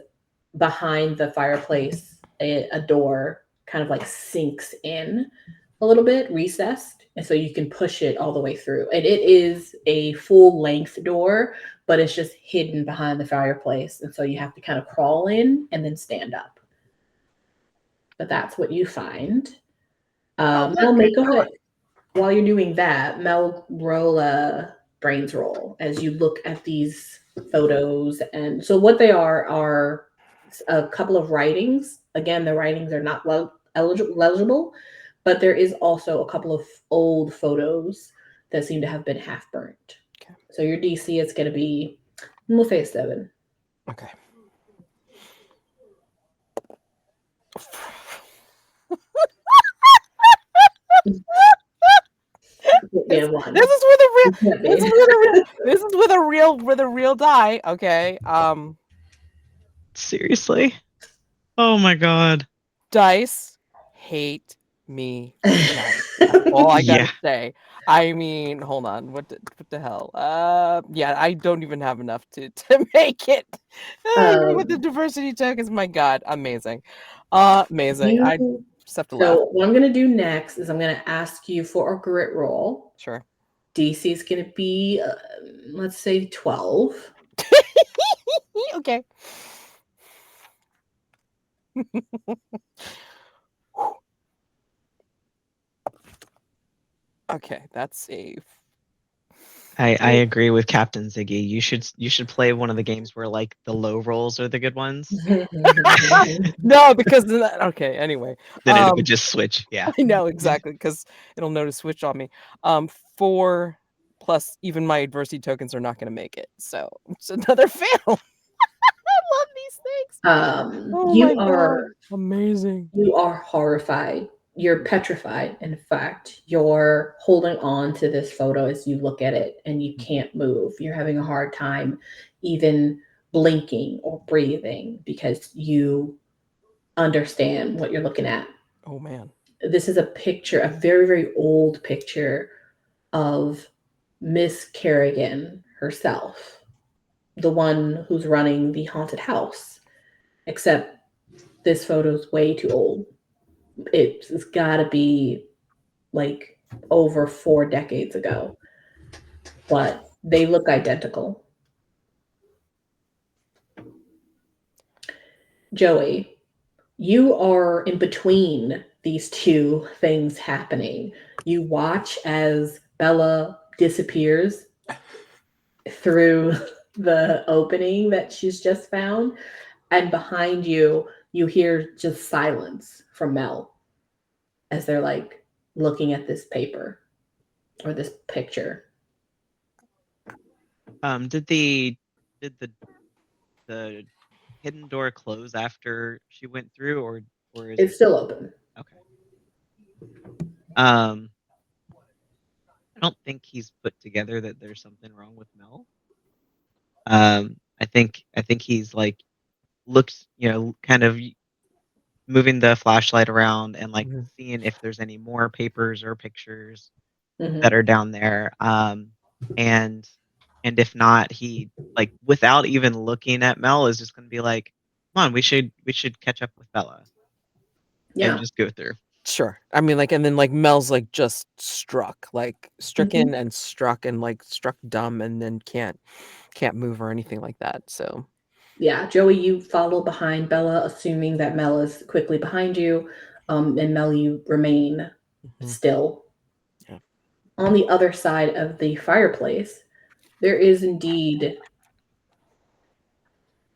behind the fireplace a door kind of like sinks in a little bit, recessed, and so you can push it all the way through. And it is a full length door, but it's just hidden behind the fireplace, and so you have to kind of crawl in and then stand up. But that's what you find. Mel, go ahead. While you're doing that, Mel, roll a brains roll as you look at these photos. And so what they are a couple of writings. Again, the writings are not legible, but there is also a couple of old photos that seem to have been half burnt. Okay. So your DC is going to be, we'll say 7. Okay. This is with a real die. Okay. Seriously? Oh my god. Dice hate me. That's all I gotta say. I mean, hold on. What the hell? Yeah, I don't even have enough to make it. Even with the diversity tokens, my God, amazing. Amazing. I just have to laugh. So what I'm going to do next is I'm going to ask you for a grit roll. Sure. DC is going to be, let's say 12. Okay. Okay, that's a. I agree with Captain Ziggy. You should play one of the games where like the low rolls are the good ones. No, because okay. Anyway, then it would just switch. Yeah, I know exactly because it'll know to switch on me. 4 plus even my adversity tokens are not going to make it, so it's another fail. I love these things. Oh you my are God, amazing. You are horrified. You're petrified. In fact, you're holding on to this photo as you look at it and you can't move. You're having a hard time even blinking or breathing because you understand what you're looking at. Oh man. This is a picture, a very, very old picture of Miss Kerrigan herself, the one who's running the haunted house. Except this photo's way too old. It's got to be like over 4 decades ago, but they look identical. Joey, you are in between these two things happening. You watch as Bella disappears through the opening that she's just found, and behind you, you hear just silence from Mel as they're like looking at this paper or this picture. Did the hidden door close after she went through, or is It's still open? Okay. I don't think he's put together that there's something wrong with Mel. I think he's like looks, kind of moving the flashlight around and like seeing if there's any more papers or pictures that are down there. And if not, he like without even looking at Mel is just going to be like, "Come on, we should catch up with Bella." Yeah. And just go through. Sure. I mean, like, and then like Mel's like just stricken and struck and like struck dumb and then can't move or anything like that. So yeah, Joey, you follow behind Bella, assuming that Mel is quickly behind you, and Mel, you remain still. Yeah. On the other side of the fireplace, there is indeed.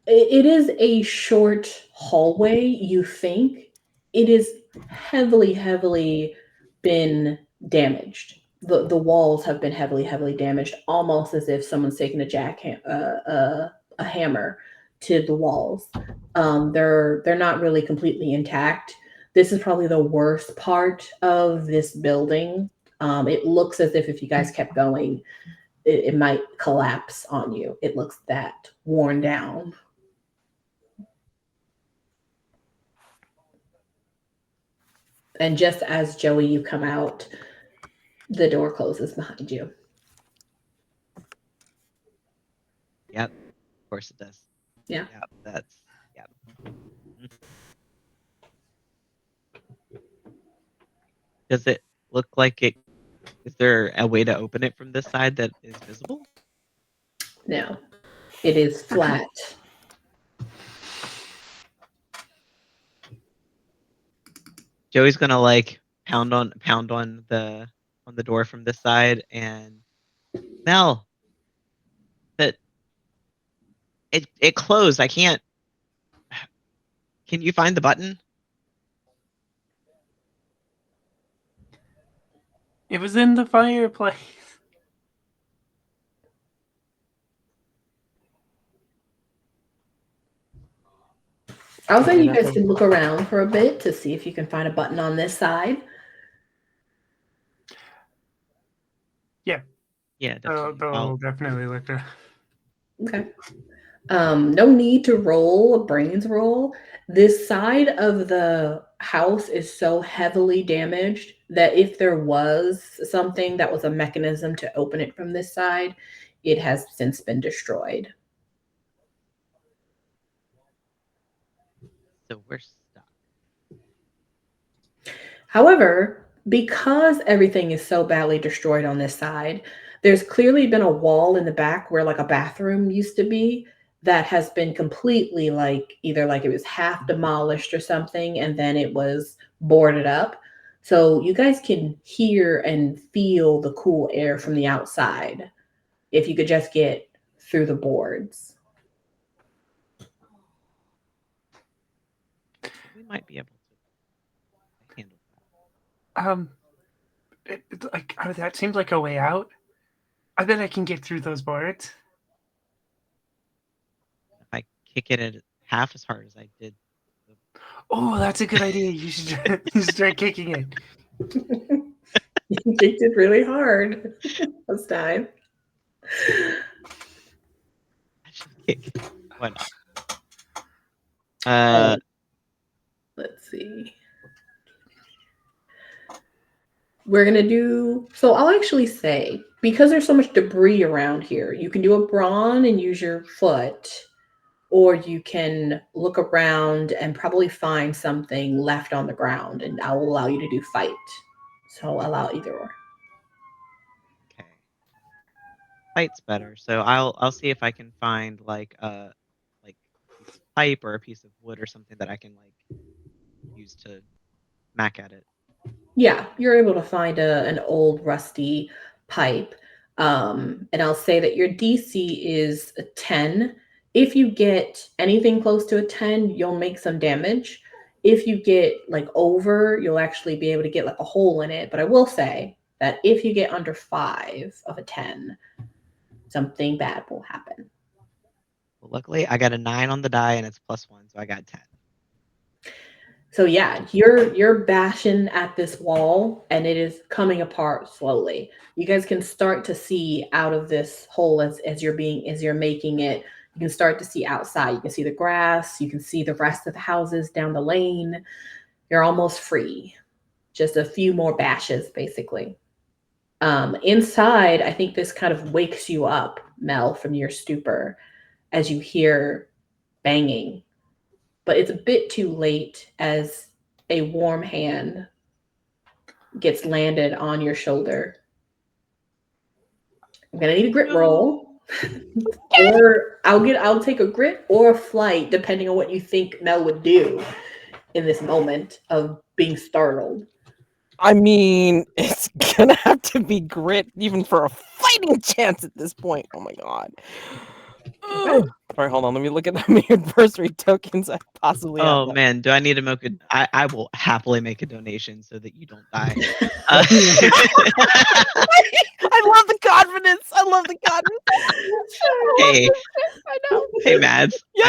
It is a short hallway. You think it is heavily been damaged. The walls have been heavily damaged, almost as if someone's taken a hammer to the walls. They're not really completely intact. This is probably the worst part of this building. It looks as if you guys kept going, it might collapse on you. It looks that worn down. And just as Joey, you come out, the door closes behind you. Yep, of course it does. Yeah. Yep. Does it look like it? Is there a way to open it from this side that is visible? No, it is flat. Joey's gonna like pound on the door from this side, and Mel, that it closed. I can't. Can you find the button? It was in the fireplace. I'll say you guys can look around for a bit to see if you can find a button on this side. Yeah. Yeah, definitely. They'll definitely look there. Okay. No need to roll a brains roll. This side of the house is so heavily damaged that if there was something that was a mechanism to open it from this side, it has since been destroyed. So we're stuck. However, because everything is so badly destroyed on this side, there's clearly been a wall in the back where like a bathroom used to be that has been completely like either like it was half demolished or something and then it was boarded up. So you guys can hear and feel the cool air from the outside if you could just get through the boards. We might be able to handle that. That seems like a way out. I bet I can get through those boards. If I kick it at half as hard as I did. Oh, that's a good idea. You should start kicking it. You kicked it really hard this time. I should kick. Why not? Let's see. We're going to do, so I'll actually say, because there's so much debris around here, you can do a brawn and use your foot, or you can look around and probably find something left on the ground, and I will allow you to do fight. So I'll allow either or. Okay. Fight's better. So I'll see if I can find like a piece of pipe or a piece of wood or something that I can like use to mack at it. Yeah, you're able to find an old rusty pipe. And I'll say that your DC is a 10. If you get anything close to a 10, you'll make some damage. If you get like over, you'll actually be able to get like a hole in it. But I will say that if you get under 5 of a 10, something bad will happen. Well, luckily I got a 9 on the die and it's +1, so I got 10. So yeah, you're bashing at this wall and it is coming apart slowly. You guys can start to see out of this hole as you're making it. You can start to see outside. You can see the grass, you can see the rest of the houses down the lane. You're almost free. Just a few more bashes basically. Inside, I think this kind of wakes you up, Mel, from your stupor as you hear banging. But it's a bit too late as a warm hand gets landed on your shoulder. I'm gonna need a grit roll. Or I'll take a grit or a flight, depending on what you think Mel would do in this moment of being startled. I mean, it's gonna have to be grit even for a fighting chance at this point. Oh my god. All right, hold on. Let me look at how many adversary tokens I possibly have. Oh man, do I need to make a? I will happily make a donation so that you don't die. I love the confidence. I love the confidence. Hey, I know. Hey, Mads. Yes?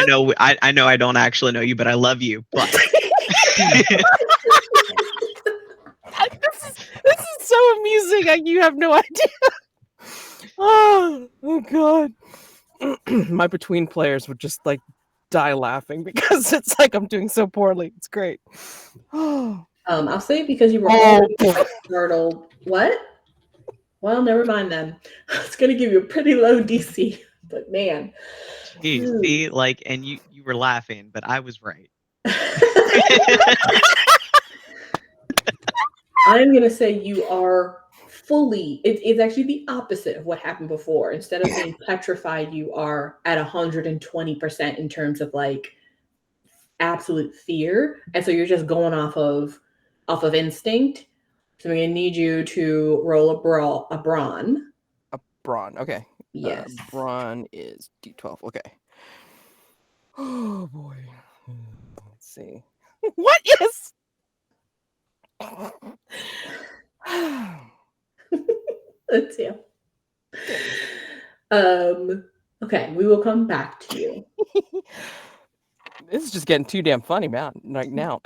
I know I don't actually know you, but I love you. But this is so amusing. You have no idea. Oh god. My between players would just like die laughing because it's like I'm doing so poorly. It's great. I'll say because you were already startled. What? Well, never mind then. It's gonna give you a pretty low DC, but man. geez, see, like, and you were laughing, but I was right. I'm gonna say you are fully. It's actually the opposite of what happened before. Instead of being petrified, you are at 120% in terms of like absolute fear, and so you're just going off of instinct. So I'm gonna need you to roll a brawn. A brawn. Okay. Yes. Brawn is D12. Okay. Oh boy. Let's see. What is? Let's see. Okay, we will come back to you. This is just getting too damn funny, man. Right now.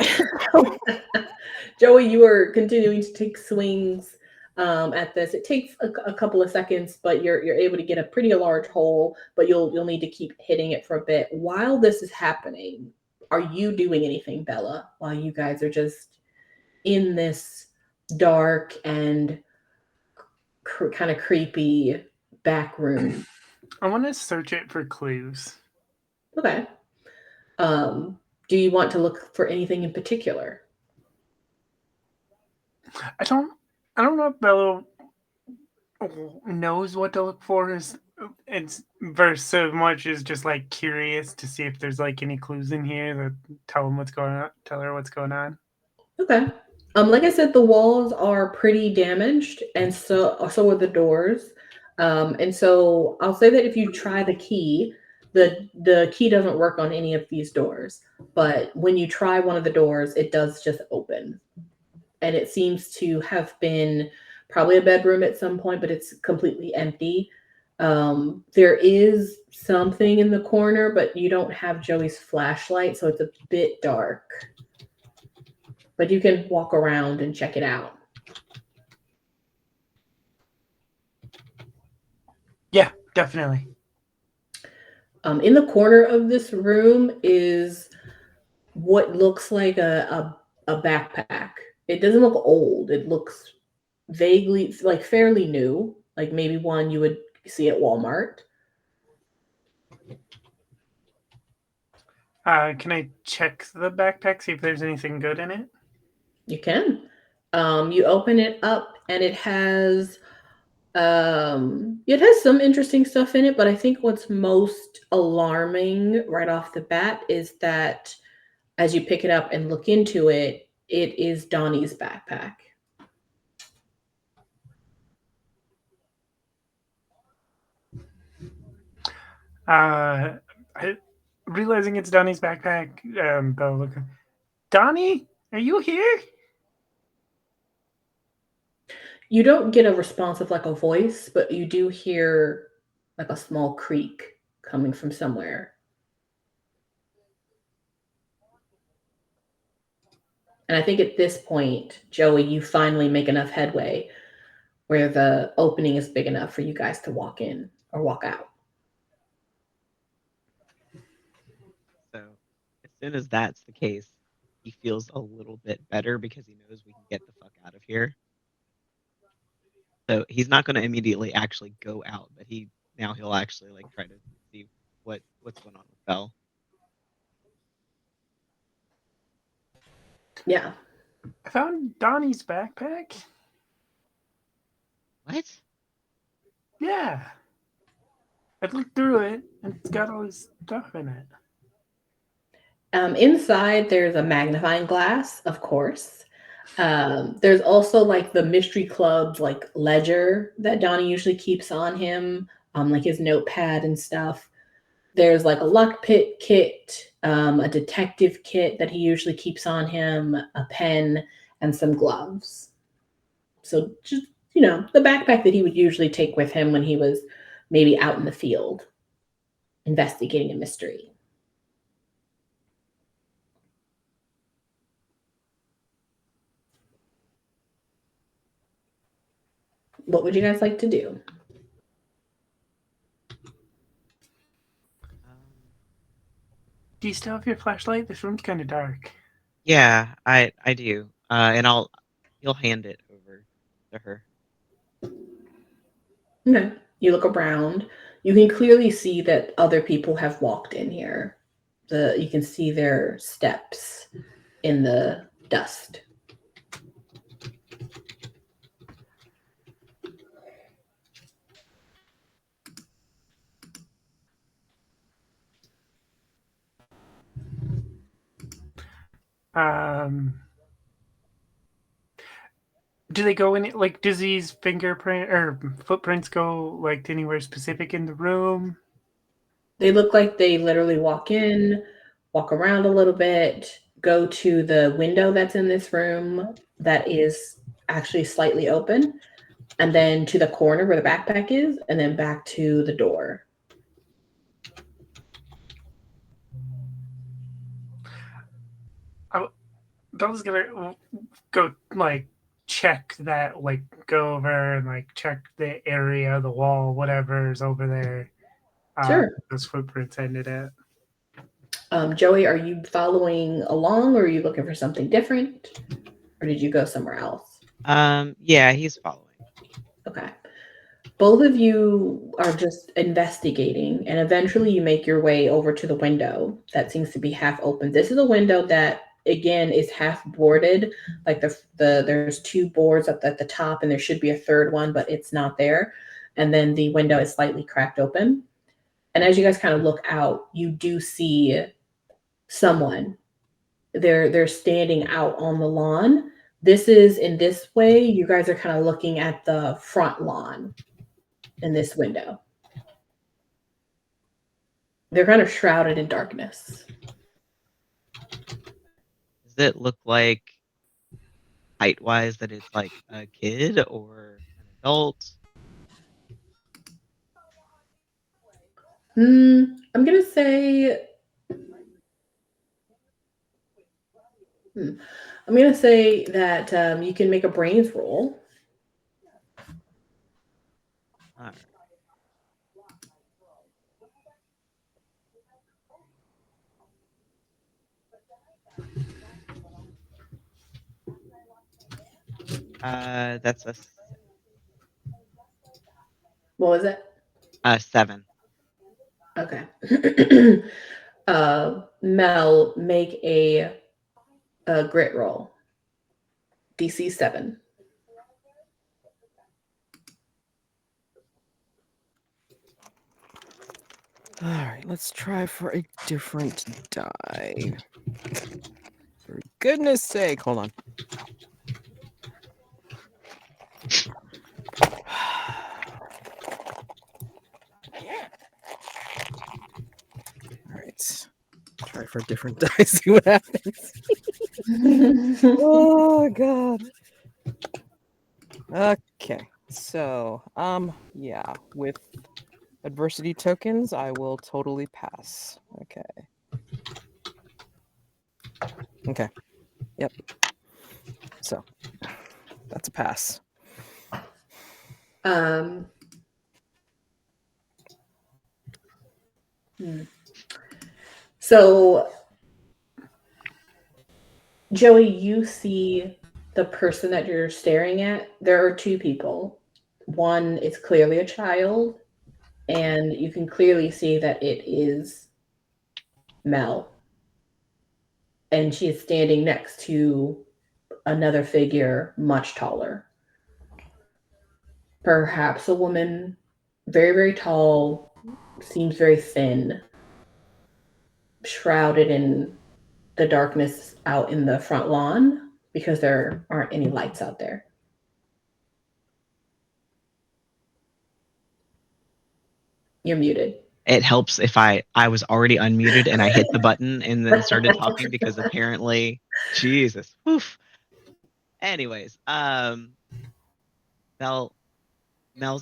Joey, you are continuing to take swings at this. It takes a couple of seconds, but you're able to get a pretty large hole, but you'll need to keep hitting it for a bit. While this is happening, are you doing anything, Bella, while you guys are just in this dark and kind of creepy back room? I want to search it for clues. Okay. Do you want to look for anything in particular? I don't know if Bella knows what to look for. It's verse so much is just like curious to see if there's like any clues in here that tell her what's going on. Okay. Like I said, the walls are pretty damaged, and so are the doors. And so I'll say that if you try the key, the key doesn't work on any of these doors. But when you try one of the doors, it does just open. And it seems to have been probably a bedroom at some point, but it's completely empty. There is something in the corner, but you don't have Joey's flashlight, so it's a bit dark. But you can walk around and check it out. Yeah, definitely. In the corner of this room is what looks like a backpack. It doesn't look old. It looks vaguely like fairly new, like maybe one you would see at Walmart. Can I check the backpack, see if there's anything good in it? You can. You open it up and it has some interesting stuff in it, but I think what's most alarming right off the bat is that as you pick it up and look into it, it is Donnie's backpack. Realizing it's Donnie's backpack, Bella look. Donnie, are you here? You don't get a response of like a voice, but you do hear like a small creak coming from somewhere. And I think at this point, Joey, you finally make enough headway where the opening is big enough for you guys to walk in or walk out. So as soon as that's the case, he feels a little bit better because he knows we can get the fuck out of here. So he's not going to immediately actually go out, but he'll actually like try to see what's going on with Belle. Yeah. I found Donnie's backpack. What? Yeah. I looked through it and it's got all his stuff in it. Inside, there's a magnifying glass, of course. There's also like the Mystery Club's like ledger that Donnie usually keeps on him, like his notepad and stuff. There's like a luck pit kit, a detective kit that he usually keeps on him, a pen, and some gloves. So just, the backpack that he would usually take with him when he was maybe out in the field investigating a mystery. What would you guys like to do? Do you still have your flashlight? This room's kind of dark. Yeah, I do. And you'll hand it over to her. Okay. You look around. You can clearly see that other people have walked in here. You can see their steps in the dust. Do they go in like does these fingerprint or footprints go like anywhere specific in the room? They look like they literally walk in, walk around a little bit, go to the window that's in this room that is actually slightly open, and then to the corner where the backpack is, and then back to the door. Bella's gonna go like check that, like go over and like check the area, the wall, whatever's over there. Sure. Those footprints ended at. Joey, are you following along, or are you looking for something different, or did you go somewhere else? Yeah, he's following. Okay. Both of you are just investigating, and eventually you make your way over to the window that seems to be half open. This is a window that, again, is half boarded. Like there's two boards up at the top, and there should be a third one, but it's not there. And then the window is slightly cracked open. And as you guys kind of look out, you do see someone. They're standing out on the lawn. This is in this way, you guys are kind of looking at the front lawn in this window. They're kind of shrouded in darkness. Does it look like height-wise that it's like a kid or an adult? I'm gonna say that you can make a brains roll. All right. That's a What was it? 7. Okay. Mel, make a grit roll. DC 7. All right, let's try for a different die. For goodness sake, hold on. All right, try for a different die, see what happens. Oh god. Okay, so yeah, with adversity tokens, I will totally pass. Okay. Yep. So that's a pass. So, Joey, you see the person that you're staring at. There are two people. One is clearly a child, and you can clearly see that it is Mel. And she is standing next to another figure much taller. Perhaps a woman, very, very tall, seems very thin, shrouded in the darkness out in the front lawn because there aren't any lights out there. You're muted. It helps if I was already unmuted and I hit the button and then started talking because apparently, Jesus. Oof. Anyways, Mel's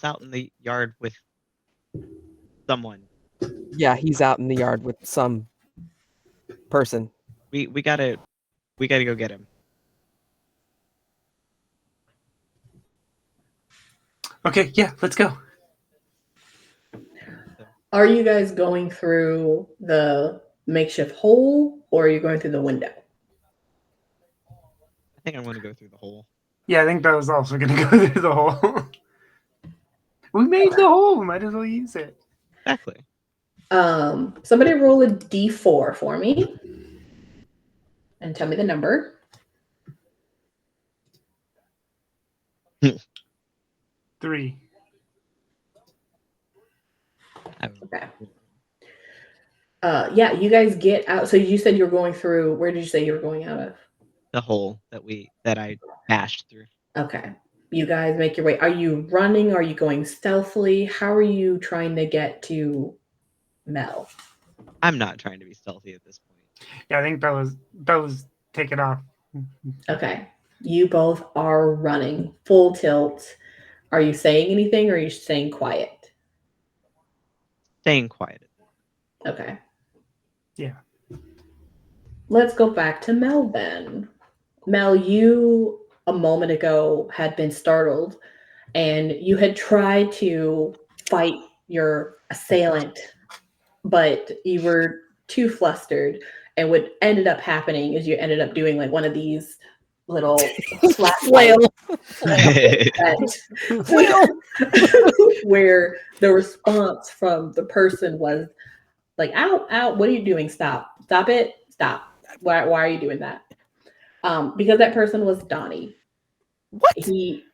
out in the yard with someone. Yeah, he's out in the yard with some person. We gotta go get him. Okay, yeah, let's go. Are you guys going through the makeshift hole, or are you going through the window? I think I'm going to go through the hole. Yeah, I think that was also going to go through the hole. We made the hole. Might as well use it. Exactly. Somebody roll a d4 for me and tell me the number. 3. Okay. Yeah, you guys get out. So you said you were going through. Where did you say you were going out of? The hole that I bashed through. Okay. You guys make your way. Are you running? Are you going stealthily? How are you trying to get to Mel? I'm not trying to be stealthy at this point. Yeah, I think Bella's taken off. Okay. You both are running full tilt. Are you saying anything, or are you staying quiet? Staying quiet. Okay. Yeah. Let's go back to Mel then. Mel, you a moment ago had been startled, and you had tried to fight your assailant, but you were too flustered. And what ended up happening is you ended up doing like one of these little Flail. where the response from the person was like, ow, ow, what are you doing? Stop it, stop. Why are you doing that? Because that person was Donnie. What? He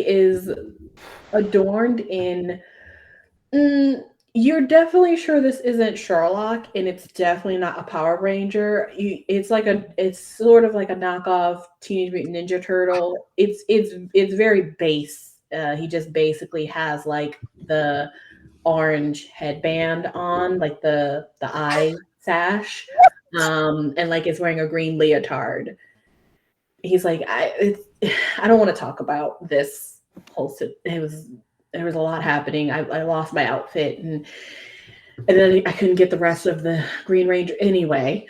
is adorned in you're definitely sure this isn't Sherlock, and it's definitely not a Power Ranger. It's sort of like a knockoff Teenage Mutant Ninja Turtle. It's very base. He just basically has like the orange headband on, like the eye sash, and like is wearing a green leotard. He's like, I don't want to talk about this whole. There was a lot happening. I lost my outfit, and then I couldn't get the rest of the Green Ranger anyway.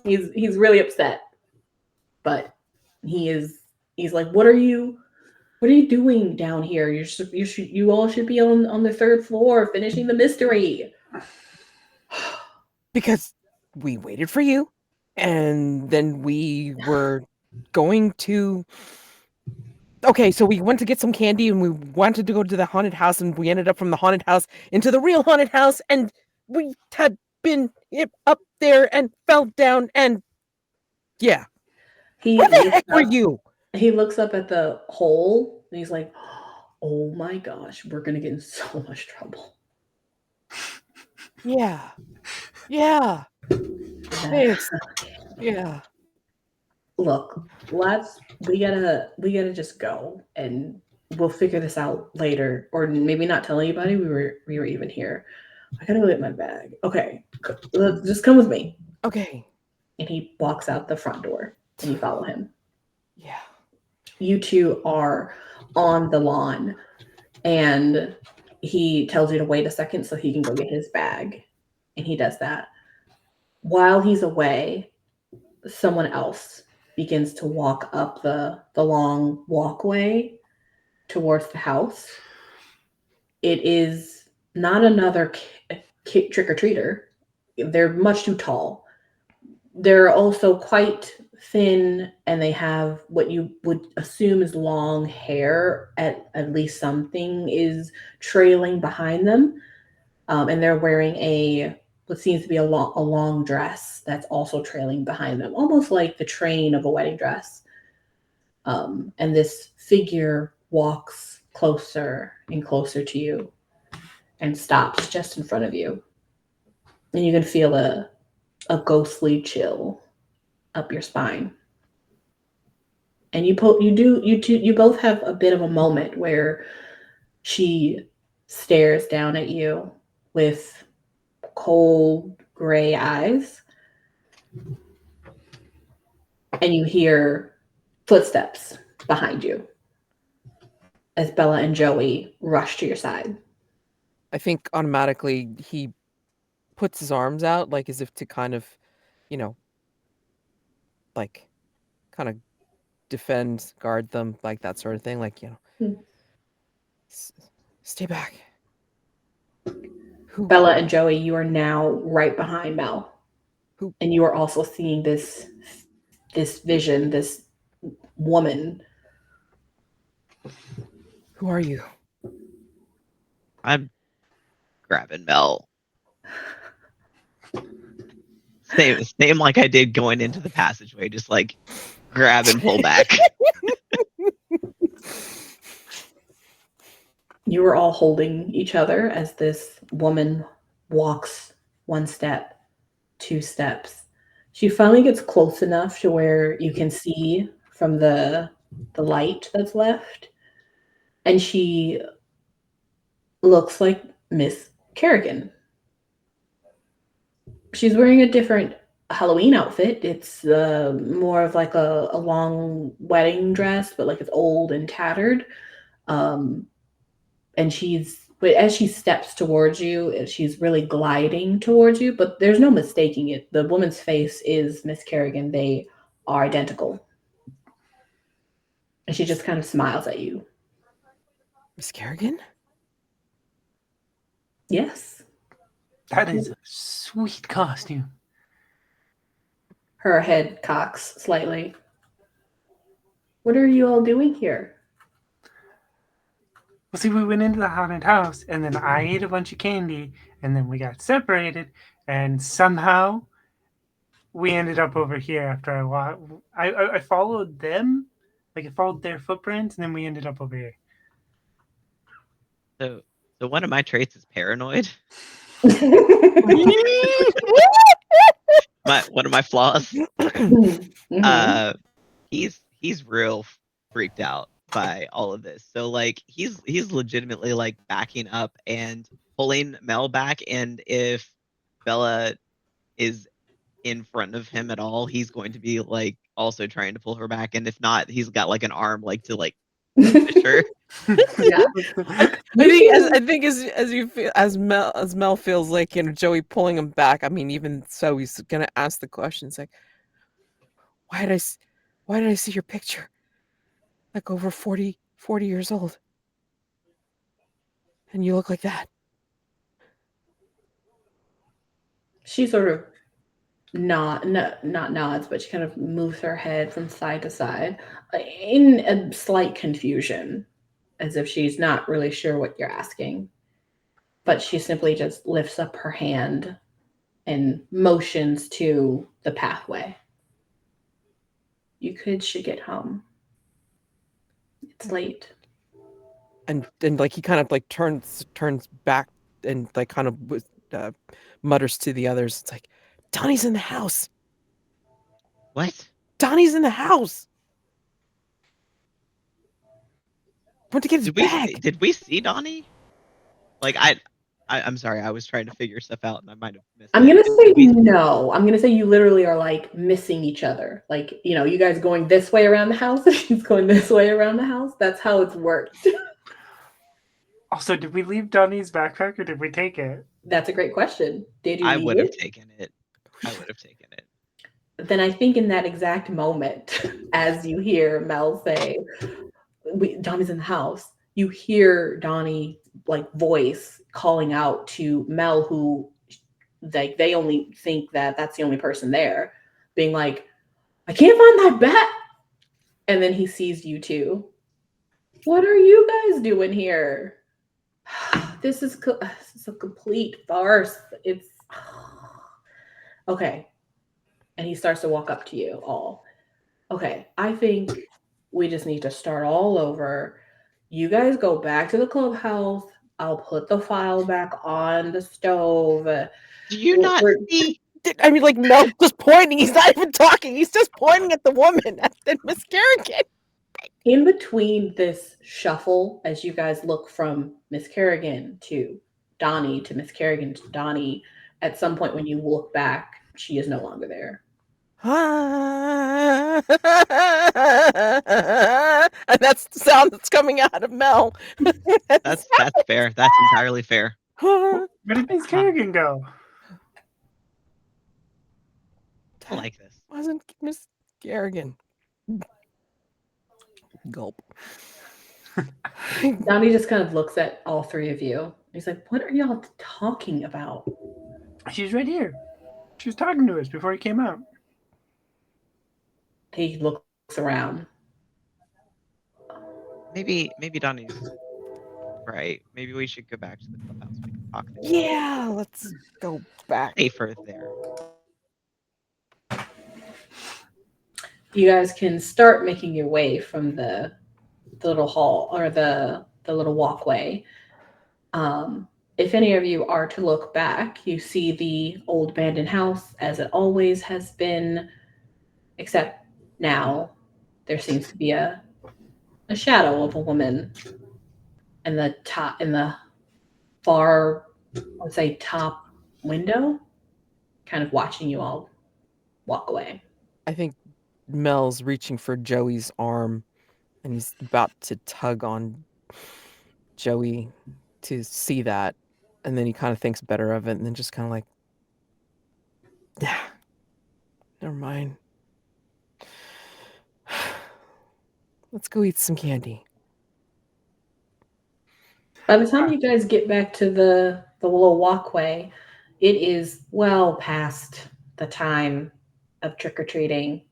He's really upset, but he's like, what are you doing down here? You all should be on the third floor finishing the mystery. Because we waited for you, and then we were going to. Okay, so we went to get some candy, and we wanted to go to the haunted house, and we ended up from the haunted house into the real haunted house, and we had been up there and fell down, and yeah. Where the heck were you? He looks up at the hole, and he's like, oh my gosh, we're going to get in so much trouble. Yeah. Yeah. Thanks. Yeah. Look, we gotta just go, and we'll figure this out later, or maybe not tell anybody we were even here. I gotta go get my bag. Okay, just come with me. Okay. And he walks out the front door, and you follow him. Yeah. You two are on the lawn, and he tells you to wait a second so he can go get his bag, and he does that. While he's away, someone else begins to walk up the long walkway towards the house. It is not another trick-or-treater. They're much too tall. They're also quite thin, and they have what you would assume is long hair. At least something is trailing behind them. And they're wearing what seems to be a long dress that's also trailing behind them, almost like the train of a wedding dress. And this figure walks closer and closer to you and stops just in front of you. And you can feel a ghostly chill up your spine. And you both have a bit of a moment where she stares down at you with cold gray eyes, and you hear footsteps behind you as Bella and Joey rush to your side. I think automatically he puts his arms out, like as if to kind of, like kind of defend, guard them, like that sort of thing. Like, stay back. Who? Bella and Joey, you are now right behind Mel. Who? And you are also seeing this vision, this woman. Who are you? I'm grabbing Mel. Same like I did going into the passageway, just like grab and pull back. You are all holding each other as this woman walks 1 step, 2 steps. She finally gets close enough to where you can see from the light that's left. And she looks like Miss Kerrigan. She's wearing a different Halloween outfit. It's more of like a long wedding dress, but like it's old and tattered. And but as she steps towards you, she's really gliding towards you, but there's no mistaking it. The woman's face is Miss Kerrigan. They are identical. And she just kind of smiles at you. Miss Kerrigan? Yes. That is a sweet costume. Her head cocks slightly. What are you all doing here? Well, see, we went into the haunted house, and then I ate a bunch of candy, and then we got separated, and somehow we ended up over here after I followed them, like I followed their footprints, and then we ended up over here. So one of my traits is paranoid. One of my flaws. He's real freaked out by all of this. So like he's legitimately like backing up and pulling Mel back, and if Bella is in front of him at all, he's going to be like also trying to pull her back, and if not, he's got like an arm like to like push her. Yeah. I think as Mel feels like, Joey pulling him back. I mean, even so, he's gonna ask the questions like, why did I see your picture? Like over 40 years old, and you look like that. She sort of not nods, but she kind of moves her head from side to side in a slight confusion, as if she's not really sure what you're asking. But she simply just lifts up her hand and motions to the pathway. You kids should get home. It's late. And like he kind of like turns back and like kind of mutters to the others. It's like, Donnie's in the house. What? Donnie's in the house. Want to get his bag. Did we see Donnie? Like I'm sorry, I was trying to figure stuff out and I might have missed I'm it. gonna say no. I'm gonna say you literally are like missing each other. Like, you guys going this way around the house, she's going this way around the house. That's how it's worked. Also, did we leave Donnie's backpack or did we take it? That's a great question. Did you I leave would have it? taken it. I would have taken it. Then I think in that exact moment, as you hear Mel say, Donnie's in the house, you hear Donnie like voice calling out to Mel, who like they only think that that's the only person there, being like, I can't find my bat. And then he sees you too. What are you guys doing here? This is a complete farce. It's okay. And he starts to walk up to you all. Okay, I think we just need to start all over. You guys go back to the clubhouse. I'll put the file back on the stove. Do you not see? I mean, like, Mel's just pointing. He's not even talking. He's just pointing at the woman, at Miss Kerrigan. In between this shuffle, as you guys look from Miss Kerrigan to Donnie to Miss Kerrigan to Donnie, at some point when you look back, she is no longer there. And that's the sound that's coming out of Mel. That's fair. That's entirely fair. Where did Miss Kerrigan go? I like this. Wasn't Miss Kerrigan. Gulp. Donnie just kind of looks at all three of you. He's like, what are y'all talking about? She's right here. She was talking to us before he came out. He looks around. Maybe Donnie's right. Maybe we should go back to the clubhouse. We can talk. Yeah, let's go back. Safer there. You guys can start making your way from the little hall or the little walkway. If any of you are to look back, you see the old abandoned house as it always has been, except now there seems to be a shadow of a woman in the far, I would say, top window, kind of watching you all walk away. I think Mel's reaching for Joey's arm, and he's about to tug on Joey to see that, and then he kind of thinks better of it, and then just kind of like, yeah, never mind. Let's go eat some candy. By the time you guys get back to the little walkway, it is well past the time of trick-or-treating.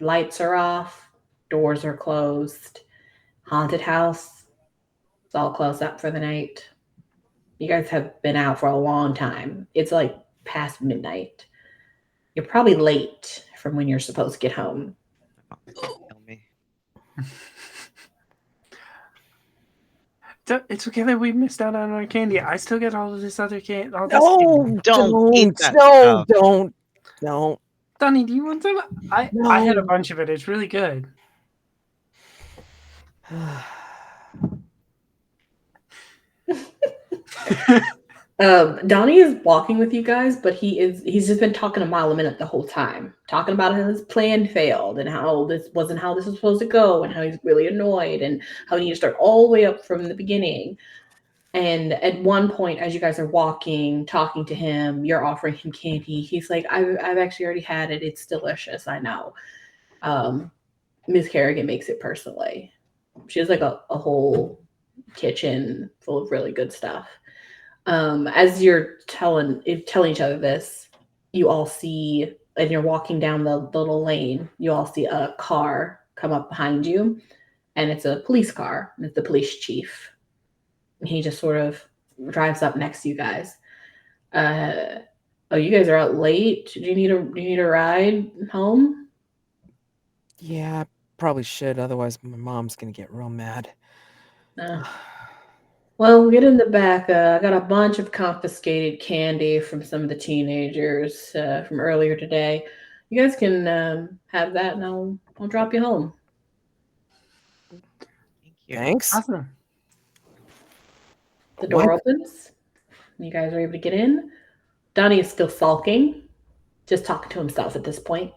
Lights are off, doors are closed, haunted house, it's all closed up for the night. You guys have been out for a long time. It's like past midnight. You're probably late from when you're supposed to get home. My mom's gonna kill me. It's okay that we missed out on our candy. I still get all of this other candy. No, Don't eat that no, stuff. don't. Donnie, do you want some? I had a No. bunch of it. It's really good. Donnie is walking with you guys, but he's just been talking a mile a minute the whole time, talking about how his plan failed and how this wasn't how this was supposed to go and how he's really annoyed and how we need to start all the way up from the beginning. And at one point, as you guys are walking, talking to him, you're offering him candy. He's like, I've actually already had it. It's delicious. I know. Miss Kerrigan makes it personally. She has like a whole kitchen full of really good stuff. As you're telling each other this, you all see, and you're walking down the little lane, you all see a car come up behind you, and it's a police car, and it's the police chief. And he just sort of drives up next to you guys. Oh, you guys are out late. Do you need a ride home? Yeah, I probably should. Otherwise, my mom's gonna get real mad. Well, get in the back. I got a bunch of confiscated candy from some of the teenagers from earlier today. You guys can have that, and I'll drop you home. Thank you. Thanks. Awesome. The door opens. You guys are able to get in. Donnie is still sulking, just talking to himself at this point.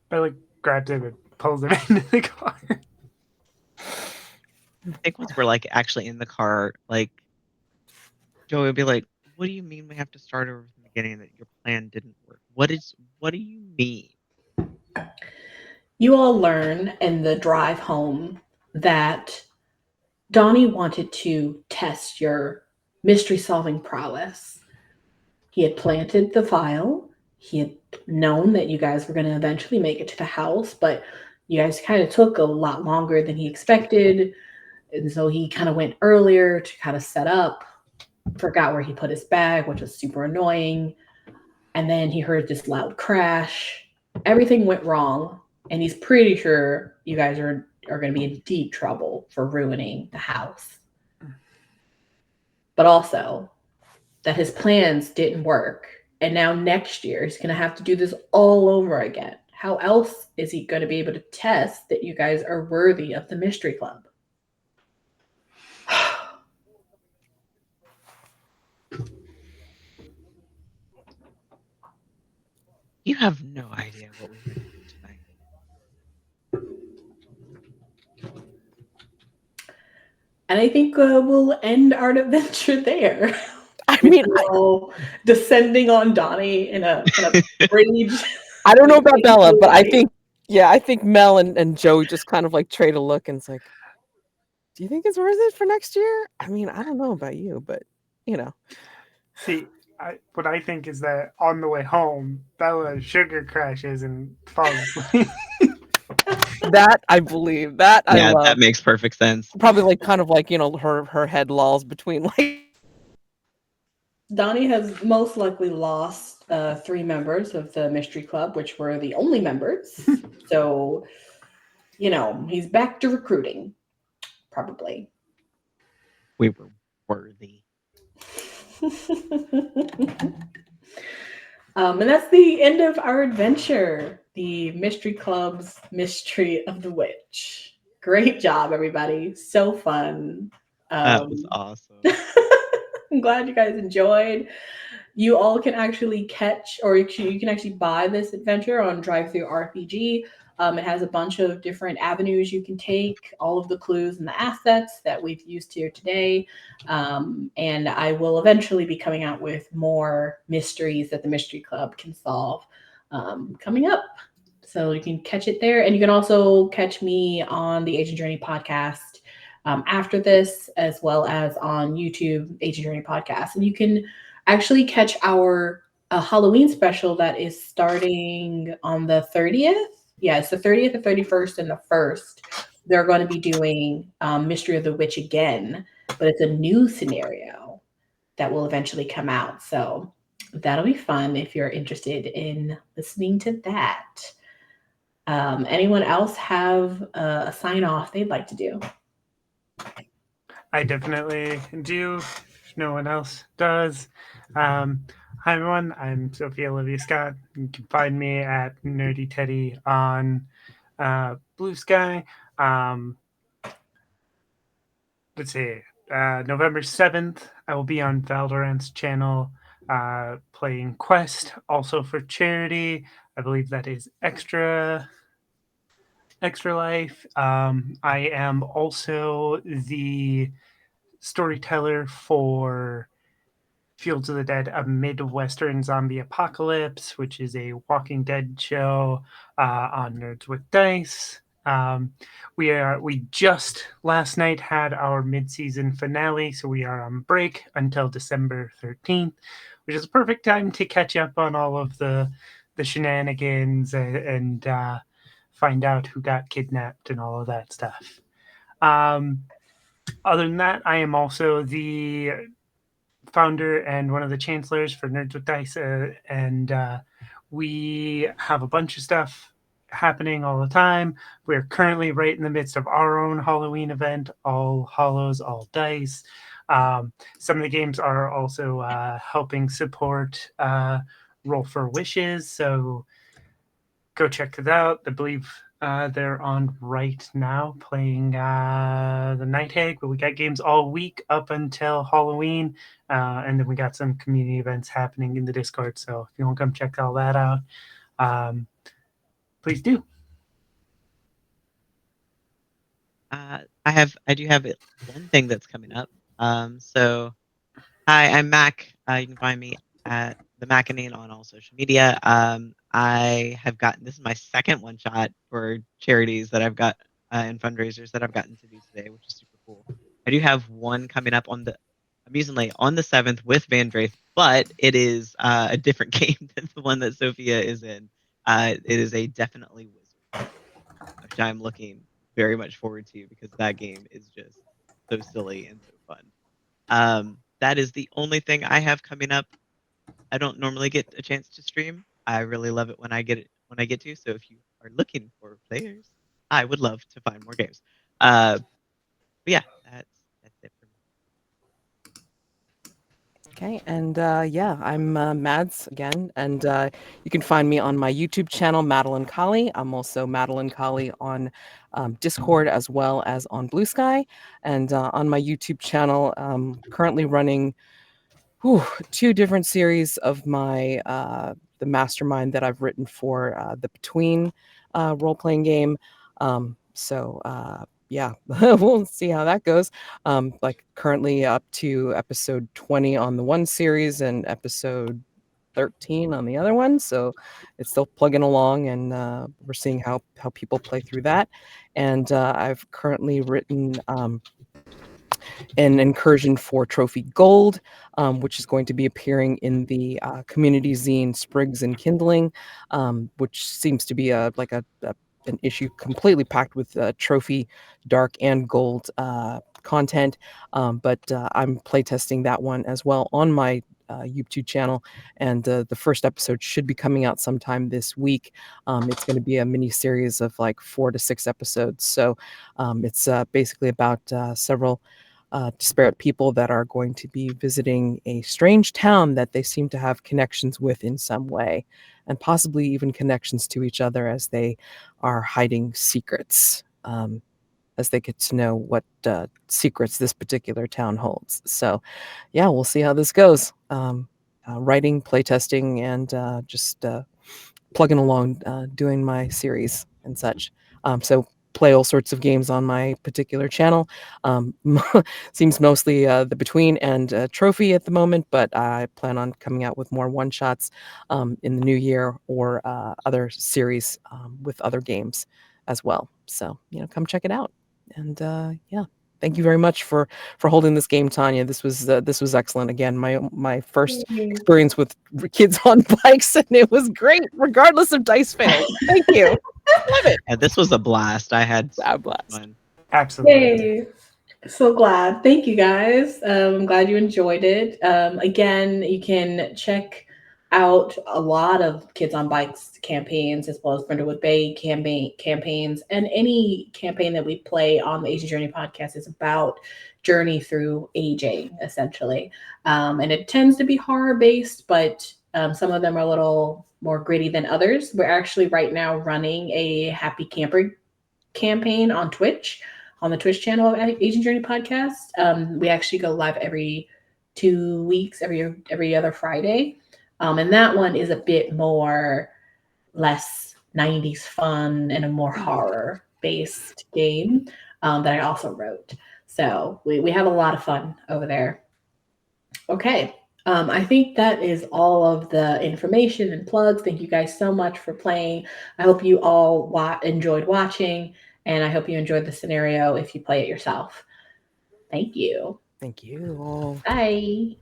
Billy grabs him and pulls him into the car. I think once we're like actually in the car, like Joey would be like, "What do you mean we have to start over from the beginning? That your plan didn't work? What do you mean?" You all learn in the drive home that Donnie wanted to test your mystery-solving prowess. He had planted the file. He had known that you guys were going to eventually make it to the house, but you guys kind of took a lot longer than he expected. And so he kind of went earlier to kind of set up, forgot where he put his bag, which was super annoying. And then he heard this loud crash. Everything went wrong. And he's pretty sure you guys are going to be in deep trouble for ruining the house. But also that his plans didn't work. And now next year he's going to have to do this all over again. How else is he going to be able to test that you guys are worthy of the mystery club? You have no idea what we went through tonight. And I think we'll end our adventure there. I mean, descending on Donnie in a rage. I don't know about Bella, but I think Mel and Joey just kind of like trade a look and it's like, do you think it's worth it for next year? I mean, I don't know about you, but you know. See, what I think is that on the way home, Bella sugar crashes and falls asleep. That I believe. That I love. That makes perfect sense. Probably like kind of like, you know, her head lolls between like. Donnie has most likely lost 3 members of the mystery club, which were the only members. So, you know, he's back to recruiting, probably. We were worthy. And that's the end of our adventure. The Mystery Club's Mystery of the Witch. Great job, everybody. So fun. That was awesome. I'm glad you guys enjoyed. You all can actually catch, or you can actually buy this adventure on DriveThruRPG. It has a bunch of different avenues you can take, all of the clues and the assets that we've used here today. And I will eventually be coming out with more mysteries that the Mystery Club can solve coming up. So you can catch it there. And you can also catch me on the Agent Journey podcast after this, as well as on YouTube, Agent Journey podcast. And you can actually catch our Halloween special that is starting on the 30th. Yeah, it's the 30th, the 31st, and the 1st. They're going to be doing Mystery of the Witch again, but it's a new scenario that will eventually come out. So that'll be fun if you're interested in listening to that. Anyone else have a sign off they'd like to do? I definitely do. If no one else does. Hi everyone, I'm Sophia Olivia Scott. You can find me at Nerdy Teddy on Blue Sky. Let's see. November 7th, I will be on Valorant's channel playing Quest, also for charity. I believe that is Extra Life. I am also the storyteller for Fields of the Dead, a Midwestern zombie apocalypse, which is a Walking Dead show on Nerds with Dice. We just last night had our mid-season finale, so we are on break until December 13th, which is a perfect time to catch up on all of the shenanigans and find out who got kidnapped and all of that stuff. Other than that, I am also the founder and one of the chancellors for Nerds with Dice, and we have a bunch of stuff happening all the time. We're currently right in the midst of our own Halloween event, All Hallows, All Dice. Some of the games are also helping support Roll for Wishes, so go check it out. I believe they're on right now playing the Night Hag, but we got games all week up until Halloween, and then we got some community events happening in the Discord, so if you want to come check all that out, please do. I do have one thing that's coming up. So hi, I'm Mack. You can find me at the Mackinine on all social media. I have gotten, this is my second one shot for charities that I've got and fundraisers that I've gotten to do today, which is super cool. I do have one coming up amusingly on the 7th with Van Draith, but it is a different game than the one that Sophia is in. It is a Definitely Wizard, which I'm looking very much forward to because that game is just so silly and so fun. That is the only thing I have coming up. I don't normally get a chance to stream. I really love it when I get to. So if you are looking for players, I would love to find more games. But yeah, that's it for me. Okay, and yeah, I'm Mads again, and you can find me on my YouTube channel, Madelancholy. I'm also Madelancholy on Discord as well as on Blue Sky, and on my YouTube channel, currently running 2 different series of my the mastermind that I've written for the Between role-playing game. Yeah, we'll see how that goes. Like currently up to episode 20 on the one series and episode 13 on the other one. So it's still plugging along, and we're seeing how people play through that. And I've currently written an incursion for Trophy Gold, which is going to be appearing in the community zine Sprigs and Kindling, which seems to be an issue completely packed with trophy, dark, and gold content. But I'm playtesting that one as well on my YouTube channel, and the first episode should be coming out sometime this week. It's going to be a mini series of like 4 to 6 episodes. So it's basically about several disparate people that are going to be visiting a strange town that they seem to have connections with in some way, and possibly even connections to each other as they are hiding secrets, as they get to know what secrets this particular town holds. So yeah, we'll see how this goes. Writing, playtesting, and just plugging along, doing my series and such. So play all sorts of games on my particular channel. Seems mostly the Between and Trophy at the moment, but I plan on coming out with more one-shots in the new year, or other series with other games as well. So, come check it out. And yeah, thank you very much for holding this game, Tanya. This was excellent. Again, my first experience with kids on bikes, and it was great, regardless of dice fails. Thank you. Love it. Yeah, this was a blast. I had A blast. fun. Absolutely. Yay. So glad. Thank you guys. I'm glad you enjoyed it. Again, you can check out a lot of Kids on Bikes campaigns, as well as Brindlewood Bay campaigns, and any campaign that we play on the Aging Journey podcast is about journey through aging, essentially. And it tends to be horror based, but some of them are a little more gritty than others. We're actually right now running a Happy Camper campaign on Twitch, on the Twitch channel of Aging Journey podcast. We actually go live every 2 weeks, every other Friday. And that one is a bit less 90s fun and a more horror based game that I also wrote. So we have a lot of fun over there. Okay. I think that is all of the information and plugs. Thank you guys so much for playing. I hope you all enjoyed watching, and I hope you enjoyed the scenario if you play it yourself. Thank you. Thank you. Bye.